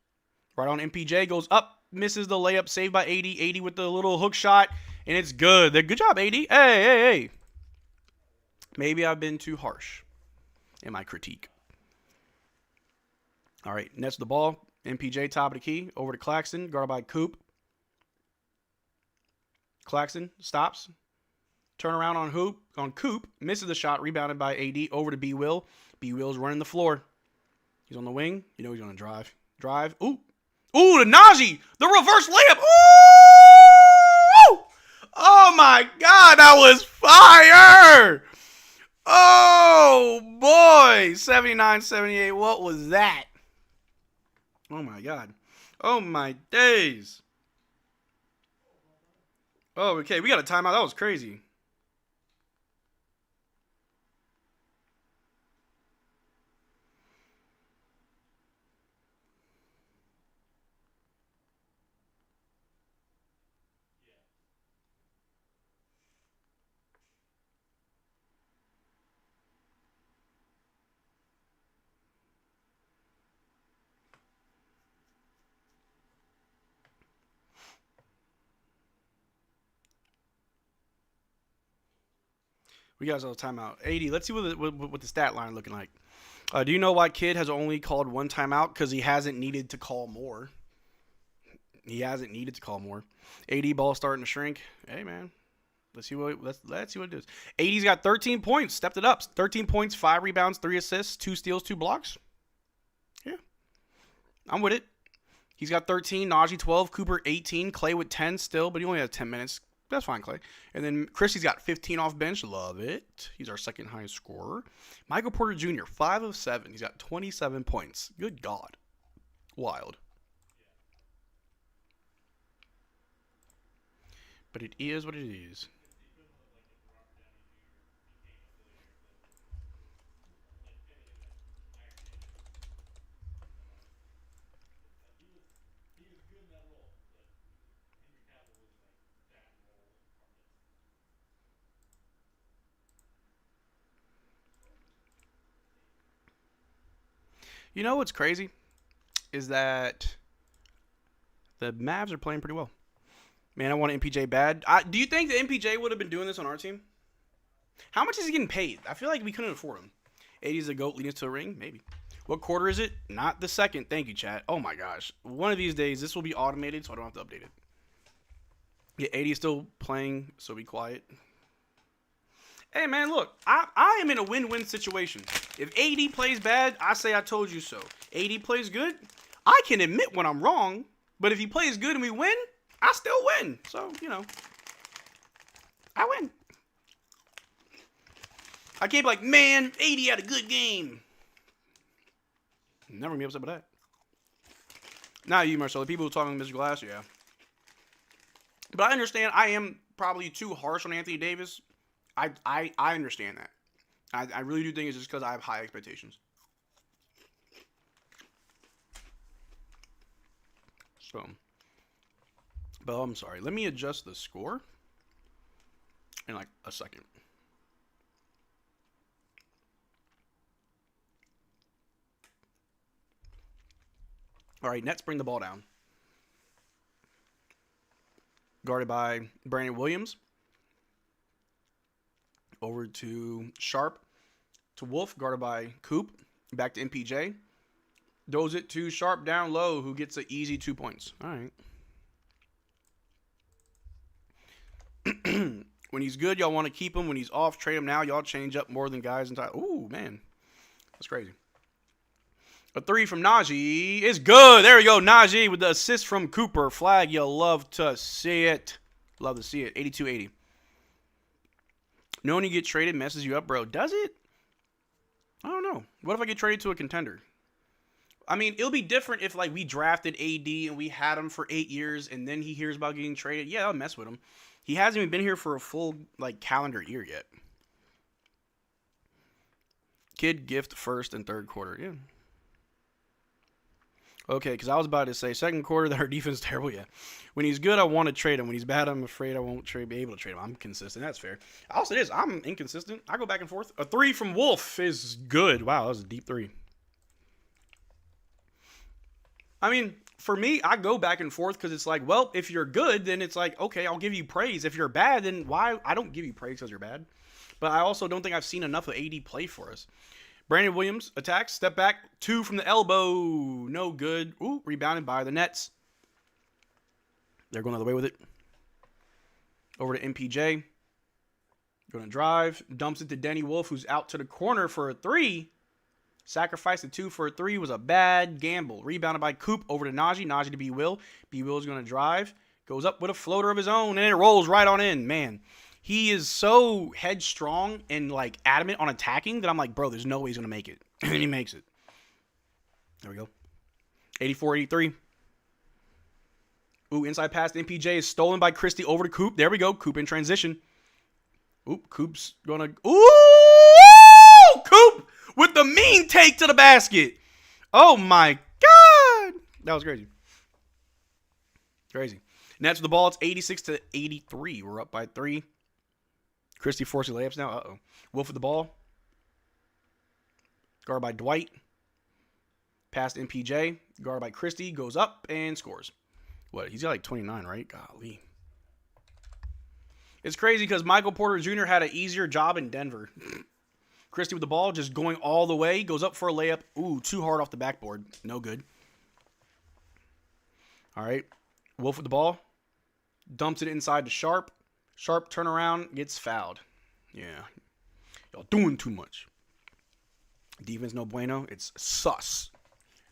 Right on MPJ. Goes up. Misses the layup. Saved by AD. AD with the little hook shot. And it's good. Good job, AD. Hey. Maybe I've been too harsh in my critique. All right. Nets the ball. MPJ top of the key. Over to Claxton. Guarded by Coop. Claxton stops. Turn around on Coop. Misses the shot. Rebounded by AD. Over to B. Will. B. Will's running the floor. He's on the wing. You know he's going to drive. Drive. Ooh, to Najee. The reverse layup. Ooh! Oh, my God. That was fire. Oh, boy. 79-78. What was that? Oh, my God. Oh, my days. Oh, okay. We got a timeout. That was crazy. We got a timeout. 80. Let's see what the stat line looking like. Do you know why Kid has only called one timeout? Because he hasn't needed to call more. He hasn't needed to call more. 80 ball starting to shrink. Hey man, let's see what it is. 80's got 13 points. Stepped it up. 13 points, 5 rebounds, 3 assists, 2 steals, 2 blocks. Yeah, I'm with it. He's got 13. Najee 12. Cooper 18. Clay with 10 still, but he only has 10 minutes. That's fine, Clay. And then Christie's got 15 off bench. Love it. He's our second highest scorer. Michael Porter Jr., 5 of 7. He's got 27 points. Good God. Wild. But it is what it is. You know what's crazy? Is that the Mavs are playing pretty well. Man, I want MPJ bad. Do you think the MPJ would have been doing this on our team? How much is he getting paid? I feel like we couldn't afford him. 80 is a GOAT leading us to a ring? Maybe. What quarter is it? Not the second. Thank you, chat. Oh my gosh. One of these days, this will be automated, so I don't have to update it. Yeah, 80 is still playing, so be quiet. Hey, man, look. I am in a win-win situation. If 80 plays bad, I say I told you so. 80 plays good, I can admit when I'm wrong. But if he plays good and we win, I still win. So, you know, I win. I can't be like, man, 80 had a good game. Never be upset about that. Not you, Marcel. The people who talk about Mr. Glass, yeah. But I understand I am probably too harsh on Anthony Davis. I understand that. I really do think it's just because I have high expectations. So, but I'm sorry. Let me adjust the score in like a second. All right, Nets bring the ball down. Guarded by Brandon Williams. Over to Sharp. To Wolf, guarded by Coop. Back to MPJ. Throws it to Sharp down low, who gets an easy 2 points. All right. When he's good, y'all want to keep him. When he's off, trade him now. Y'all change up more than guys in time. Ooh, man. That's crazy. A 3 from Najee is good. There we go. Najee with the assist from Cooper Flagg. You'll love to see it. Love to see it. 82-80. Knowing you get traded messes you up, bro. Does it? I don't know. What if I get traded to a contender? I mean, it'll be different if, like, we drafted AD and we had him for 8 years and then he hears about getting traded. Yeah, I'll mess with him. He hasn't even been here for a full, like, calendar year yet. Kid gift first and third quarter. Yeah. Okay, because I was about to say second quarter that our defense is terrible. Yeah. When he's good, I want to trade him. When he's bad, I'm afraid I won't be able to trade him. I'm consistent. That's fair. Also, it is. I'm inconsistent. I go back and forth. A 3 from Wolf is good. Wow, that was a deep 3. I mean, for me, I go back and forth because it's like, well, if you're good, then it's like, okay, I'll give you praise. If you're bad, then why? I don't give you praise because you're bad. But I also don't think I've seen enough of AD play for us. Brandon Williams attacks, step back, 2 from the elbow, no good. Ooh, rebounded by the Nets. They're going the other way with it. Over to MPJ. Going to drive, dumps it to Denny Wolf, who's out to the corner for a 3. Sacrifice the 2 for a 3 was a bad gamble. Rebounded by Coop over to Najee. Najee to B. Will. B. Will is going to drive. Goes up with a floater of his own, and it rolls right on in. Man, he is so headstrong and, like, adamant on attacking that I'm like, bro, there's no way he's going to make it. And he makes it. There we go. 84-83. Ooh, inside pass to MPJ is stolen by Christie over to Coop. There we go. Coop in transition. Ooh, Coop's going to... Ooh! Coop with the mean take to the basket. Oh, my God. That was crazy. Crazy. Nets with the ball. It's 86-83. We're up by 3. Christie forcing layups now. Uh-oh. Wolf with the ball. Guarded by Dwight. Past MPJ. Guarded by Christie. Goes up and scores. What? He's got like 29, right? Golly. It's crazy because Michael Porter Jr. had an easier job in Denver. Christie with the ball, just going all the way. Goes up for a layup. Ooh, too hard off the backboard. No good. All right. Wolf with the ball. Dumps it inside to Sharp. Sharp turnaround, gets fouled. Yeah. Y'all doing too much. Defense no bueno. It's sus.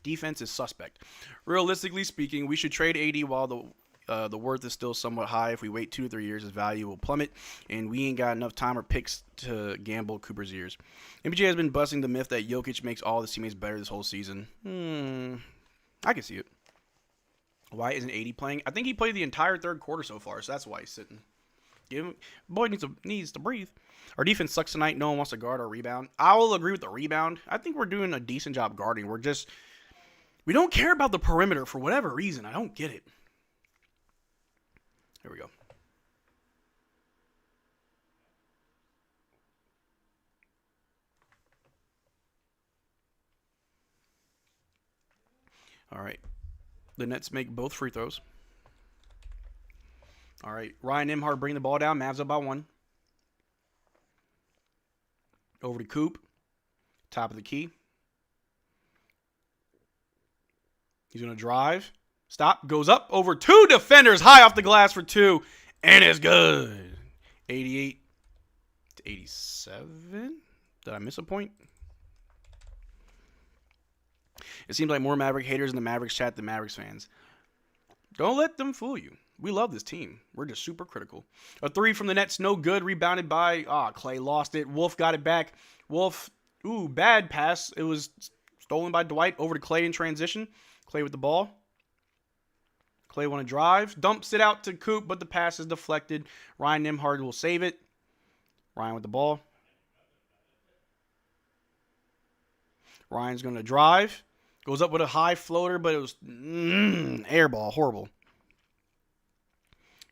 Defense is suspect. Realistically speaking, we should trade AD while the worth is still somewhat high. If we wait 2 to 3 years, his value will plummet, and we ain't got enough time or picks to gamble Cooper's ears. MPJ has been busting the myth that Jokic makes all the teammates better this whole season. I can see it. Why isn't AD playing? I think he played the entire third quarter so far, so that's why he's sitting. Boy needs to breathe. Our defense sucks tonight. No one wants to guard or rebound. I will agree with the rebound. I think we're doing a decent job guarding. We don't care about the perimeter for whatever reason. I don't get it. Here we go. All right. The Nets make both free throws. All right. Ryan Nembhard bringing the ball down. Mavs up by 1. Over to Coop. Top of the key. He's going to drive. Stop. Goes up over 2 defenders. High off the glass for 2. And it's good. 88 to 87. Did I miss a point? It seems like more Maverick haters in the Mavericks chat than Mavericks fans. Don't let them fool you. We love this team. We're just super critical. A 3 from the Nets. No good. Rebounded by... Clay lost it. Wolf got it back. Wolf... Ooh, bad pass. It was stolen by Dwight. Over to Clay in transition. Clay with the ball. Clay want to drive. Dumps it out to Coop, but the pass is deflected. Ryan Nembhard will save it. Ryan with the ball. Ryan's going to drive. Goes up with a high floater, but it was air ball. Horrible.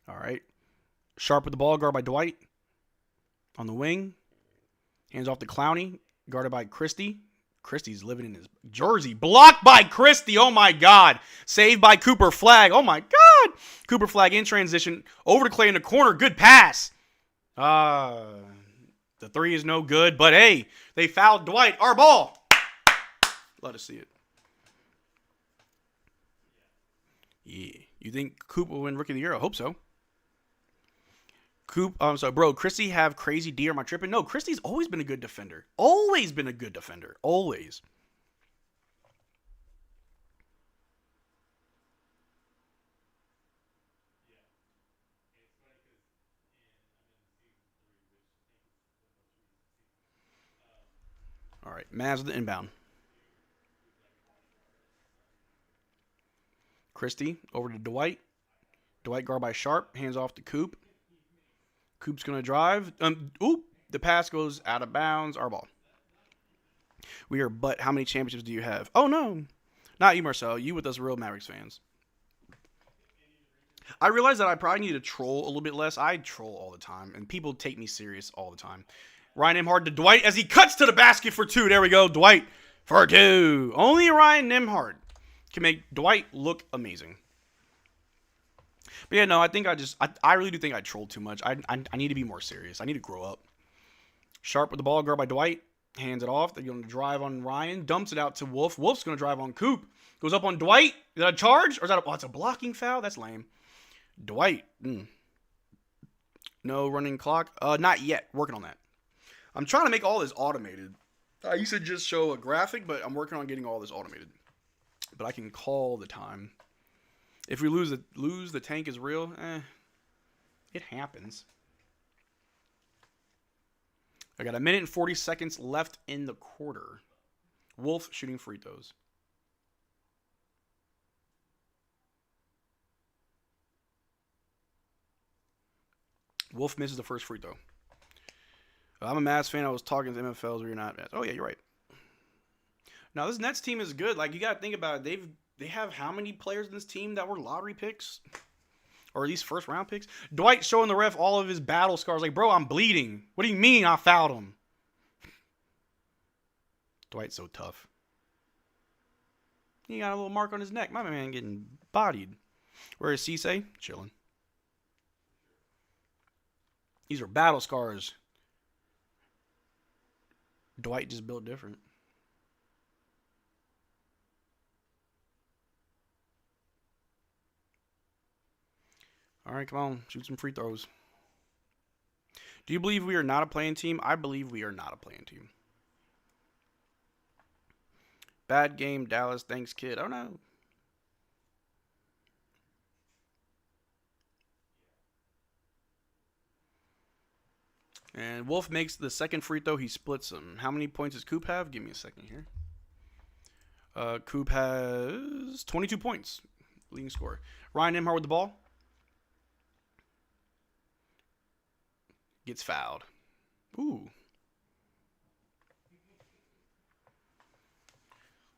All right. Sharp with the ball. Guarded by Dwight. On the wing. Hands off to Clowney. Guarded by Christie. Christie's living in his jersey. Blocked by Christie. Oh, my God. Saved by Cooper Flagg. Oh, my God. Cooper Flagg in transition. Over to Clay in the corner. Good pass. The 3 is no good. But, hey, they fouled Dwight. Our ball. Let us see it. Yeah. You think Coop will win Rookie of the Year? I hope so. Bro, Christie have crazy D, or am I tripping? No, Christie's always been a good defender. Always been a good defender. Always. All right, Mavs with the inbound. Christie over to Dwight. Dwight guard by Sharp. Hands off to Coop. Coop's going to drive. The pass goes out of bounds. Our ball. But how many championships do you have? Oh, no. Not you, Marcel. You with us real Mavericks fans. I realize that I probably need to troll a little bit less. I troll all the time, and people take me serious all the time. Ryan Nembhard to Dwight as he cuts to the basket for 2. There we go. Dwight for 2. Only Ryan Nembhard can make Dwight look amazing. But yeah, no, I think I really do think I trolled too much. I need to be more serious. I need to grow up. Sharp with the ball, guard by Dwight. Hands it off. They're going to drive on Ryan. Dumps it out to Wolf. Wolf's going to drive on Coop. Goes up on Dwight. Is that a charge? Or is that it's a blocking foul? That's lame. Dwight. No running clock. Not yet. Working on that. I'm trying to make all this automated. I used to just show a graphic, but I'm working on getting all this automated. But I can call the time. If we lose, the tank is real. It happens. I got 1 minute and 40 seconds left in the quarter. Wolf shooting free throws. Wolf misses the first free throw. I'm a Mavs fan. I was talking to MFLs where you're not. Oh, yeah, you're right. Now, this Nets team is good. Like, you got to think about it. They have how many players in this team that were lottery picks? Or at least first round picks? Dwight showing the ref all of his battle scars. Like, bro, I'm bleeding. What do you mean I fouled him? Dwight's so tough. He got a little mark on his neck. My man getting bodied. Where is Cisse? Chilling. These are battle scars. Dwight just built different. All right, come on. Shoot some free throws. Do you believe we are not a playing team? I believe we are not a playing team. Bad game, Dallas. Thanks, kid. Oh, no. And Wolf makes the second free throw. He splits them. How many points does Coop have? Give me a second here. Coop has 22 points. Leading scorer. Ryan Nembhard with the ball. Gets fouled. Ooh.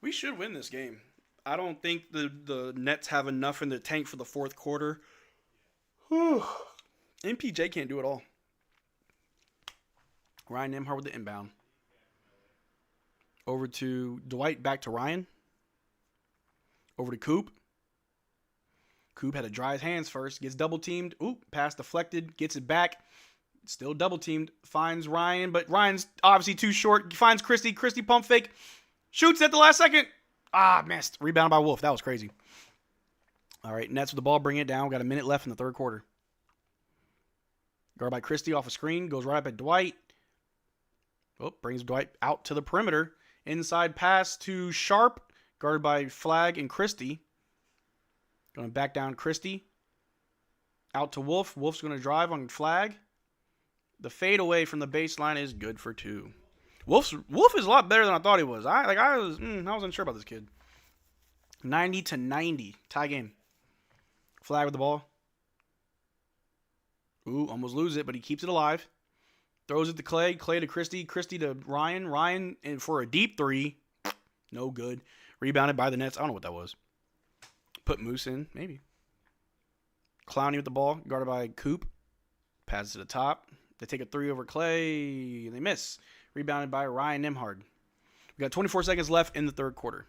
We should win this game. I don't think the Nets have enough in the tank for the fourth quarter. Whew. MPJ can't do it all. Ryan Nembhard with the inbound. Over to Dwight, back to Ryan. Over to Coop. Coop had to dry his hands first. Gets double teamed. Ooh, pass deflected. Gets it back. Still double teamed. Finds Ryan, but Ryan's obviously too short. Finds Christie. Christie pump fake. Shoots at the last second. Ah, missed. Rebounded by Wolf. That was crazy. All right, Nets with the ball. Bring it down. Got a minute left in the third quarter. Guard by Christie off a screen. Goes right up at Dwight. Oh, brings Dwight out to the perimeter. Inside pass to Sharp. Guarded by Flagg and Christie. Going back down Christie. Out to Wolf. Wolf's going to drive on Flagg. The fade away from the baseline is good for two. Wolf is a lot better than I thought he was. I was unsure about this kid. 90-90. Tie game. Flagg with the ball. Ooh, almost lose it, but he keeps it alive. Throws it to Clay. Clay to Christie. Christie to Ryan. Ryan and for a deep three. No good. Rebounded by the Nets. I don't know what that was. Put Moose in. Maybe. Clowney with the ball. Guarded by Coop. Passes to the top. They take a three over Clay. They miss. Rebounded by Ryan Nembhard. We got 24 seconds left in the third quarter.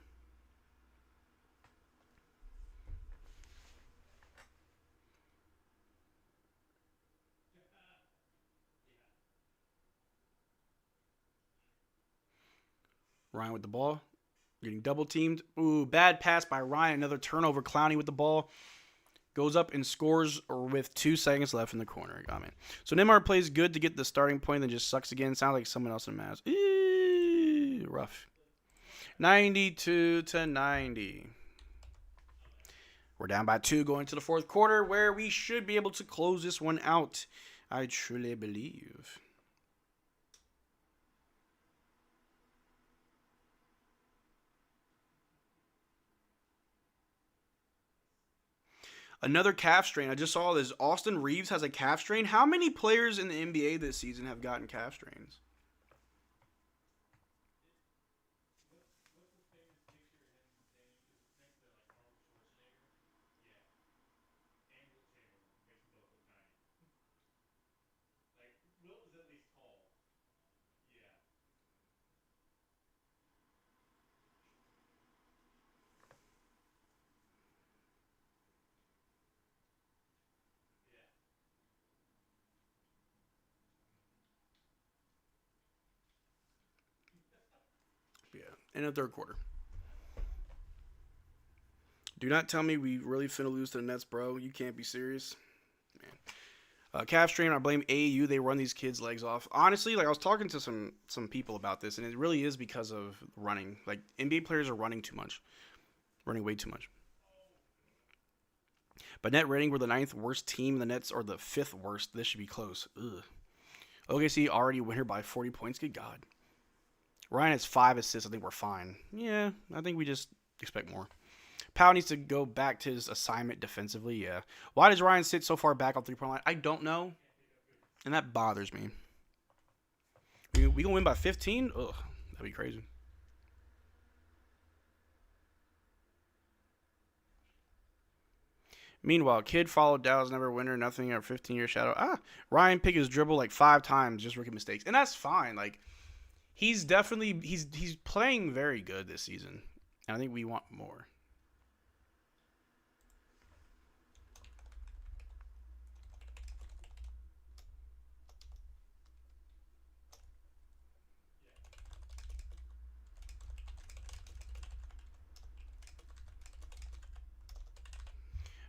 Ryan with the ball. Getting double teamed. Ooh, bad pass by Ryan. Another turnover. Clowney with the ball. Goes up and scores with 2 seconds left in the corner. Got me. So Nembhard plays good to get the starting point, then just sucks again. Sounds like someone else in Mavs. Eee, rough. 92-90. We're down by 2 going to the fourth quarter, where we should be able to close this one out. I truly believe. Another calf strain. I just saw this. Austin Reeves has a calf strain. How many players in the NBA this season have gotten calf strains? Yeah, in the third quarter. Do not tell me we really finna lose to the Nets, bro. You can't be serious. Man. Calf strain, I blame AAU. They run these kids' legs off. Honestly, like I was talking to some people about this, and it really is because of running. Like NBA players are running too much. Running way too much. But net rating, we're the 9th worst team. The Nets are the 5th worst. This should be close. Ugh. OKC already winner by 40 points. Good God. Ryan has 5 assists. I think we're fine. Yeah, I think we just expect more. Powell needs to go back to his assignment defensively. Yeah. Why does Ryan sit so far back on three-point line? I don't know. And that bothers me. We going to win by 15? Ugh, that'd be crazy. Meanwhile, kid followed Dallas, never winner, nothing, or 15-year shadow. Ryan picked his dribble like 5 times, just rookie mistakes. And that's fine. Like, he's definitely, he's playing very good this season. And I think we want more.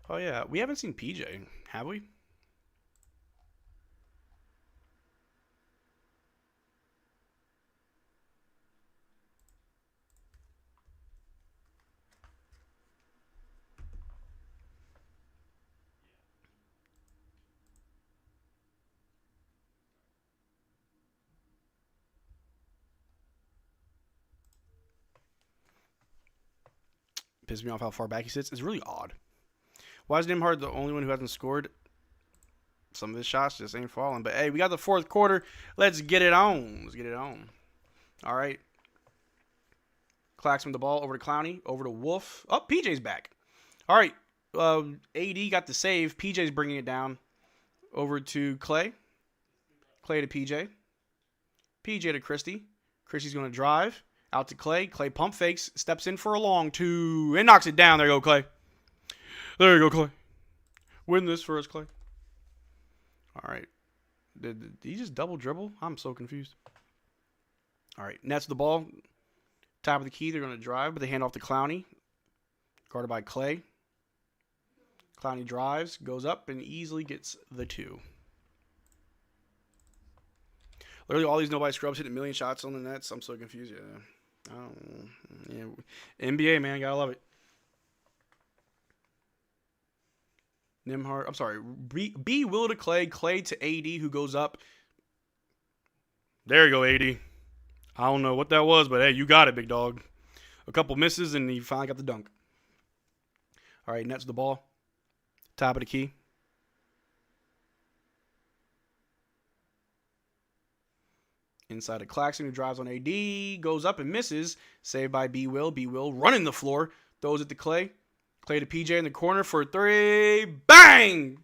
Oh, yeah. We haven't seen PJ, have we? Pisses me off how far back he sits. It's really odd. Why is Nembhard the only one who hasn't scored? Some of his shots just ain't falling. But, hey, we got the fourth quarter. Let's get it on. Let's get it on. All right. Claxton with the ball over to Clowney. Over to Wolf. Oh, PJ's back. All right. AD got the save. PJ's bringing it down. Over to Clay. Clay to PJ. PJ to Christie. Christie's going to drive. Out to Clay. Clay pump fakes. Steps in for a long two. And knocks it down. There you go, Clay. There you go, Clay. Win this for us, Clay. All right. Did he just double dribble? I'm so confused. All right. Nets the ball. Top of the key. They're going to drive, but they hand off to Clowney. Guarded by Clay. Clowney drives. Goes up and easily gets the two. Literally all these nobody scrubs hitting a million shots on the Nets. I'm so confused. Yeah. NBA, man. Gotta love it. Nembhard. I'm sorry. B Will to Clay. Clay to AD, who goes up. There you go, AD. I don't know what that was, but hey, you got it, big dog. A couple misses, and he finally got the dunk. All right, Nets the ball. Top of the key. Inside of Claxton, who drives on AD. Goes up and misses. Saved by B Will. B Will running the floor. Throws it to Clay. Clay to PJ in the corner for a three. Bang!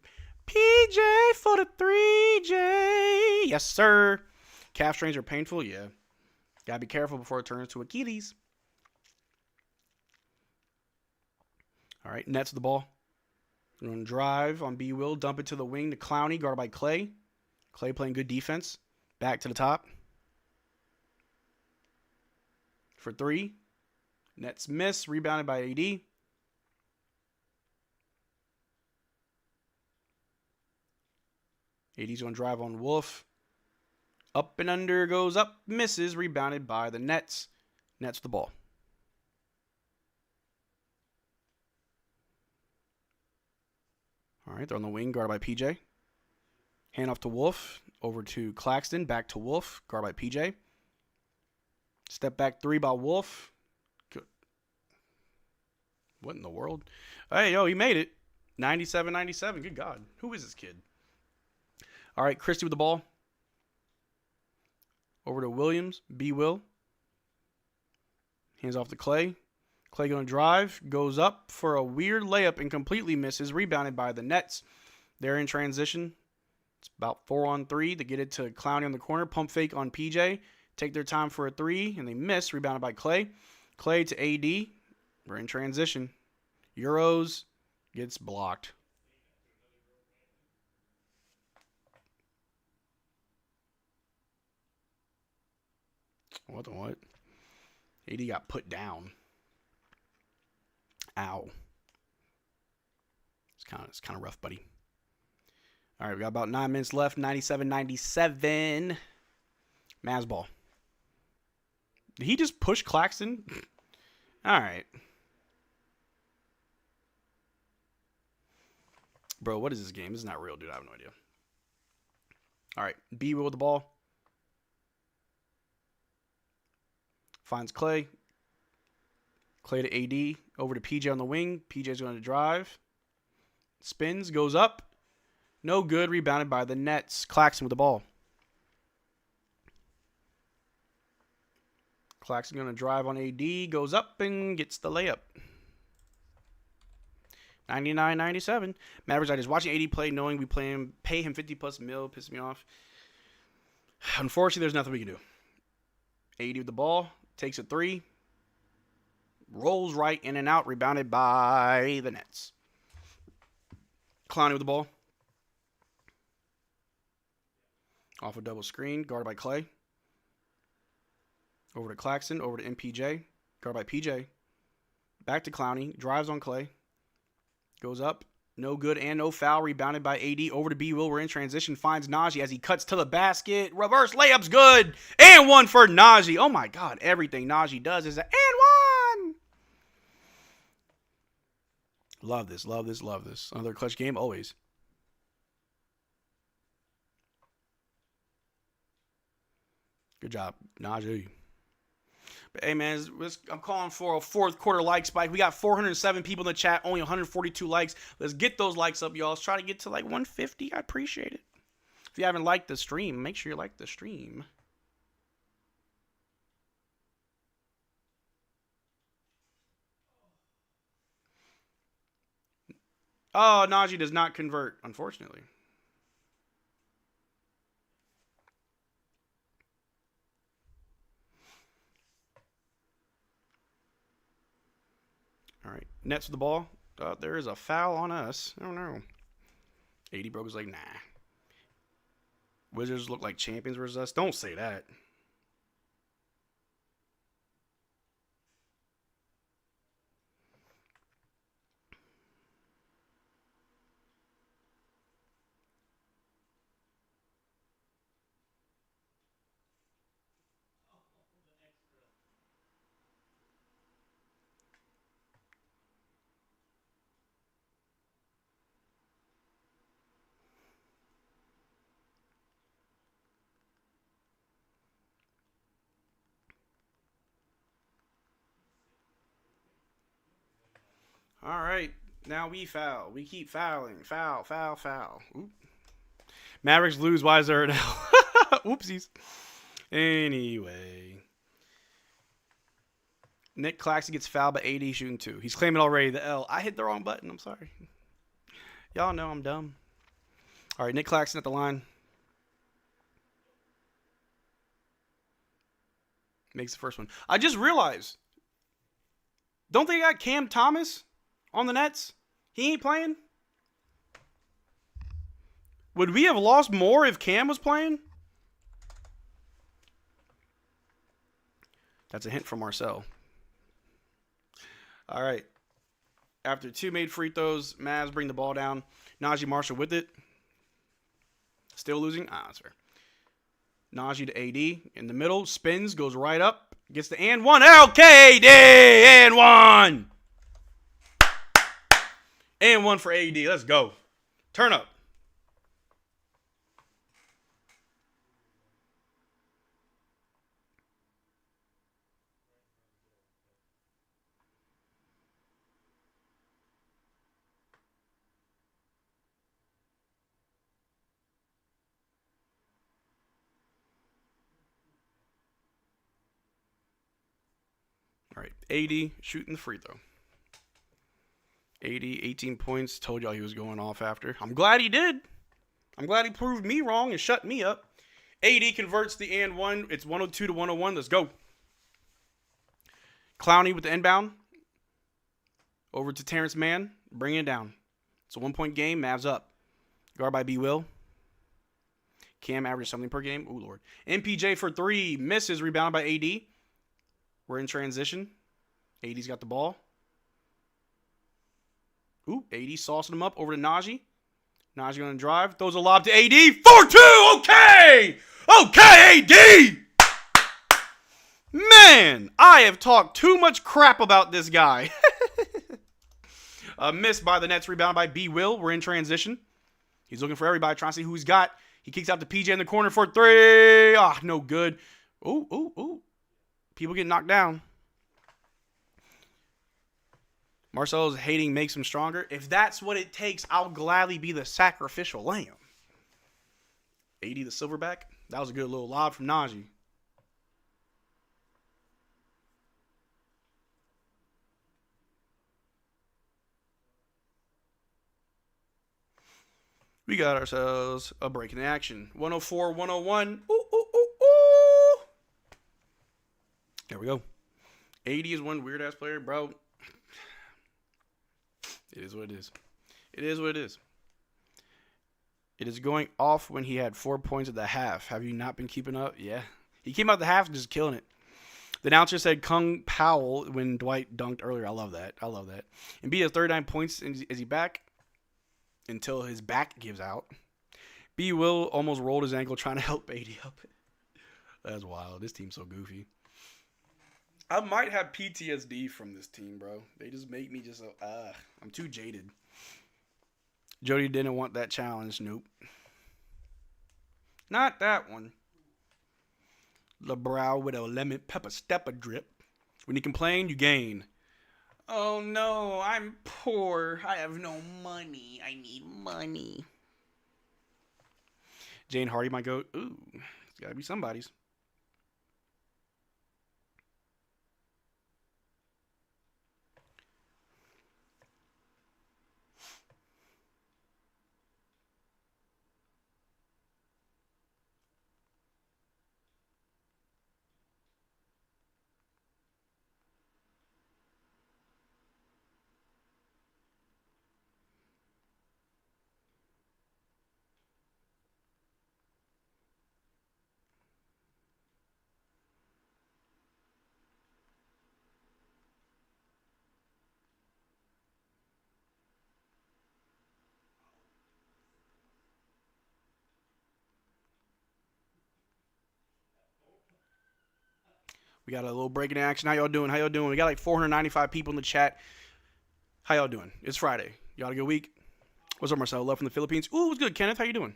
PJ for the 3J. Yes, sir. Calf strains are painful. Yeah. Gotta be careful before it turns to Achilles. All right, Nets the ball. Going to drive on B Will. Dump it to the wing to Clowney, guarded by Clay. Clay playing good defense. Back to the top. For three. Nets miss. Rebounded by AD. AD's going to drive on Wolf. Up and under goes up. Misses. Rebounded by the Nets. Nets the ball. All right, they're on the wing. Guarded by PJ. Hand off to Wolf. Over to Claxton. Back to Wolf. Guarded by PJ. Step back three by Wolf. Good. What in the world? Hey, yo, he made it. 97-97. Good God. Who is this kid? All right, Christie with the ball. Over to Williams. B Will. Hands off to Clay. Clay going to drive. Goes up for a weird layup and completely misses. Rebounded by the Nets. They're in transition. It's about 4-on-3 to get it to Clowney on the corner. Pump fake on PJ. Take their time for a three, and they miss. Rebounded by Clay. Clay to AD. We're in transition. Euros gets blocked. What the what? AD got put down. Ow. It's kind of rough, buddy. All right, we got about 9 minutes left. 97-97. Mavs ball. Did he just push Claxton? All right. Bro, what is this game? This is not real, dude. I have no idea. All right. B Will with the ball. Finds Clay. Clay to AD. Over to PJ on the wing. PJ's going to drive. Spins. Goes up. No good. Rebounded by the Nets. Claxton with the ball. Claxton going to drive on AD. Goes up and gets the layup. 99-97. Mavericks Digest. Watching AD play, knowing we pay him 50+ mil, pissed me off. Unfortunately, there's nothing we can do. AD with the ball. Takes a three. Rolls right in and out. Rebounded by the Nets. Clowney with the ball. Off a double screen. Guarded by Clay. Over to Claxton. Over to MPJ. Guarded by PJ. Back to Clowney. Drives on Clay. Goes up. No good and no foul. Rebounded by AD. Over to B. Will. We're in transition. Finds Najee as he cuts to the basket. Reverse layup's good. And one for Najee. Oh, my God. Everything Najee does is an and one. Love this, love this, love this. Another clutch game, always. Good job, Najee. But hey, man, I'm calling for a fourth quarter like spike. We got 407 people in the chat, only 142 likes. Let's get those likes up, y'all. Let's try to get to like 150. I appreciate it. If you haven't liked the stream, make sure you like the stream. Oh, Najee does not convert, unfortunately. All right, Nets with the ball. There is a foul on us. I don't know. 80 broke was like, nah. Wizards look like champions versus us. Don't say that. All right, now we foul. We keep fouling. Foul, foul, foul. Oop. Mavericks lose. Why is there an L? Oopsies. Anyway. Nick Claxton gets fouled by AD shooting 2. He's claiming already the L. I hit the wrong button. I'm sorry. Y'all know I'm dumb. All right, Nick Claxton at the line. Makes the first one. I just realized. Don't they got Cam Thomas on the Nets? He ain't playing? Would we have lost more if Cam was playing? That's a hint from Marcel. All right. After 2 made free throws, Mavs bring the ball down. Najee Marshall with it. Still losing? That's fair. Najee to AD in the middle. Spins, goes right up. Gets the and one. LKD and one. And one for AD. Let's go. Turn up. All right, 80 shooting the free throw. 80, 18 points. Told y'all he was going off after. I'm glad he did. I'm glad he proved me wrong and shut me up. 80 converts the and one. It's 102 to 101. Let's go. Clowney with the inbound. Over to Terrence Mann. Bring it down. It's a 1-point game. Mavs up. Guard by B. Will. Cam averaged something per game. Ooh, Lord. MPJ for 3. Misses. Rebounded by AD. We're in transition. AD's got the ball. Ooh, AD saucing him up over to Najee. Najee going to drive. Throws a lob to AD. 4-2. Okay. Okay, AD. Man, I have talked too much crap about this guy. Missed by the Nets. Rebound by B. Will. We're in transition. He's looking for everybody, trying to see who he's got. He kicks out to PJ in the corner for 3. Ah, no good. Ooh, ooh, ooh. People get knocked down. Marcel's hating makes him stronger. If that's what it takes, I'll gladly be the sacrificial lamb. 80 the silverback. That was a good little lob from Najee. We got ourselves a break in the action. 104, 101. Ooh, ooh, ooh, ooh. There we go. 80 is one weird-ass player, bro. It is what it is. It is what it is. It is going off when he had 4 points at the half. Have you not been keeping up? Yeah. He came out the half just killing it. The announcer said Kung Powell when Dwight dunked earlier. I love that. I love that. And B has 39 points. Is he back? until his back gives out. B. Will almost rolled his ankle trying to help AD up. That's wild. This team's so goofy. I might have PTSD from this team, bro. They just make me just, I'm too jaded. Jody didn't want that challenge. Nope. Not that one. LeBrow with a lemon pepper stepper drip. When you complain, you gain. Oh no, I'm poor. I have no money. I need money. Jane Hardy might go, ooh, it's gotta be somebody's. We got a little break in action. How y'all doing? How y'all doing? We got like 495 people in the chat. How y'all doing? It's Friday. Y'all had a good week? What's up, Marcel? Love from the Philippines. Ooh, what's good, Kenneth? How you doing?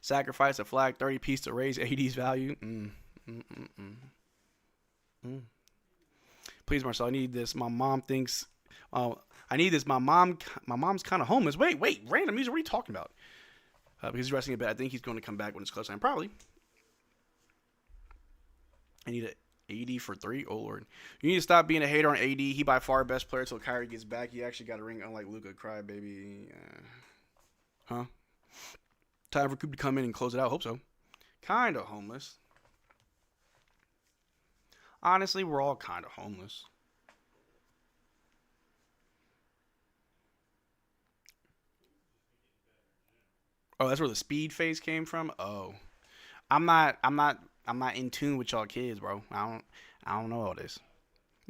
Sacrifice a flag, 30 piece to raise AD's value. Please, Marcel, I need this. My mom thinks I need this. My mom's kind of homeless. Wait, random music. What are you talking about? Because he's resting a bit. I think he's going to come back when it's close time. Probably. I need an 80 for 3. Oh, Lord. You need to stop being a hater on AD. He by far best player until Kyrie gets back. He actually got a ring, unlike Luka. Cry, baby. Huh? Time for Cooper to come in and close it out. Hope so. Kind of homeless. Honestly, we're all kind of homeless. Oh, that's where the speed phase came from? Oh. I'm not in tune with y'all kids, bro. I don't know all this.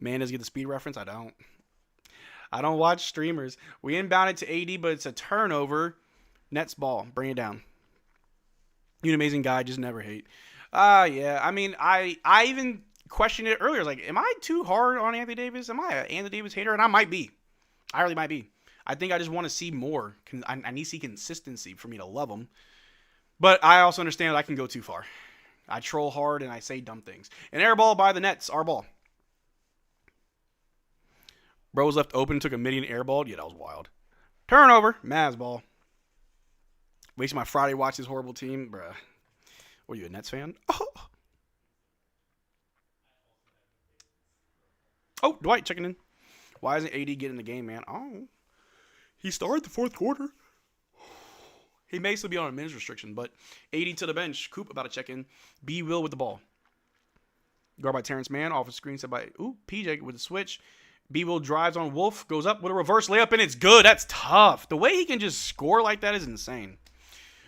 Man doesn't get the speed reference. I don't watch streamers. We inbounded to AD, but it's a turnover. Nets ball. Bring it down. You're an amazing guy. Just never hate. Yeah. I mean, I even questioned it earlier. I was like, am I too hard on Anthony Davis? Am I an Anthony Davis hater? And I might be. I really might be. I think I just want to see more. I need to see consistency for me to love him. But I also understand that I can go too far. I troll hard and I say dumb things. An air ball by the Nets. Our ball. Bro was left open, took a midi and air ball. Yeah, that was wild. Turnover. Mavs ball. Wasting my Friday watch this horrible team. Bruh. Were you a Nets fan? Oh, Dwight checking in. Why isn't AD getting the game, man? Oh. He started the fourth quarter. He may still be on a minutes restriction, but 80 to the bench. Coop about to check in. B. Will with the ball. Guard by Terrence Mann. Off a screen set by PJ with the switch. B. Will drives on Wolf. Goes up with a reverse layup, and it's good. That's tough. The way he can just score like that is insane.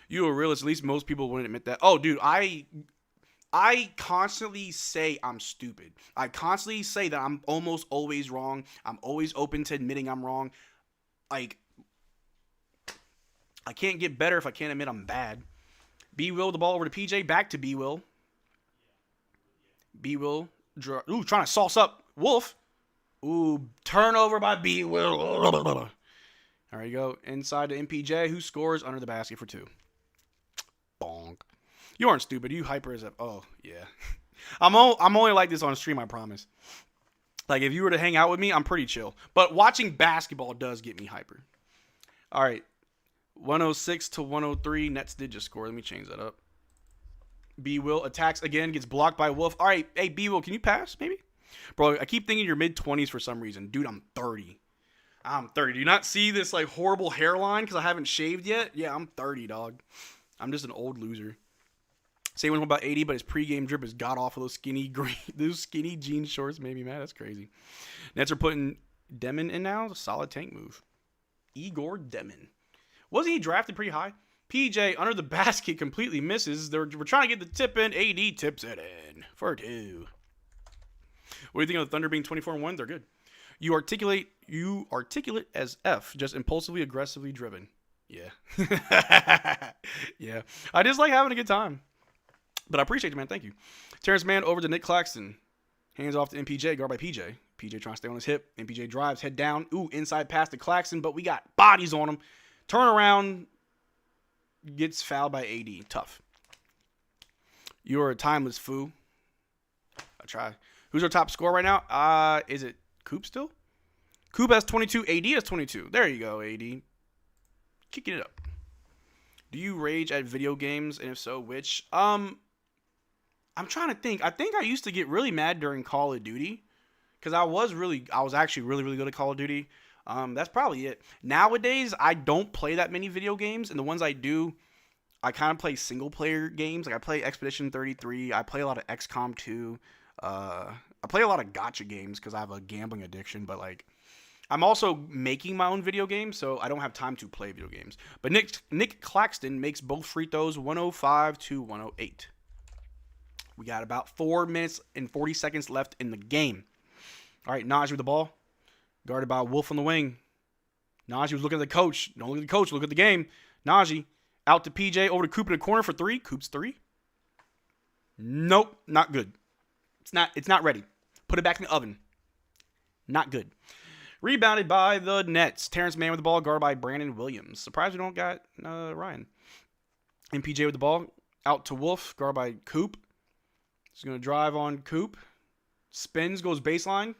You a realist. At least most people wouldn't admit that. Oh, dude, I constantly say I'm stupid. I constantly say that I'm almost always wrong. I'm always open to admitting I'm wrong. Like, I can't get better if I can't admit I'm bad. B. Will, the ball over to PJ. Back to B. Will. B. Will. Trying to sauce up Wolf. Turnover by B. Will. There you go. Inside to MPJ, who scores under the basket for 2. Bonk. You aren't stupid. You hyper as a... Oh, yeah. I'm only like this on stream, I promise. Like, if you were to hang out with me, I'm pretty chill. But watching basketball does get me hyper. All right. 106 to 103. Nets did just score. Let me change that up. B. Will attacks again. Gets blocked by Wolf. All right. Hey, B. Will, can you pass, maybe? Bro, I keep thinking you're mid-20s for some reason. Dude, I'm 30. I'm 30. Do you not see this, like, horrible hairline because I haven't shaved yet? Yeah, I'm 30, dog. I'm just an old loser. Say one about 80, but his pregame drip is god-awful. Those skinny jean shorts made me mad. That's crazy. Nets are putting Demon in now. Solid tank move. Igor Demon. Wasn't he drafted pretty high? PJ under the basket completely misses. We're trying to get the tip in. AD tips it in for 2. What do you think of the Thunder being 24-1? They're good. You articulate as F, just impulsively, aggressively driven. Yeah. Yeah. I just like having a good time. But I appreciate you, man. Thank you. Terrence Mann over to Nick Claxton. Hands off to MPJ, guard by PJ. PJ trying to stay on his hip. MPJ drives, head down. Ooh, inside pass to Claxton, but we got bodies on him. Turn around. Gets fouled by AD. Tough. You're a timeless fool. I try. Who's our top scorer right now? Is it Coop still? Coop has 22. AD has 22. There you go, AD. Kicking it up. Do you rage at video games? And if so, which? I'm trying to think. I think I used to get really mad during Call of Duty. Because I was actually really, really good at Call of Duty. That's probably it. Nowadays, I don't play that many video games. And the ones I do, I kind of play single-player games. Like, I play Expedition 33. I play a lot of XCOM 2. I play a lot of gacha games because I have a gambling addiction. But, like, I'm also making my own video games, so I don't have time to play video games. But Nick Claxton makes both free throws, 105 to 108. We got about 4 minutes and 40 seconds left in the game. All right, Najee with the ball. Guarded by Wolf on the wing. Najee was looking at the coach. Don't look at the coach, look at the game. Najee out to PJ, over to Coop in the corner for three. Coop's three. Nope, not good. It's not ready. Put it back in the oven. Not good. Rebounded by the Nets. Terrence Mann with the ball, guarded by Brandon Williams. Surprised we don't got Ryan. MPJ with the ball. Out to Wolf, guarded by Coop. He's going to drive on Coop. Spins, goes baseline.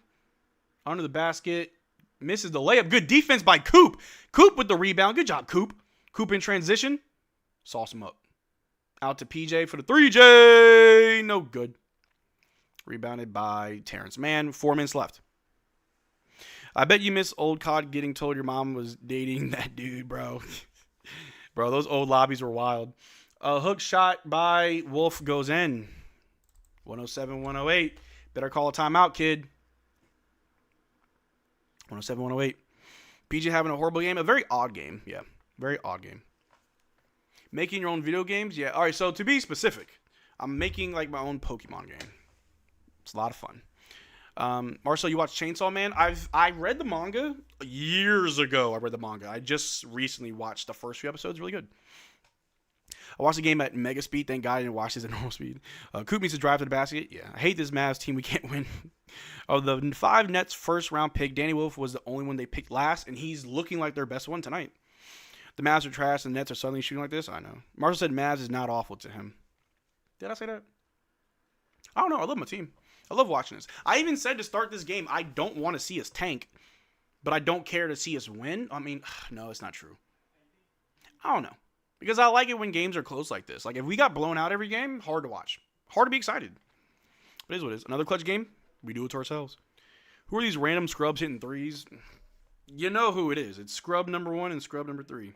Under the basket. Misses the layup. Good defense by Coop. Coop with the rebound. Good job, Coop. Coop in transition. Sauce him up. Out to PJ for the 3J. No good. Rebounded by Terrence Mann. 4 minutes left. I bet you miss old COD getting told your mom was dating that dude, bro. Bro, those old lobbies were wild. A hook shot by Wolf goes in. 107-108. Better call a timeout, kid. 107-108. PJ having a horrible game. A very odd game. Yeah, very odd game. Making your own video games? Yeah. All right, so to be specific, I'm making like my own Pokemon game. It's a lot of fun. Marcel, you watch Chainsaw Man? I read the manga years ago. I just recently watched the first few episodes. Really good. I watched the game at mega speed. Thank God I didn't watch this at normal speed. Coop needs to drive to the basket. Yeah, I hate this Mavs team. We can't win. Of the 5 Nets first round pick, Danny Wolf was the only one they picked last, and he's looking like their best one tonight. The Mavs are trash, and the Nets are suddenly shooting like this. I know. Marshall said Mavs is not awful to him. Did I say that? I don't know. I love my team. I love watching this. I even said to start this game, I don't want to see us tank, but I don't care to see us win. I mean, no, it's not true. I don't know. Because I like it when games are close like this. Like, if we got blown out every game, hard to watch. Hard to be excited. It is what it is. Another clutch game, we do it to ourselves. Who are these random scrubs hitting threes? You know who it is. It's scrub number 1 and scrub number 3.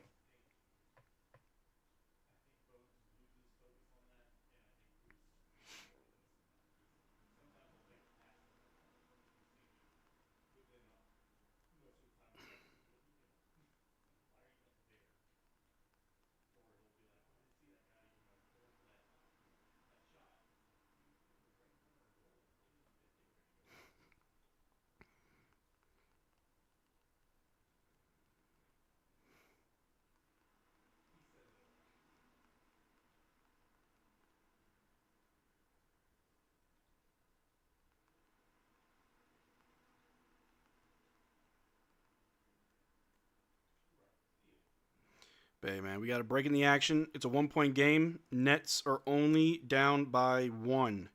Hey, man, we got a break in the action. It's a 1-point game. Nets are only down by 1.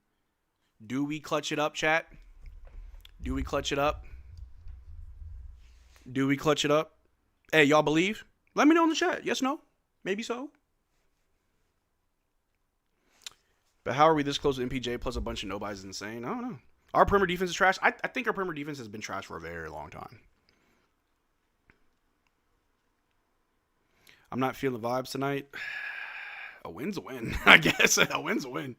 Do we clutch it up, chat? Do we clutch it up? Do we clutch it up? Hey, y'all believe? Let me know in the chat. Yes, no? Maybe so. But how are we this close to MPJ plus a bunch of nobodies is insane? I don't know. Our perimeter defense is trash. I think our perimeter defense has been trash for a very long time. I'm not feeling the vibes tonight. A win's a win, I guess. A win's a win.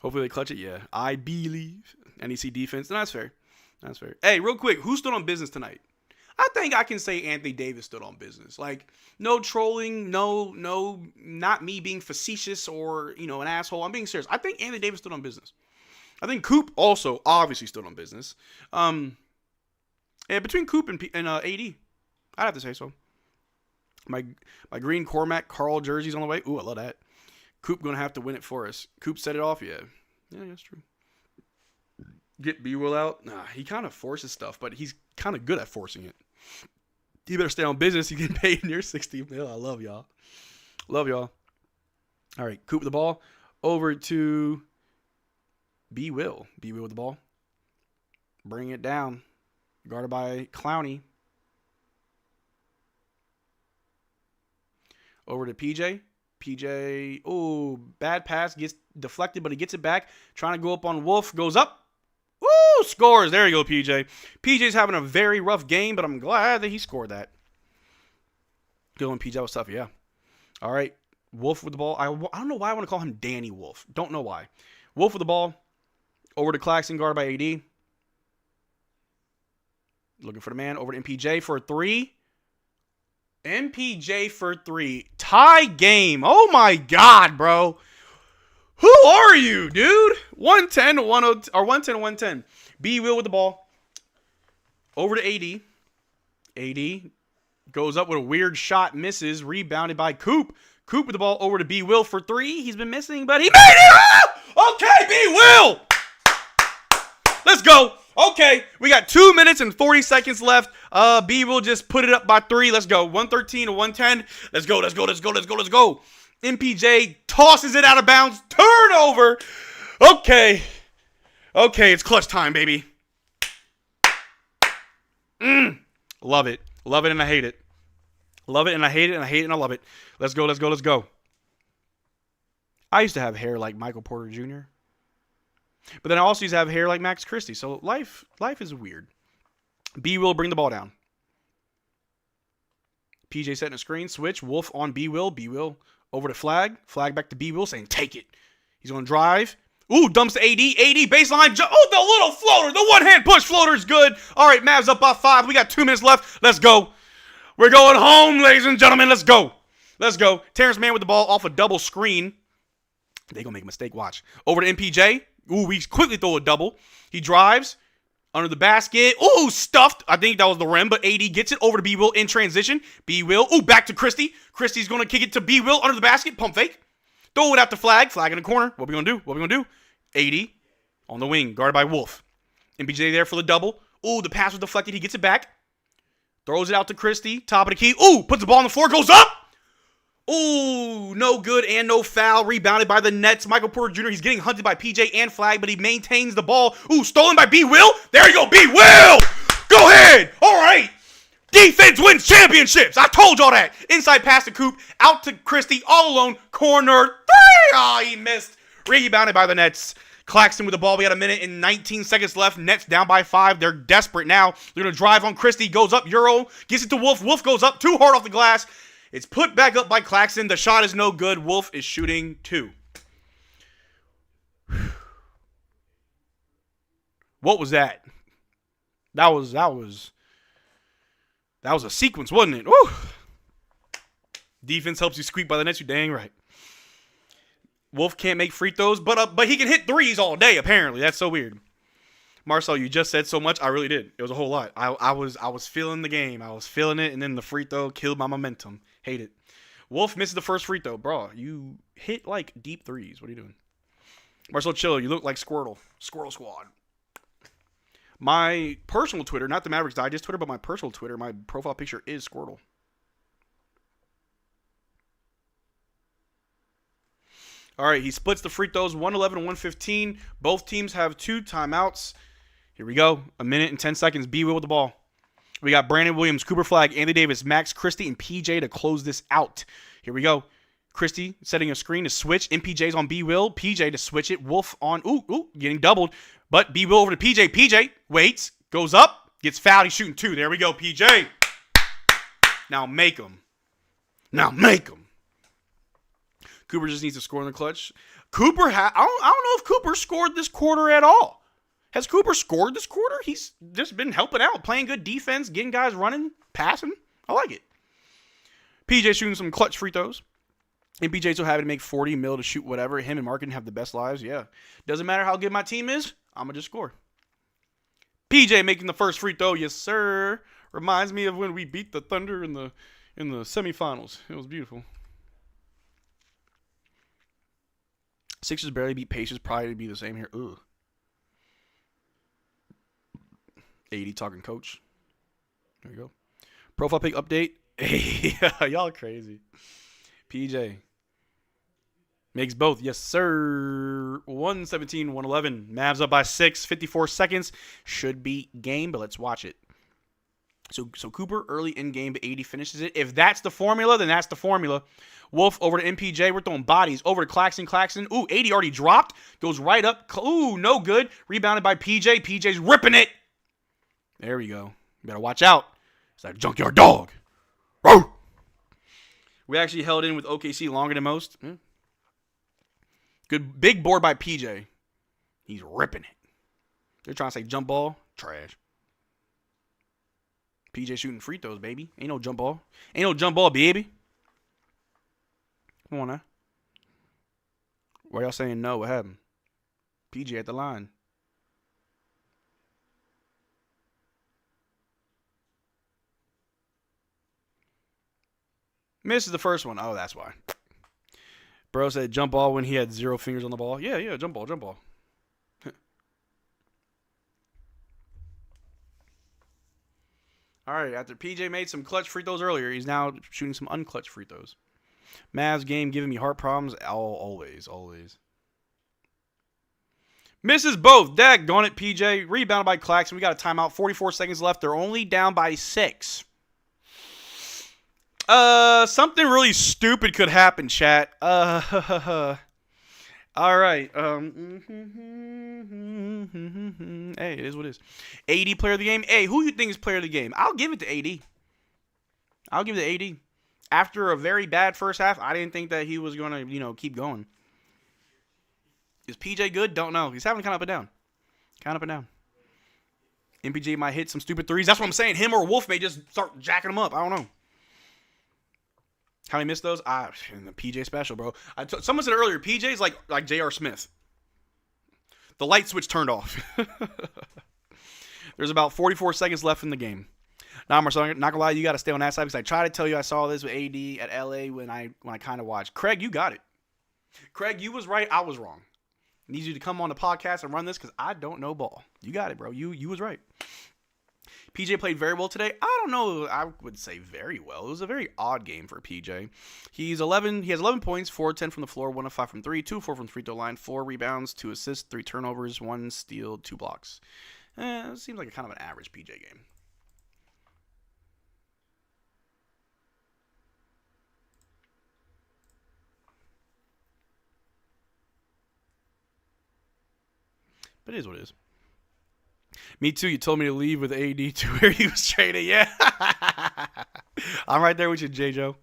Hopefully they clutch it. Yeah, I believe. NEC defense. No, that's fair. That's fair. Hey, real quick, who stood on business tonight? I think I can say Anthony Davis stood on business. Like, no trolling, no, not me being facetious or, an asshole. I'm being serious. I think Anthony Davis stood on business. I think Coop also obviously stood on business. Yeah, between Coop and AD. I'd have to say so. My green Cormac Carl jersey's on the way. Ooh, I love that. Coop going to have to win it for us. Coop set it off? Yeah. Yeah, that's true. Get B-Will out? Nah, he kind of forces stuff, but he's kind of good at forcing it. He better stay on business. He's getting paid near 60 mil. I love y'all. Love y'all. All right, Coop with the ball. Over to B-Will. B-Will with the ball. Bring it down. Guarded by Clowney. Over to PJ. PJ, oh, bad pass. Gets deflected, but he gets it back. Trying to go up on Wolf. Goes up. Woo! Scores. There you go, PJ. PJ's having a very rough game, but I'm glad that he scored that. Good one, PJ. That was tough, yeah. All right. Wolf with the ball. I don't know why I want to call him Danny Wolf. Don't know why. Wolf with the ball. Over to Claxton, guarded by AD. Looking for the man. Over to MPJ for a three. MPJ for three. Tie game. Oh, my God, bro. Who are you, dude? 110 to 110, or 110 to 110. B-Will with the ball. Over to AD. AD goes up with a weird shot. Misses. Rebounded by Coop. Coop with the ball over to B-Will for three. He's been missing, but he made it! Okay, B-Will! Let's go. Okay, we got 2 minutes and 40 seconds left. B-Will just put it up by three. Let's go. 113 to 110. Let's go, let's go, let's go, let's go, let's go. MPJ tosses it out of bounds. Turnover. Okay. Okay, it's clutch time, baby. Love it. Love it and I hate it. Love it and I hate it and I hate it and I love it. Let's go, let's go, let's go. I used to have hair like Michael Porter Jr. But then I also used to have hair like Max Christie. So life is weird. B-Will bring the ball down. PJ setting a screen. Switch. Wolf on B-Will. B-Will over to Flagg. Flagg back to B-Will saying take it. He's going to drive. Ooh, dumps to AD. AD baseline. Oh, the little floater. The one-hand push floater is good. All right, Mavs up by 5. We got 2 minutes left. Let's go. We're going home, ladies and gentlemen. Let's go. Let's go. Terrence Mann with the ball off a double screen. They going to make a mistake. Watch. Over to MPJ. Ooh, we quickly throw a double. He drives under the basket. Ooh, stuffed. I think that was the rim, but AD gets it over to B-Will in transition. B-Will. Ooh, back to Christie. Christie's going to kick it to B-Will under the basket. Pump fake. Throw it out to Flagg. Flagg in the corner. What we going to do? What we going to do? AD on the wing, guarded by Wolf. MPJ there for the double. Ooh, the pass was deflected. He gets it back. Throws it out to Christie. Top of the key. Ooh, puts the ball on the floor. Goes up. Ooh, no good and no foul. Rebounded by the Nets. Michael Porter Jr. He's getting hunted by PJ and Flagg, but he maintains the ball. Ooh, stolen by B-Will. There you go, B-Will. Go ahead. All right. Defense wins championships. I told y'all that. Inside pass to Coop. Out to Christie. All alone. Corner. Three. Oh, he missed. Rebounded by the Nets. Claxton with the ball. We got a minute and 19 seconds left. Nets down by 5. They're desperate now. They're going to drive on Christie. Goes up. Euro. Gets it to Wolf. Wolf goes up. Too hard off the glass. It's put back up by Claxton. The shot is no good. Wolf is shooting 2. What was that? That was a sequence, wasn't it? Woo! Defense helps you squeak by the Nets. You dang right. Wolf can't make free throws, but he can hit threes all day. Apparently, that's so weird. Marcel, you just said so much. I really did. It was a whole lot. I was feeling the game. I was feeling it, and then the free throw killed my momentum. Hate it. Wolf misses the first free throw. Bro, you hit like deep threes. What are you doing? Marcel, chill. You look like Squirtle. Squirtle Squad. My personal Twitter, not the Mavericks Digest Twitter, but my personal Twitter, my profile picture is Squirtle. All right, he splits the free throws, 111 and 115. Both teams have 2 timeouts. Here we go. A minute and 10 seconds. B-Will with the ball. We got Brandon Williams, Cooper Flagg, Anthony Davis, Max Christie, and PJ to close this out. Here we go. Christie setting a screen to switch. MPJ's on B-Will. PJ to switch it. Wolf on, getting doubled. But B-Will over to PJ. PJ waits, goes up, gets fouled. He's shooting 2. There we go, PJ. Now make him. Now make him. Cooper just needs to score in the clutch. Cooper, I don't know if Cooper scored this quarter at all. Has Cooper scored this quarter? He's just been helping out, playing good defense, getting guys running, passing. I like it. PJ shooting some clutch free throws. And PJ so happy to make 40 mil to shoot whatever. Him and Markin have the best lives. Yeah. Doesn't matter how good my team is. I'm going to just score. PJ making the first free throw. Yes, sir. Reminds me of when we beat the Thunder in the semifinals. It was beautiful. Sixers barely beat Pacers. Probably be the same here. Ugh. 80 talking coach. There we go. Profile pic update. Hey, y'all crazy. PJ. Makes both. Yes, sir. 117, 111. Mavs up by 6. 54 seconds. Should be game, but let's watch it. So Cooper early in game, but 80 finishes it. If that's the formula, then that's the formula. Wolf over to MPJ. We're throwing bodies. Over to Claxton. Ooh, 80 already dropped. Goes right up. Ooh, no good. Rebounded by PJ. PJ's ripping it. There we go. You better watch out. It's that junkyard dog. Roar! We actually held in with OKC longer than most. Good big board by PJ. He's ripping it. They're trying to say jump ball. Trash. PJ shooting free throws, baby. Ain't no jump ball. Ain't no jump ball, baby. Come on now. Why y'all saying no? What happened? PJ at the line. Misses the first one. Oh, that's why. Bro said jump ball when he had 0 fingers on the ball. Yeah, jump ball. All right, after PJ made some clutch free throws earlier, he's now shooting some unclutch free throws. Mavs game giving me heart problems. Always. Misses both. Daggone it, PJ. Rebounded by Claxton. We got a timeout. 44 seconds left. They're only down by 6. Something really stupid could happen, chat. All right. Hey, it is what it is. AD player of the game. Hey, who you think is player of the game? I'll give it to AD. I'll give it to AD. After a very bad first half, I didn't think that he was going to, keep going. Is PJ good? Don't know. He's having kind of up and down. MPJ might hit some stupid threes. That's what I'm saying. Him or Wolf may just start jacking them up. I don't know. How he missed those? The PJ special, bro. Someone said earlier, PJ's like J.R. Smith. The light switch turned off. There's about 44 seconds left in the game. Now, Marcel, not gonna lie, you got to stay on that side because I tried to tell you I saw this with AD at LA when I kind of watched. Craig, you got it. Craig, you was right. I was wrong. I need you to come on the podcast and run this because I don't know ball. You got it, bro. You was right. PJ played very well today. I don't know. I would say very well. It was a very odd game for PJ. He has 11 points, 4 of 10 from the floor, 1 of 5 from 3, 2 of 4 from the free throw line, 4 rebounds, 2 assists, 3 turnovers, 1 steal, 2 blocks. It seems like a kind of an average PJ game. But it is what it is. Me too. You told me to leave with AD to where he was traded. Yeah. I'm right there with you, J-Joe.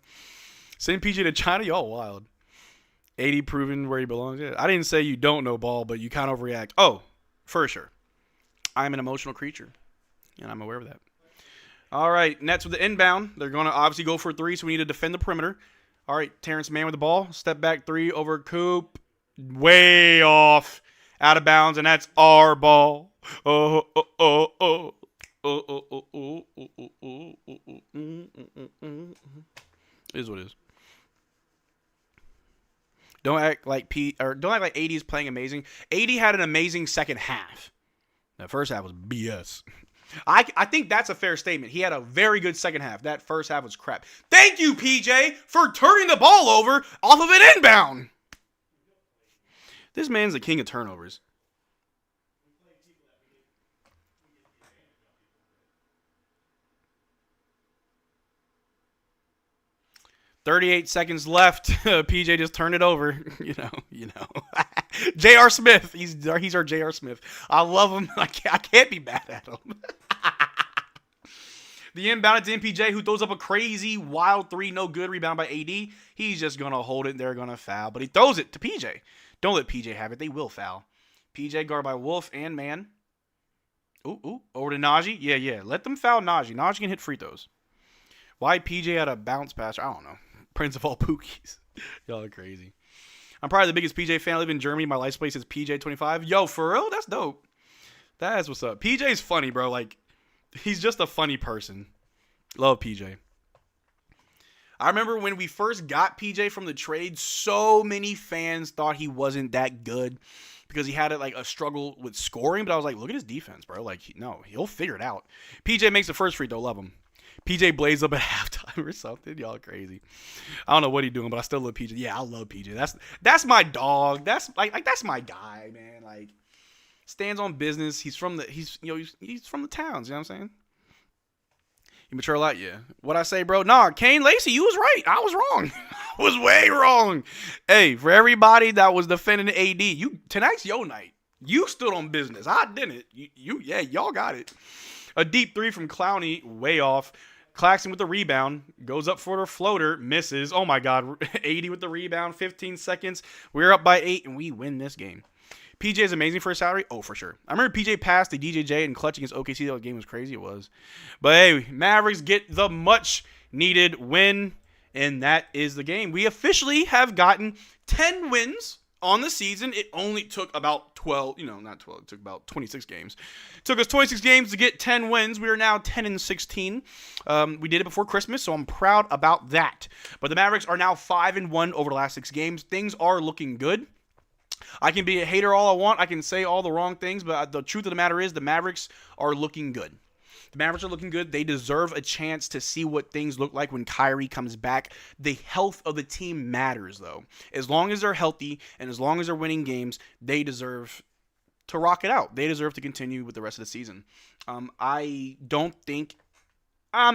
Send PJ to China? Y'all wild. AD proven where he belongs. Yeah. I didn't say you don't know ball, but you kind of overreact. Oh, for sure. I'm an emotional creature, and I'm aware of that. All right. Nets with the inbound. They're going to obviously go for 3, so we need to defend the perimeter. All right. Terrence Mann with the ball. Step back 3 over Coop. Way off. Out of bounds, and that's our ball. Is what it is. Don't act like AD is playing amazing. AD had an amazing second half. The first half was BS. I think that's a fair statement. He had a very good second half. That first half was crap. Thank you, PJ, for turning the ball over off of an inbound. This man's the king of turnovers. "38 seconds left." PJ just turned it over. You know. J.R. Smith. He's our J.R. Smith. I love him. I can't be mad at him. The inbound to MPJ, who throws up a crazy wild 3, no good, rebound by AD. He's just gonna hold it. And they're gonna foul, but he throws it to PJ. Don't let PJ have it. They will foul. PJ guarded by Wolf and Mann. Ooh. Over to Najee. Yeah. Let them foul Najee. Najee can hit free throws. Why PJ had a bounce pass? I don't know. Prince of all Pookies. Y'all are crazy. I'm probably the biggest PJ fan. I live in Germany. My license plate says PJ25. Yo, for real? That's dope. That's what's up. PJ's funny, bro. Like, he's just a funny person. Love PJ. I remember when we first got PJ from the trade, so many fans thought he wasn't that good because he had a struggle with scoring. But I was like, look at his defense, bro. Like, no, he'll figure it out. PJ makes the first free throw. Love him. PJ blazed up at halftime or something. Y'all crazy. I don't know what he's doing, but I still love PJ. Yeah, I love PJ. That's my dog. That's that's my guy, man. Like, stands on business. He's from the towns. You know what I'm saying? You mature a lot, yeah. What I say, bro? Nah, Kane Lacey, you was right. I was wrong. I was way wrong. Hey, for everybody that was defending AD, tonight's your night. You stood on business. I didn't. Y'all got it. A deep three from Clowney, way off. Claxton with the rebound, goes up for the floater, misses. Oh, my God. 80 with the rebound, 15 seconds. We're up by 8, and we win this game. PJ is amazing for his salary. Oh, for sure. I remember PJ passed the DJJ and clutching his OKC. That game was crazy. It was. But, hey, Mavericks get the much-needed win, and that is the game. We officially have gotten 10 wins on the season. It only took about 12, not 12, it took about 26 games. It took us 26 games to get 10 wins. We are now 10-16. We did it before Christmas, so I'm proud about that. But the Mavericks are now 5-1 over the last 6 games. Things are looking good. I can be a hater all I want. I can say all the wrong things, but the truth of the matter is the Mavericks are looking good. The Mavericks are looking good. They deserve a chance to see what things look like when Kyrie comes back. The health of the team matters, though. As long as they're healthy and as long as they're winning games, they deserve to rock it out. They deserve to continue with the rest of the season. I'm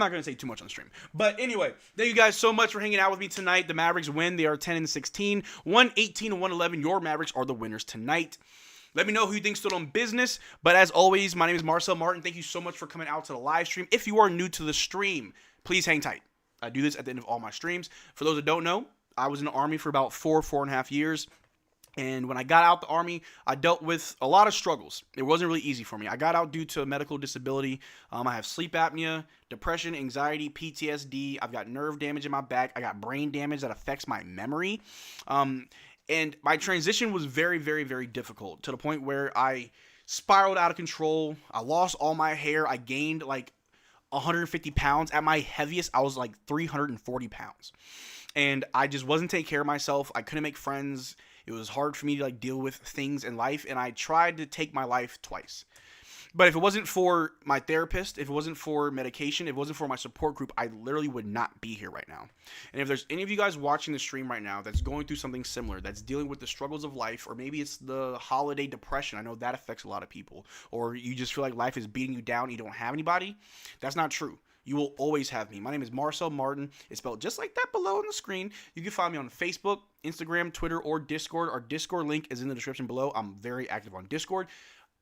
not going to say too much on the stream. But anyway, thank you guys so much for hanging out with me tonight. The Mavericks win. They are 10-16. 118-111. Your Mavericks are the winners tonight. Let me know who you think stood on business. But as always, my name is Marcel Martin. Thank you so much for coming out to the live stream. If you are new to the stream, please hang tight. I do this at the end of all my streams. For those that don't know, I was in the Army for about 4.5 years. And when I got out the Army, I dealt with a lot of struggles. It wasn't really easy for me. I got out due to a medical disability. I have sleep apnea, depression, anxiety, PTSD. I've got nerve damage in my back. I got brain damage that affects my memory. And my transition was very, very, very difficult to the point where I spiraled out of control. I lost all my hair. I gained 150 pounds. At my heaviest, I was 340 pounds. And I just wasn't taking care of myself. I couldn't make friends. It was hard for me to deal with things in life, and I tried to take my life twice. But if it wasn't for my therapist, if it wasn't for medication, if it wasn't for my support group, I literally would not be here right now. And if there's any of you guys watching the stream right now that's going through something similar, that's dealing with the struggles of life, or maybe it's the holiday depression, I know that affects a lot of people, or you just feel like life is beating you down, you don't have anybody, that's not true. You will always have me. My name is Marcel Martin. It's spelled just like that below on the screen. You can find me on Facebook, Instagram, Twitter, or Discord. Our Discord link is in the description below. I'm very active on Discord.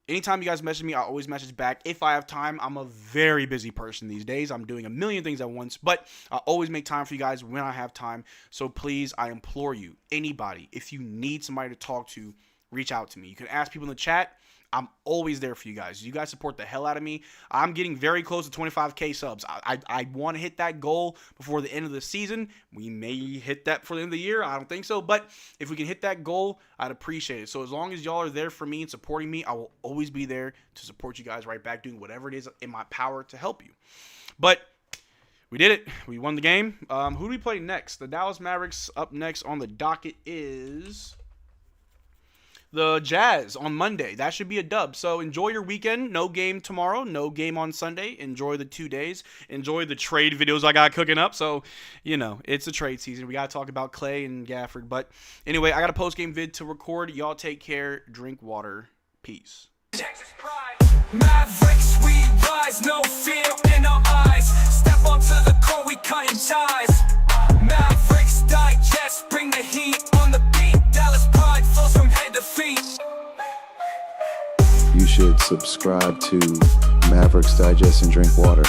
Anytime you guys message me, I always message back. If I have time, I'm a very busy person these days. I'm doing a million things at once, but I always make time for you guys when I have time. So please, I implore you, anybody, if you need somebody to talk to, reach out to me. You can ask people in the chat. I'm always there for you guys. You guys support the hell out of me. I'm getting very close to 25K subs. I want to hit that goal before the end of the season. We may hit that before the end of the year. I don't think so. But if we can hit that goal, I'd appreciate it. So as long as y'all are there for me and supporting me, I will always be there to support you guys right back, doing whatever it is in my power to help you. But we did it. We won the game. Who do we play next? The Dallas Mavericks up next on the docket is the Jazz on Monday. That should be a dub. So enjoy your weekend. No game tomorrow. No game on Sunday. Enjoy the 2 days. Enjoy the trade videos I got cooking up. So, it's a trade season. We got to talk about Clay and Gafford. But anyway, I got a post-game vid to record. Y'all take care. Drink water. Peace. Mavericks, we rise. No fear in our eyes. Step onto the court, we cutting ties. Mavericks Digest. Bring the heat on the beat. Dallas pride flows from head to feet. You should subscribe to Mavericks Digest and drink water.